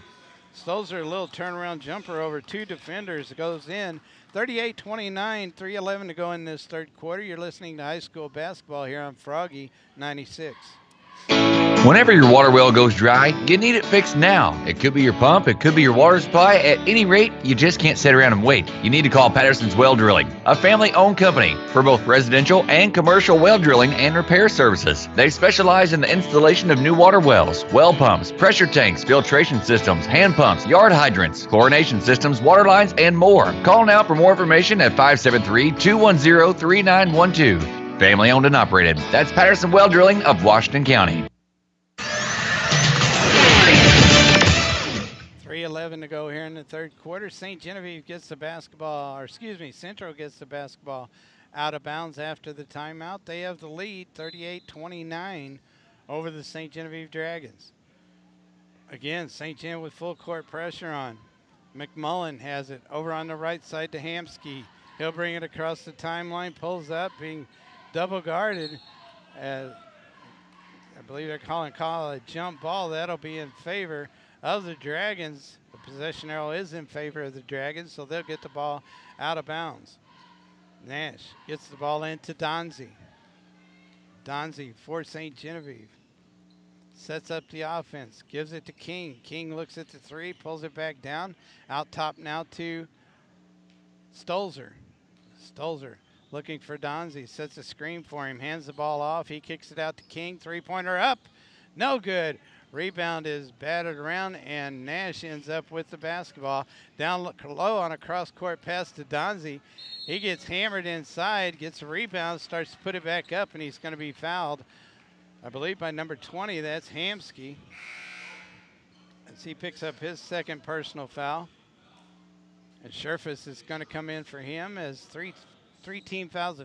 Stolzer, a little turnaround jumper over two defenders. It goes in. 38-29, 3:11 to go in this third quarter. You're listening to high school basketball here on Froggy 96. Whenever your water well goes dry, you need it fixed now. It could be your pump, it could be your water supply. At any rate, you just can't sit around and wait. You need to call Patterson's Well Drilling, a family-owned company for both residential and commercial well drilling and repair services. They specialize in the installation of new water wells, well pumps, pressure tanks, filtration systems, hand pumps, yard hydrants, chlorination systems, water lines, and more. Call now for more information at 573-210-3912. Family-owned and operated. That's Patterson Well Drilling of Washington County. 3:11 to go here in the third quarter. St. Genevieve gets the basketball, or excuse me, Central gets the basketball out of bounds after the timeout. They have the lead, 38-29 over the St. Genevieve Dragons. Again, St. Gen with full court pressure on. McMullen has it over on the right side to Hamsky. He'll bring it across the timeline, pulls up, being double guarded. I believe they're calling a jump ball. That'll be in favor of the Dragons. The possession arrow is in favor of the Dragons, so they'll get the ball out of bounds. Nash gets the ball into Donzie. Donzie for St. Genevieve. Sets up the offense, gives it to King. King looks at the three, pulls it back down. Out top now to Stolzer. Stolzer looking for Donzie, sets a screen for him, hands the ball off. He kicks it out to King, three-pointer up, no good. Rebound is batted around, and Nash ends up with the basketball. Down low on a cross-court pass to Donzie. He gets hammered inside, gets a rebound, starts to put it back up, and he's going to be fouled, I believe, by number 20. That's Hamsky. as he picks up his second personal foul. And Sherfus is going to come in for him as three team fouls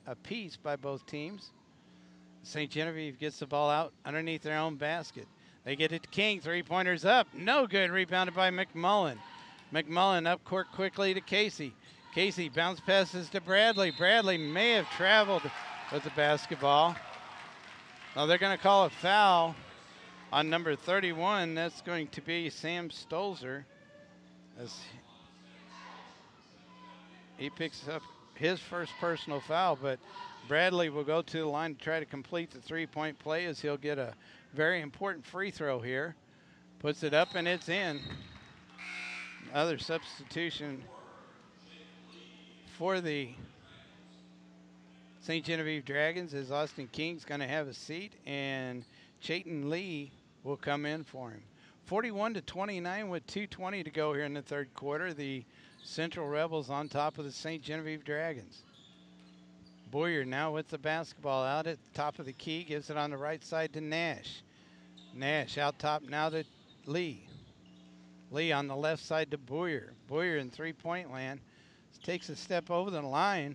apiece by both teams. St. Genevieve gets the ball out underneath their own basket. They get it to King. Three-pointers up. No good. Rebounded by McMullen. McMullen up court quickly to Casey. Casey bounce passes to Bradley. Bradley may have traveled with the basketball. Now they're going to call a foul on number 31. That's going to be Sam Stolzer, as he picks up his first personal foul, but Bradley will go to the line to try to complete the three-point play, as he'll get a very important free throw here. Puts it up and it's in. Another substitution for the St. Genevieve Dragons is Austin King's going to have a seat, and Chayton Lee will come in for him. 41-29 with 2:20 to go here in the third quarter. The Central Rebels on top of the St. Genevieve Dragons. Boyer now with the basketball out at the top of the key, gives it on the right side to Nash. Nash out top now to Lee. Lee on the left side to Boyer. Boyer in three-point land. Takes a step over the line.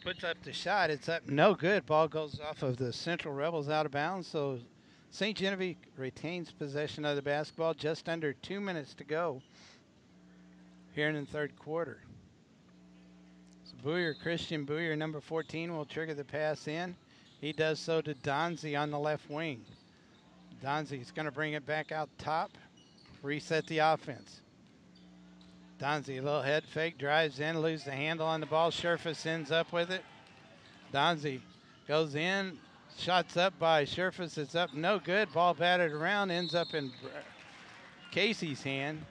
Puts up the shot. It's up. No good. Ball goes off of the Central Rebels out of bounds. So St. Genevieve retains possession of the basketball. Just under 2 minutes to go here in the third quarter. So Boyer, Christian Boyer, number 14, will trigger the pass in. He does so to Donzie on the left wing. Donzie's going to bring it back out top, reset the offense. Donzie, a little head fake, drives in, loses the handle on the ball. Sherfus ends up with it. Donzie goes in, shots up by Sherfus. It's up, no good. Ball batted around, ends up in Casey's hand.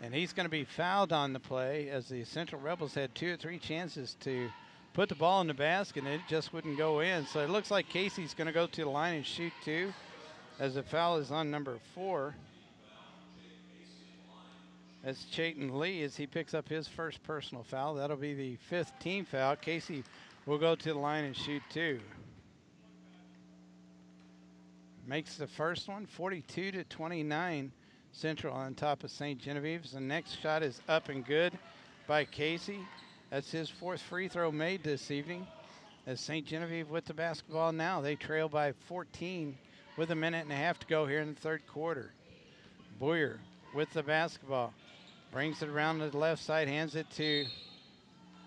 And he's going to be fouled on the play, as the Central Rebels had 2 or 3 chances to put the ball in the basket, and it just wouldn't go in. So it looks like Casey's going to go to the line and shoot 2, as the foul is on number 4. That's Chayton Lee, as he picks up his first personal foul. That'll be the 5th team foul. Casey will go to the line and shoot 2. Makes the first one, 42-29. Central on top of St. Genevieve's. The next shot is up and good by Casey. That's his 4th free throw made this evening, as St. Genevieve with the basketball now. They trail by 14 with a minute and a half to go here in the third quarter. Boyer with the basketball. Brings it around to the left side, hands it to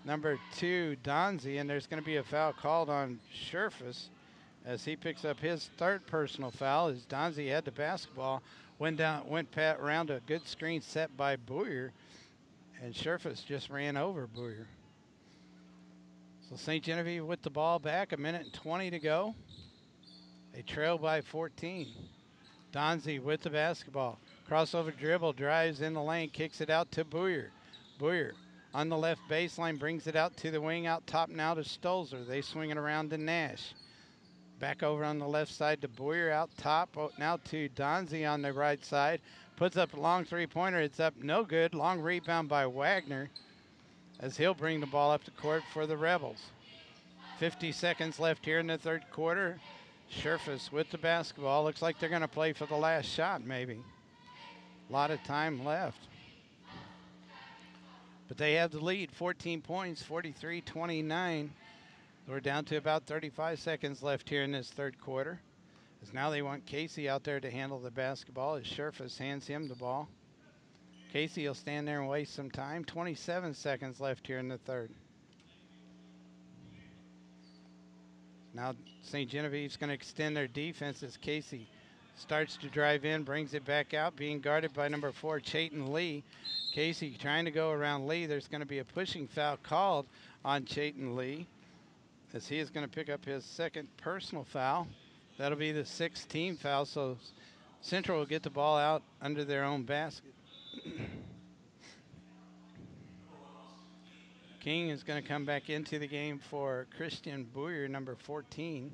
number 2, Donzie, and there's going to be a foul called on Sherfus, as he picks up his 3rd personal foul, as Donzie had the basketball, went around a good screen set by Boyer, and Sherfus just ran over Boyer. So St. Genevieve with the ball back, 1:20 to go. They trail by 14. Donzie with the basketball. Crossover dribble, drives in the lane, kicks it out to Boyer. Boyer on the left baseline, brings it out to the wing, out top now to Stolzer. They swing it around to Nash. Back over on the left side to Boyer, out top, now to Donzie on the right side. Puts up a long three-pointer, it's up, no good. Long rebound by Wagner, as he'll bring the ball up the court for the Rebels. 50 seconds left here in the third quarter. Sherfus with the basketball. Looks like they're going to play for the last shot, maybe. A lot of time left. But they have the lead, 14 points, 43-29. We're down to about 35 seconds left here in this third quarter. As now they want Casey out there to handle the basketball, as Sherfus hands him the ball. Casey will stand there and waste some time. 27 seconds left here in the third. Now St. Genevieve's going to extend their defense as Casey starts to drive in, brings it back out, being guarded by number 4, Chayton Lee. Casey trying to go around Lee. There's going to be a pushing foul called on Chayton Lee, as he is going to pick up his 2nd personal foul. That'll be the 6th team foul, so Central will get the ball out under their own basket. King is going to come back into the game for Christian Boyer, number 14.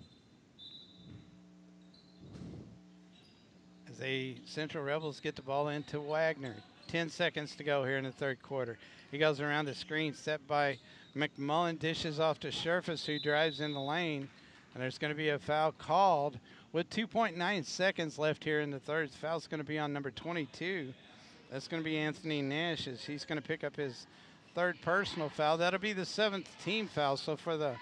As the Central Rebels get the ball into Wagner. 10 seconds to go here in the third quarter. He goes around the screen set by McMullen, dishes off to Sherfus, who drives in the lane. And there's going to be a foul called with 2.9 seconds left here in the third. Foul's going to be on number 22. That's going to be Anthony Nash as he's going to pick up his third personal foul. That'll be the 7th team foul. So for the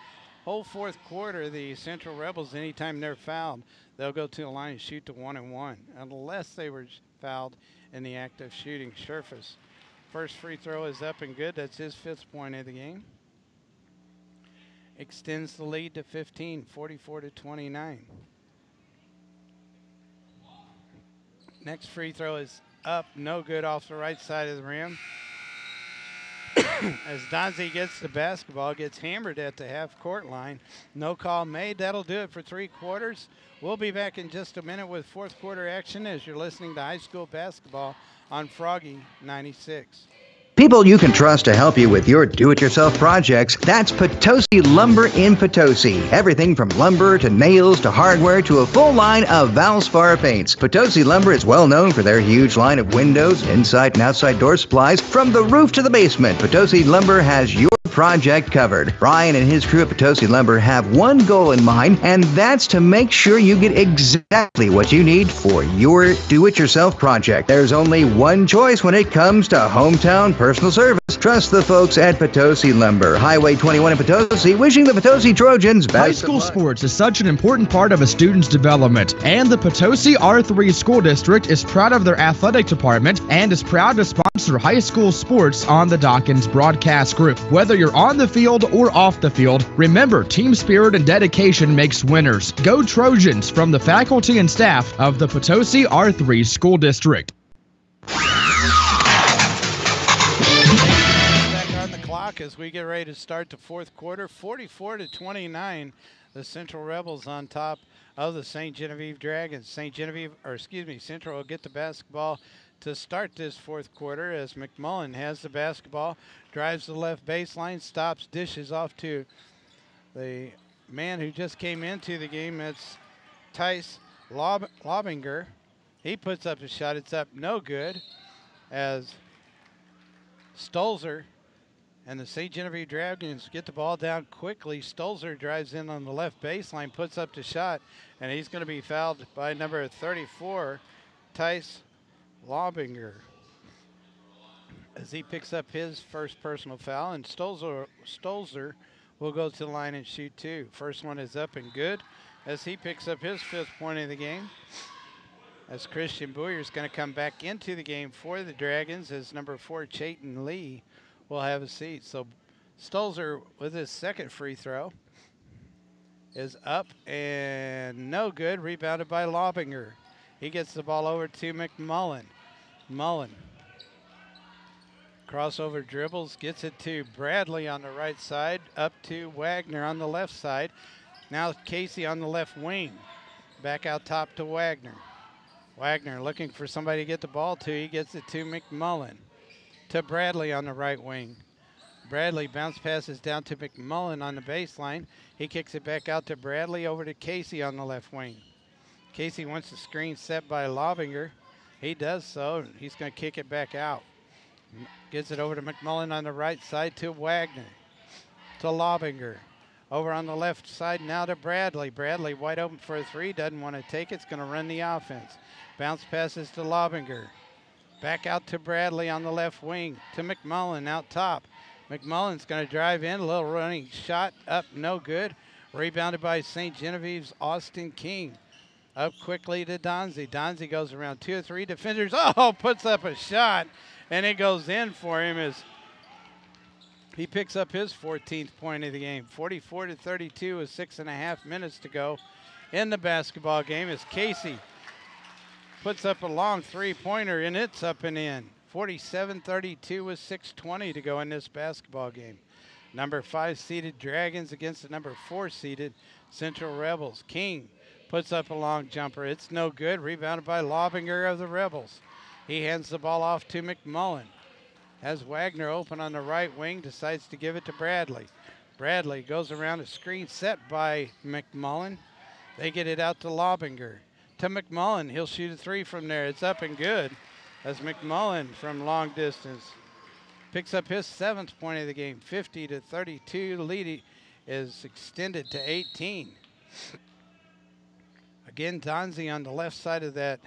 whole fourth quarter, the Central Rebels, anytime they're fouled, they'll go to the line and shoot to 1-1, unless they were fouled in the act of shooting surface. First free throw is up and good. That's his 5th point of the game. Extends the lead to 15, 44-29. Next free throw is up, no good, off the right side of the rim. As Donzie gets the basketball, gets hammered at the half-court line. No call made. That'll do it for 3 quarters. We'll be back in just a minute with fourth quarter action as you're listening to high school basketball on Froggy 96. People you can trust to help you with your do-it-yourself projects, that's Potosi Lumber in Potosi. Everything from lumber to nails to hardware to a full line of Valspar paints. Potosi Lumber is well known for their huge line of windows, inside and outside door supplies, from the roof to the basement. Potosi Lumber has your project covered. Brian and his crew at Potosi Lumber have one goal in mind, and that's to make sure you get exactly what you need for your do-it-yourself project. There's only one choice when it comes to hometown personal service. Trust the folks at Potosi Lumber. Highway 21 in Potosi, wishing the Potosi Trojans best. High school sports is such an important part of a student's development, and the Potosi R3 School District is proud of their athletic department and is proud to sponsor high school sports on the Dawkins Broadcast Group. Whether you're on the field or off the field, remember, team spirit and dedication makes winners. Go Trojans from the faculty and staff of the Potosi R3 School District. Back on the clock as we get ready to start the fourth quarter. 44-29, the Central Rebels on top of the St. Genevieve Dragons. Central will get the basketball to start this fourth quarter as McMullen has the basketball, drives the left baseline, stops, dishes off to the man who just came into the game. That's Tice Lobinger. He puts up a shot. It's up, no good, as Stolzer and the St. Genevieve Dragons get the ball down quickly. Stolzer drives in on the left baseline, puts up the shot, and he's going to be fouled by number 34, Tice Lobinger, as he picks up his first personal foul, and Stolzer will go to the line and shoot 2. First one is up and good as he picks up his 5th point of the game. As Christian Boyer is going to come back into the game for the Dragons as number 4, Chayton Lee, will have a seat. So Stolzer with his second free throw is up and no good, rebounded by Lobinger. He gets the ball over to McMullen. Mullen. Crossover dribbles, gets it to Bradley on the right side, up to Wagner on the left side. Now Casey on the left wing. Back out top to Wagner. Wagner looking for somebody to get the ball to. He gets it to McMullen. To Bradley on the right wing. Bradley bounce passes down to McMullen on the baseline. He kicks it back out to Bradley, over to Casey on the left wing. Casey wants the screen set by Lobinger. He does so. He's going to kick it back out. Gets it over to McMullen on the right side to Wagner. To Lobinger. Over on the left side now to Bradley. Bradley wide open for a 3. Doesn't want to take it. It's going to run the offense. Bounce passes to Lobinger. Back out to Bradley on the left wing. To McMullen out top. McMullen's going to drive in. A little running shot. Up, no good. Rebounded by St. Genevieve's Austin King. Up quickly to Donzie. Donzie goes around 2 or 3 defenders. Oh, puts up a shot. And it goes in for him as he picks up his 14th point of the game. 44-32 with 6.5 minutes to go in the basketball game as Casey puts up a long 3-pointer, and it's up and in. 47-32 with 6:20 to go in this basketball game. Number 5 seeded Dragons against the number 4 seeded Central Rebels. King puts up a long jumper. It's no good. Rebounded by Lobinger of the Rebels. He hands the ball off to McMullen. Has Wagner open on the right wing, decides to give it to Bradley. Bradley goes around a screen set by McMullen. They get it out to Lobinger. To McMullen, he'll shoot a 3 from there. It's up and good as McMullen from long distance picks up his 7th point of the game. 50-32, the lead is extended to 18. Again, Donzie on the left side of the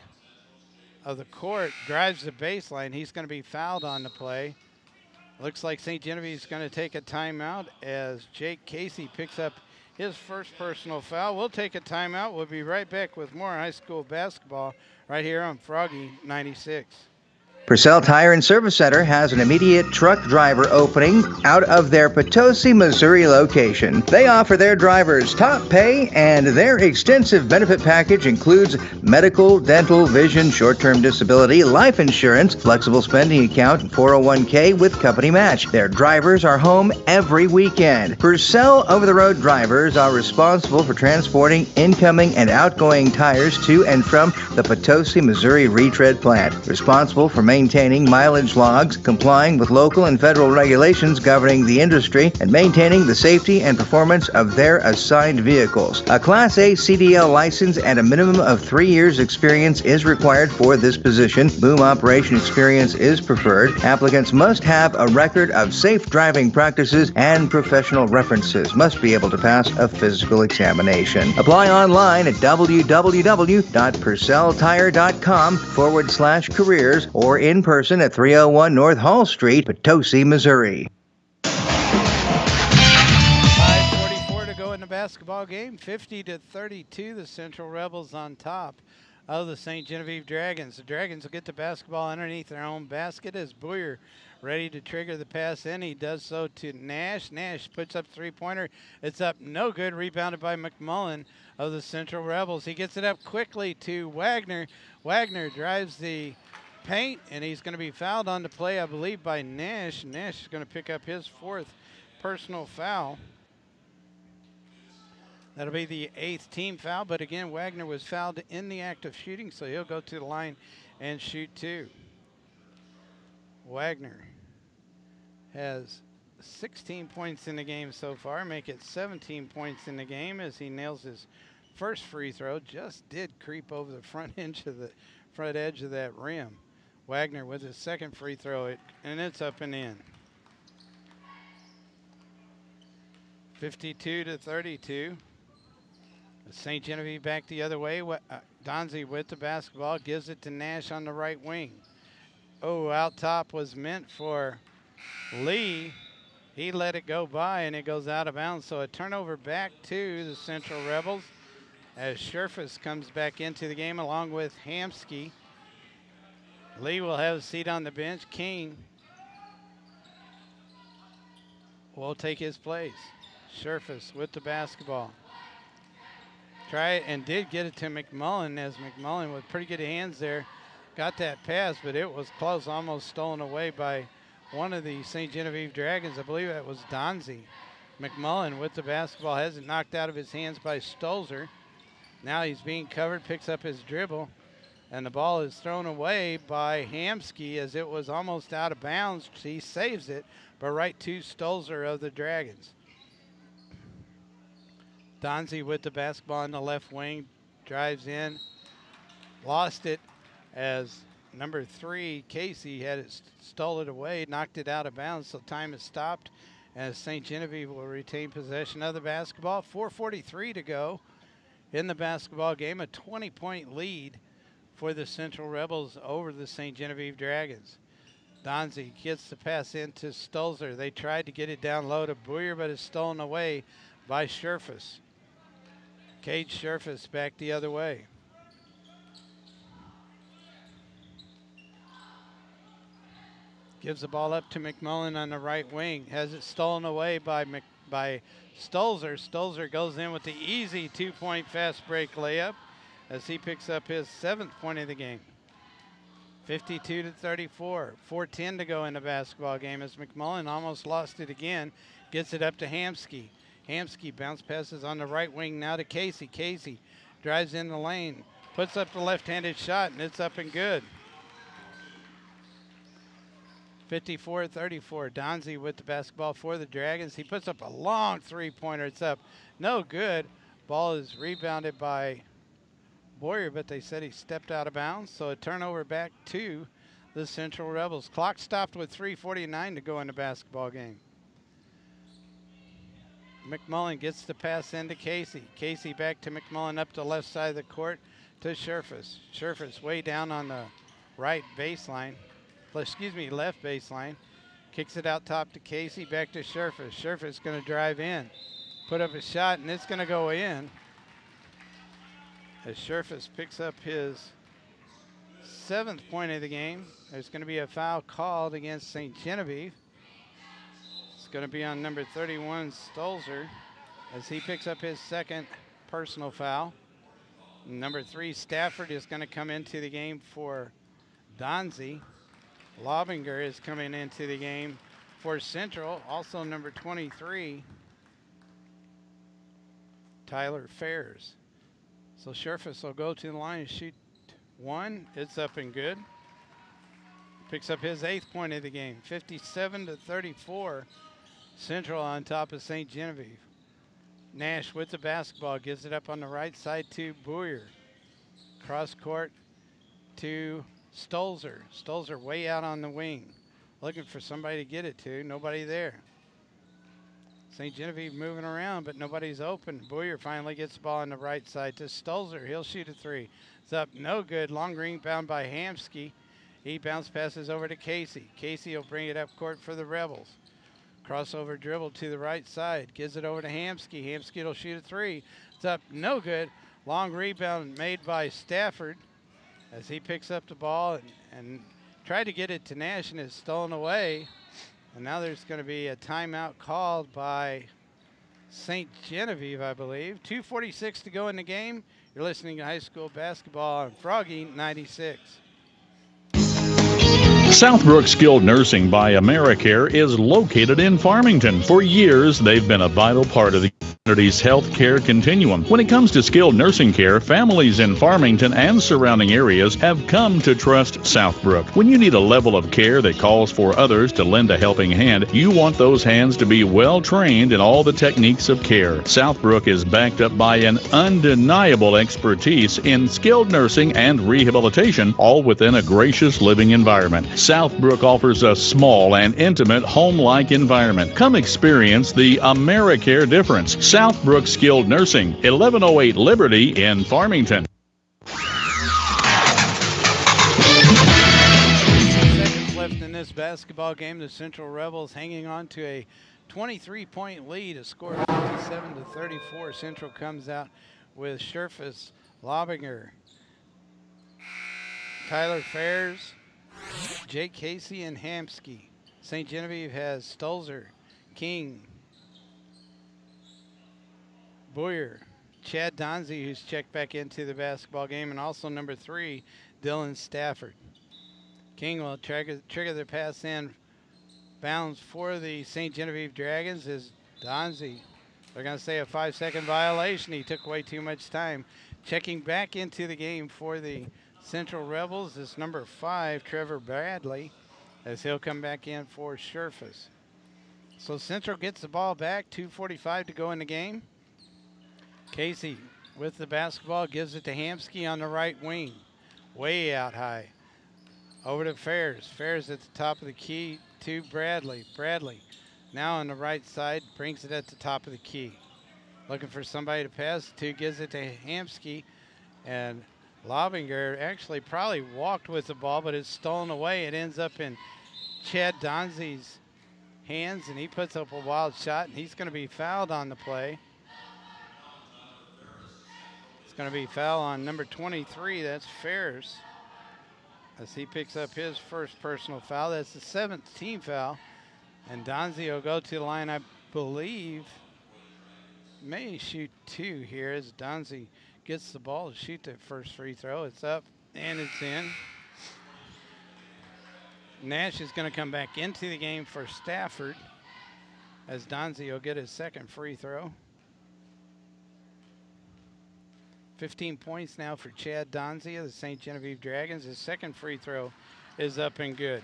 court drives the baseline. He's going to be fouled on the play. Looks like St. Genevieve is going to take a timeout as Jake Casey picks up his first personal foul. We'll take a timeout. We'll be right back with more high school basketball right here on Froggy 96. Purcell Tire and Service Center has an immediate truck driver opening out of their Potosi, Missouri location. They offer their drivers top pay, and their extensive benefit package includes medical, dental, vision, short-term disability, life insurance, flexible spending account, and 401k with company match. Their drivers are home every weekend. Purcell over-the-road drivers are responsible for transporting incoming and outgoing tires to and from the Potosi, Missouri retread plant. Responsible for maintaining mileage logs, complying with local and federal regulations governing the industry, and maintaining the safety and performance of their assigned vehicles. A Class A CDL license and a minimum of 3 years experience is required for this position. Boom operation experience is preferred. Applicants must have a record of safe driving practices, and professional references must be able to pass a physical examination. Apply online at www.purcelltire.com/careers or in person at 301 North Hall Street, Potosi, Missouri. 5:44 to go in the basketball game. 50-32, the Central Rebels on top of the St. Genevieve Dragons. The Dragons will get the basketball underneath their own basket as Boyer ready to trigger the pass in. He does so to Nash. Nash puts up three-pointer. It's up, no good. Rebounded by McMullen of the Central Rebels. He gets it up quickly to Wagner. Wagner drives the paint, and he's going to be fouled on the play, I believe, by Nash. Nash is going to pick up his fourth personal foul. That'll be the 8th team foul, but again, Wagner was fouled in the act of shooting, so he'll go to the line and shoot two. Wagner has 16 points in the game so far, make it 17 points in the game as he nails his first free throw. Just did creep over the front edge of that rim. Wagner with his second free throw, and it's up and in. 52-32. St. Genevieve back the other way. Donzie with the basketball, gives it to Nash on the right wing. Oh, out top was meant for Lee. He let it go by, and it goes out of bounds. So a turnover back to the Central Rebels as Scherfus comes back into the game along with Hamsky. Lee will have a seat on the bench. King will take his place. Scherfus with the basketball. Try it and did get it to McMullen, as McMullen with pretty good hands there got that pass, but it was close, almost stolen away by one of the St. Genevieve Dragons. I believe that was Donzie. McMullen with the basketball, has it knocked out of his hands by Stolzer. Now he's being covered, picks up his dribble, and the ball is thrown away by Hamsky as it was almost out of bounds. He saves it, but right to Stolzer of the Dragons. Donzie with the basketball on the left wing, drives in, lost it as number 3, Casey, had it stole it away, knocked it out of bounds, so time is stopped as St. Genevieve will retain possession of the basketball. 4:43 to go in the basketball game, a 20-point lead for the Central Rebels over the St. Genevieve Dragons. Donzie gets the pass into Stolzer. They tried to get it down low to Boyer, but it's stolen away by Scherfus. Cade Scherfus back the other way. Gives the ball up to McMullen on the right wing. Has it stolen away by Stolzer. Stolzer goes in with the easy 2-point fast break layup as he picks up his 7th point of the game. 52-34. 4:10 to go in the basketball game as McMullen almost lost it again. Gets it up to Hamsky. Hamsky bounce passes on the right wing now to Casey. Casey drives in the lane, puts up the left-handed shot, and it's up and good. 54-34. Donzie with the basketball for the Dragons. He puts up a long three-pointer. It's up. No good. Ball is rebounded by Boyer, but they said he stepped out of bounds. So a turnover back to the Central Rebels. Clock stopped with 3:49 to go in the basketball game. McMullen gets the pass into Casey. Casey back to McMullen up the left side of the court to Scherfus. Scherfus way down on the left baseline. Kicks it out top to Casey, back to Scherfus. Scherfus going to drive in, put up a shot, and it's going to go in. As Scherfus picks up his 7th point of the game, there's going to be a foul called against St. Genevieve. It's going to be on number 31, Stolzer, as he picks up his 2nd personal foul. Number 3, Stafford, is going to come into the game for Donzie. Lobinger is coming into the game for Central. Also number 23, Tyler Fairs. So Scherfus will go to the line and shoot 1. It's up and good. Picks up his 8th point of the game. 57-34. Central on top of St. Genevieve. Nash with the basketball, gives it up on the right side to Boyer. Cross court to Stolzer. Stolzer way out on the wing. Looking for somebody to get it to. Nobody there. St. Genevieve moving around, but nobody's open. Boyer finally gets the ball on the right side to Stolzer. He'll shoot a 3. It's up, no good. Long rebound by Hamsky. He bounce passes over to Casey. Casey will bring it up court for the Rebels. Crossover dribble to the right side. Gives it over to Hamsky. Hamsky will shoot a 3. It's up, no good. Long rebound made by Stafford as he picks up the ball and tried to get it to Nash, and it's stolen away. And now there's going to be a timeout called by St. Genevieve, I believe. 2:46 to go in the game. You're listening to high school basketball on Froggy 96. Southbrook Skilled Nursing by AmeriCare is located in Farmington. For years, they've been a vital part of the community's health care continuum. When it comes to skilled nursing care, families in Farmington and surrounding areas have come to trust Southbrook. When you need a level of care that calls for others to lend a helping hand, you want those hands to be well trained in all the techniques of care. Southbrook is backed up by an undeniable expertise in skilled nursing and rehabilitation, all within a gracious living environment. Southbrook offers a small and intimate home-like environment. Come experience the AmeriCare difference. Southbrook Skilled Nursing, 1108 Liberty in Farmington. Seconds left in this basketball game. The Central Rebels hanging on to a 23-point lead, a score of 57-34. Central comes out with Scherfus, Lobinger, Tyler Fairs, Jake Casey, and Hamsky. St. Genevieve has Stolzer, King, Boyer, Chad Donzie, who's checked back into the basketball game, and also number 3, Dylan Stafford. King will trigger the pass in. Bounds for the St. Genevieve Dragons is Donzie. They're going to say a 5-second violation. He took way too much time. Checking back into the game for the Central Rebels is number 5, Trevor Bradley, as he'll come back in for Scherfus. So Central gets the ball back, 2:45 to go in the game. Casey with the basketball, gives it to Hamsky on the right wing. Way out high. Over to Fairs. Fairs at the top of the key to Bradley. Bradley now on the right side, brings it at the top of the key. Looking for somebody to pass to, gives it to Hamsky, and Lobinger actually probably walked with the ball, but it's stolen away. It ends up in Chad Donzie's hands, and he puts up a wild shot, and he's going to be fouled on the play. It's going to be foul on number 23, that's Fairs, as he picks up his first personal foul. That's the 7th team foul, and Donzie will go to the line, I believe, may shoot 2 here as Donzie gets the ball to shoot that first free throw. It's up and it's in. Nash is going to come back into the game for Stafford as Donzie will get his second free throw. 15 points now for Chad Donzie of the St. Genevieve Dragons. His second free throw is up and good.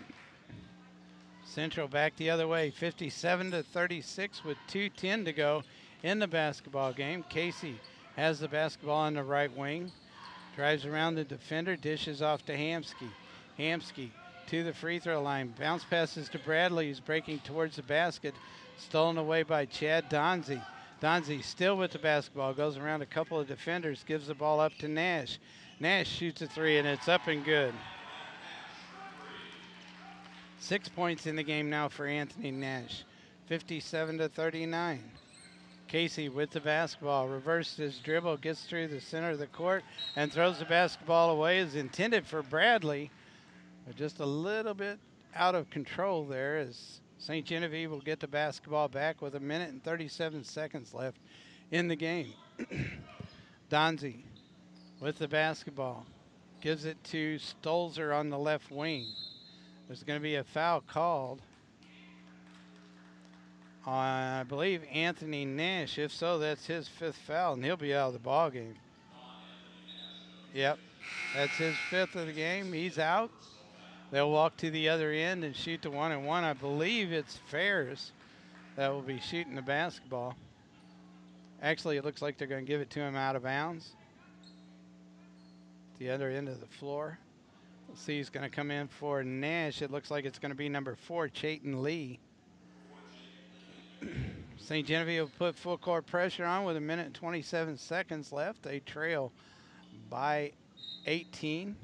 Central back the other way, 57-36 with 2:10 to go in the basketball game. Casey has the basketball on the right wing, drives around the defender, dishes off to Hamsky. Hamsky to the free throw line, bounce passes to Bradley, who's breaking towards the basket, stolen away by Chad Donzie. Donzie still with the basketball, goes around a couple of defenders, gives the ball up to Nash. Nash shoots a three, and it's up and good. 6 points in the game now for Anthony Nash, 57-39. Casey with the basketball, reverses his dribble, gets through the center of the court, and throws the basketball away. Is intended for Bradley, but just a little bit out of control there as St. Genevieve will get the basketball back with 1 minute and 37 seconds left in the game. Donzie with the basketball, gives it to Stolzer on the left wing. There's going to be a foul called on, I believe, Anthony Nash. If so, that's his 5th foul, and he'll be out of the ball game. Yep, that's his 5th of the game. He's out. They'll walk to the other end and shoot the 1-and-1. I believe it's Ferris that will be shooting the basketball. Actually, it looks like they're going to give it to him out of bounds. The other end of the floor. We'll see who's going to come in for Nash. It looks like it's going to be number 4, Chayton Lee. St. Genevieve will put full court pressure on with 1 minute and 27 seconds left. They trail by 18,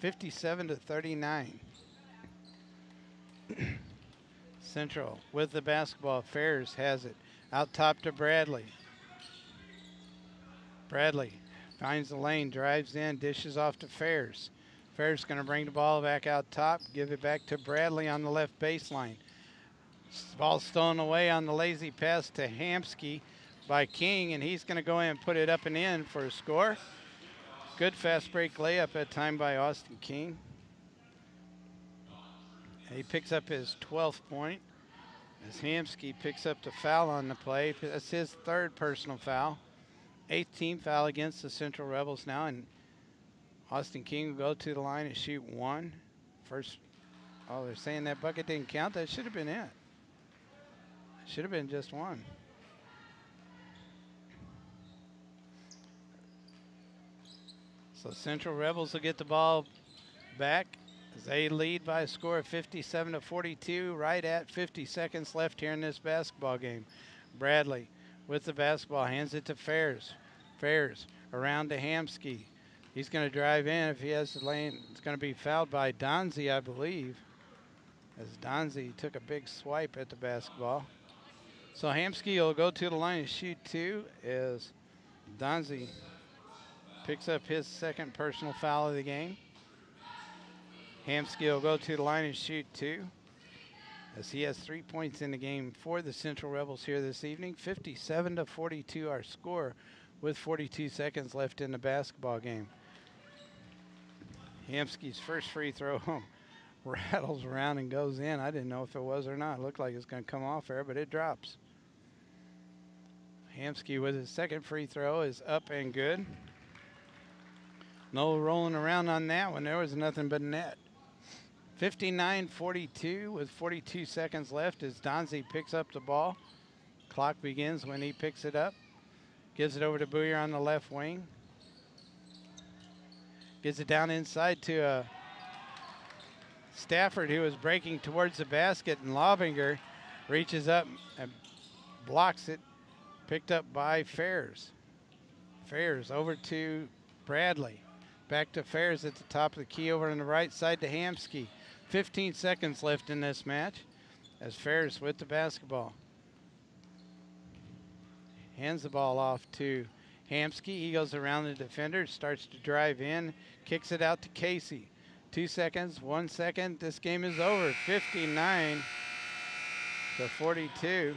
57-39. Central with the basketball. Ferris has it out top to Bradley. Bradley finds the lane, drives in, dishes off to Ferris. Ferris going to bring the ball back out top, give it back to Bradley on the left baseline. Ball stolen away on the lazy pass to Hamsky by King, and he's going to go in and put it up and in for a score. Good fast break layup at time by Austin King. And he picks up his 12th point as Hamsky picks up the foul on the play. That's his 3rd personal foul. 8th team foul against the Central Rebels now, and Austin King will go to the line and shoot 1. First, oh, they're saying that bucket didn't count. That should have been it. Should have been just 1. So Central Rebels will get the ball back as they lead by a score of 57-42, right at 50 seconds left here in this basketball game. Bradley with the basketball, hands it to Ferris. Ferris around to Hamsky. He's going to drive in. If he has the lane, it's going to be fouled by Donzie, I believe, as Donzie took a big swipe at the basketball. So Hamsky will go to the line and shoot 2 as Donzie picks up his 2nd personal foul of the game. Hamsky will go to the line and shoot 2 as he has 3 points in the game for the Central Rebels here this evening. 57-42 our score with 42 seconds left in the basketball game. Hamsky's first free throw rattles around and goes in. I didn't know if it was or not. It looked like it's going to come off there, but it drops. Hamsky with his 2nd free throw is up and good. No rolling around on that one. There was nothing but net. 59-42 with 42 seconds left as Donzie picks up the ball. Clock begins when he picks it up. Gives it over to Booyer on the left wing. Gets it down inside to Stafford, who was breaking towards the basket, and Lobinger reaches up and blocks it. Picked up by Ferris. Ferris over to Bradley. Back to Ferris at the top of the key over on the right side to Hamsky. 15 seconds left in this match as Ferris with the basketball. Hands the ball off to Hamsky. He goes around the defender, starts to drive in, kicks it out to Casey. 2 seconds, 1 second. This game is over. 59-42.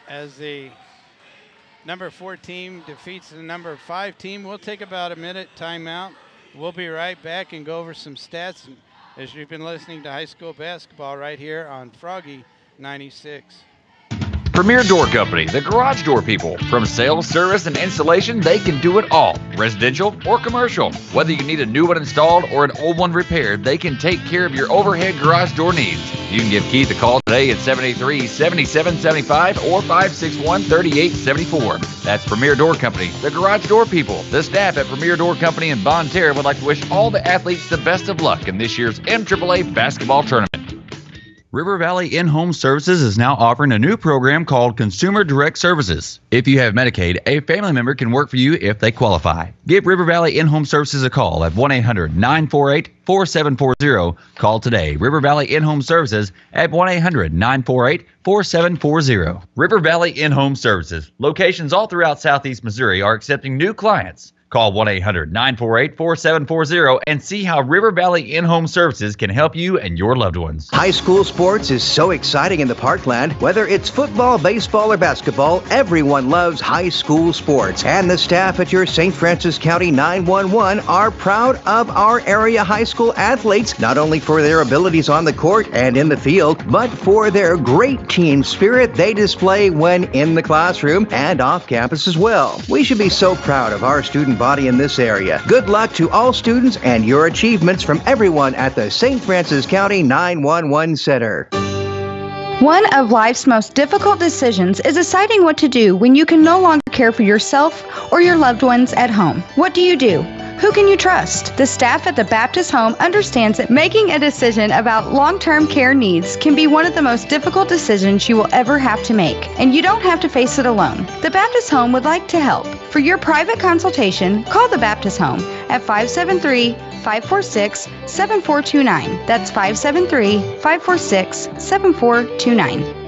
As the number 4 team defeats the number 5 team. We'll take about a minute timeout. We'll be right back and go over some stats as you've been listening to high school basketball right here on Froggy 96. Premier Door Company, the garage door people. From sales, service, and installation, they can do it all. Residential or commercial. Whether you need a new one installed or an old one repaired, they can take care of your overhead garage door needs. You can give Keith a call today at 783-7775 or 561-3874. That's Premier Door Company, the garage door people. The staff at Premier Door Company in Bonne Terre would like to wish all the athletes the best of luck in this year's MAAA basketball tournament. River Valley In-Home Services is now offering a new program called Consumer Direct Services. If you have Medicaid, a family member can work for you if they qualify. Give River Valley In-Home Services a call at 1-800-948-4740. Call today. River Valley In-Home Services at 1-800-948-4740. River Valley In-Home Services. Locations all throughout Southeast Missouri are accepting new clients. Call 1-800-948-4740 and see how River Valley In-Home Services can help you and your loved ones. High school sports is so exciting in the Parkland. Whether it's football, baseball, or basketball, everyone loves high school sports. And the staff at your St. Francis County 911 are proud of our area high school athletes, not only for their abilities on the court and in the field, but for their great team spirit they display when in the classroom and off campus as well. We should be so proud of our student body in this area. Good luck to all students and your achievements from everyone at the St. Francis County 911 Center. One of life's most difficult decisions is deciding what to do when you can no longer care for yourself or your loved ones at home. What do you do? Who can you trust? The staff at the Baptist Home understands that making a decision about long-term care needs can be one of the most difficult decisions you will ever have to make, and you don't have to face it alone. The Baptist Home would like to help. For your private consultation, call the Baptist Home at 573-546-7429. That's 573-546-7429.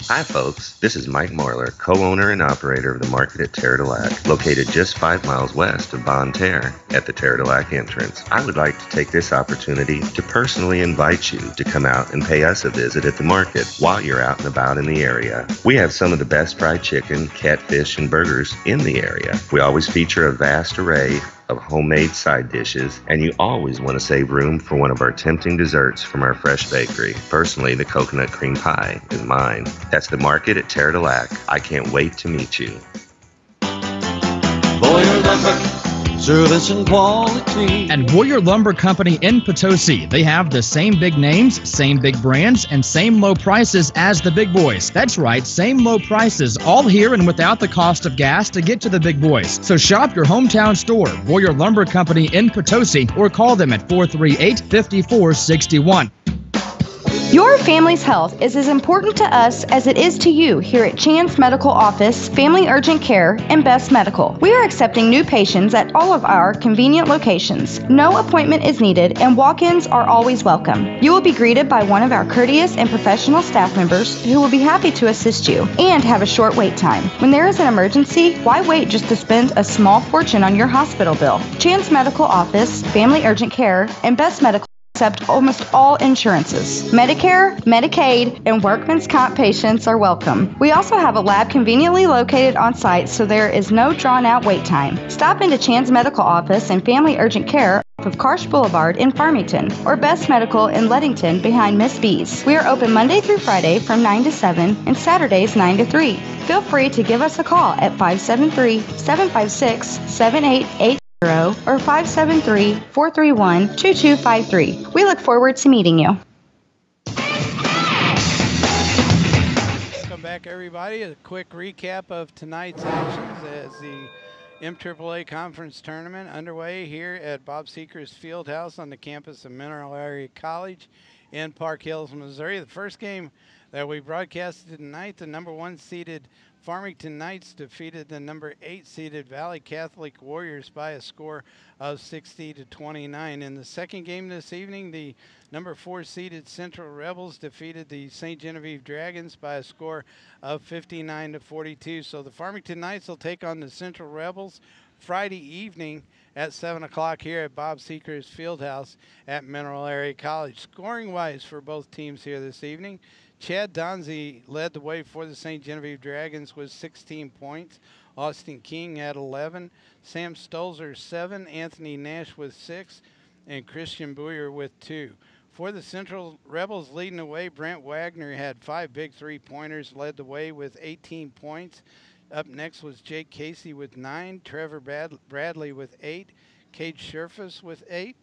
Hi folks, this is Mike Moyler, co-owner and operator of the market at Terre de Lac, located just 5 miles west of Bonne Terre at the Terre de Lac entrance. I would like to take this opportunity to personally invite you to come out and pay us a visit at the market while you're out and about in the area. We have some of the best fried chicken, catfish, and burgers in the area. We always feature a vast array of homemade side dishes, and you always want to save room for one of our tempting desserts from our fresh bakery. Personally, the coconut cream pie is mine. That's the market at Terre de Lac. I can't wait to meet you. Boyer Lumber, service and quality. And Boyer Lumber Company in Potosi. They have the same big names, same big brands, and same low prices as the big boys. That's right, same low prices, all here and without the cost of gas to get to the big boys. So shop your hometown store, Boyer Lumber Company in Potosi, or call them at 438-5461. Your family's health is as important to us as it is to you here at Chan's Medical Office, Family Urgent Care, and Best Medical. We are accepting new patients at all of our convenient locations. No appointment is needed, and walk-ins are always welcome. You will be greeted by one of our courteous and professional staff members who will be happy to assist you and have a short wait time. When there is an emergency, why wait just to spend a small fortune on your hospital bill? Chan's Medical Office, Family Urgent Care, and Best Medical accept almost all insurances. Medicare, Medicaid, and workman's comp patients are welcome. We also have a lab conveniently located on site, so there is no drawn-out wait time. Stop into Chan's Medical Office and Family Urgent Care off of Karsh Boulevard in Farmington, or Best Medical in Leadington behind Miss B's. We are open Monday through Friday from 9 to 7 and Saturdays 9 to 3. Feel free to give us a call at 573-756-7880. Or 573-431-2253. We look forward to meeting you. Welcome back, everybody. A quick recap of tonight's actions as the MAAA Conference Tournament underway here at Bob Seacrest Fieldhouse on the campus of Mineral Area College in Park Hills, Missouri. The first game that we broadcasted tonight, the number 1 seeded Farmington Knights defeated the number 8 seeded Valle Catholic Warriors by a score of 60-29. In the second game this evening, the number 4 seeded Central Rebels defeated the St. Genevieve Dragons by a score of 59-42. So the Farmington Knights will take on the Central Rebels Friday evening at 7 o'clock here at Bob Seacrest Fieldhouse at Mineral Area College. Scoring-wise for both teams here this evening, Chad Donzie led the way for the St. Genevieve Dragons with 16 points. Austin King had 11. Sam Stolzer 7. Anthony Nash with 6. And Christian Boyer with 2. For the Central Rebels leading the way, Brent Wagner had 5 big three-pointers, led the way with 18 points. Up next was Jake Casey with 9. Trevor Bradley with 8. Cade Scherfus with 8.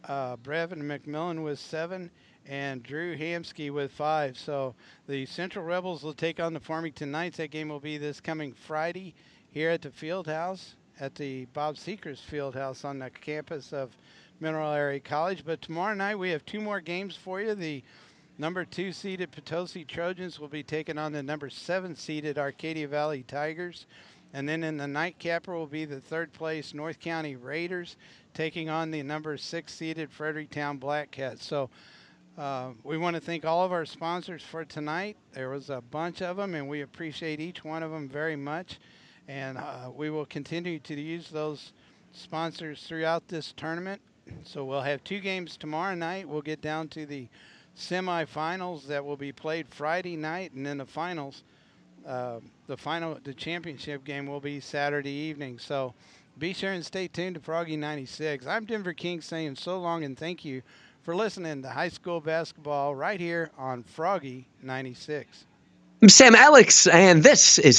Brevin McMillan with 7. And Drew Hamsky with 5. So the Central Rebels will take on the Farmington Knights. That game will be this coming Friday here at the Fieldhouse, at the Bob Seacrest Fieldhouse on the campus of Mineral Area College. But tomorrow night we have 2 more games for you. The number 2 seeded Potosi Trojans will be taking on the number 7 seeded Arcadia Valley Tigers. And then in the nightcapper will be the 3rd place North County Raiders taking on the number 6 seeded Fredericktown Blackcats. So we want to thank all of our sponsors for tonight. There was a bunch of them, and we appreciate each one of them very much. And we will continue to use those sponsors throughout this tournament. So we'll have 2 games tomorrow night. We'll get down to the semifinals that will be played Friday night, and then the finals. The championship game will be Saturday evening. So be sure and stay tuned to Froggy 96. I'm Denver King saying so long and thank you for listening to high school basketball right here on Froggy 96. I'm Sam Alex, and this is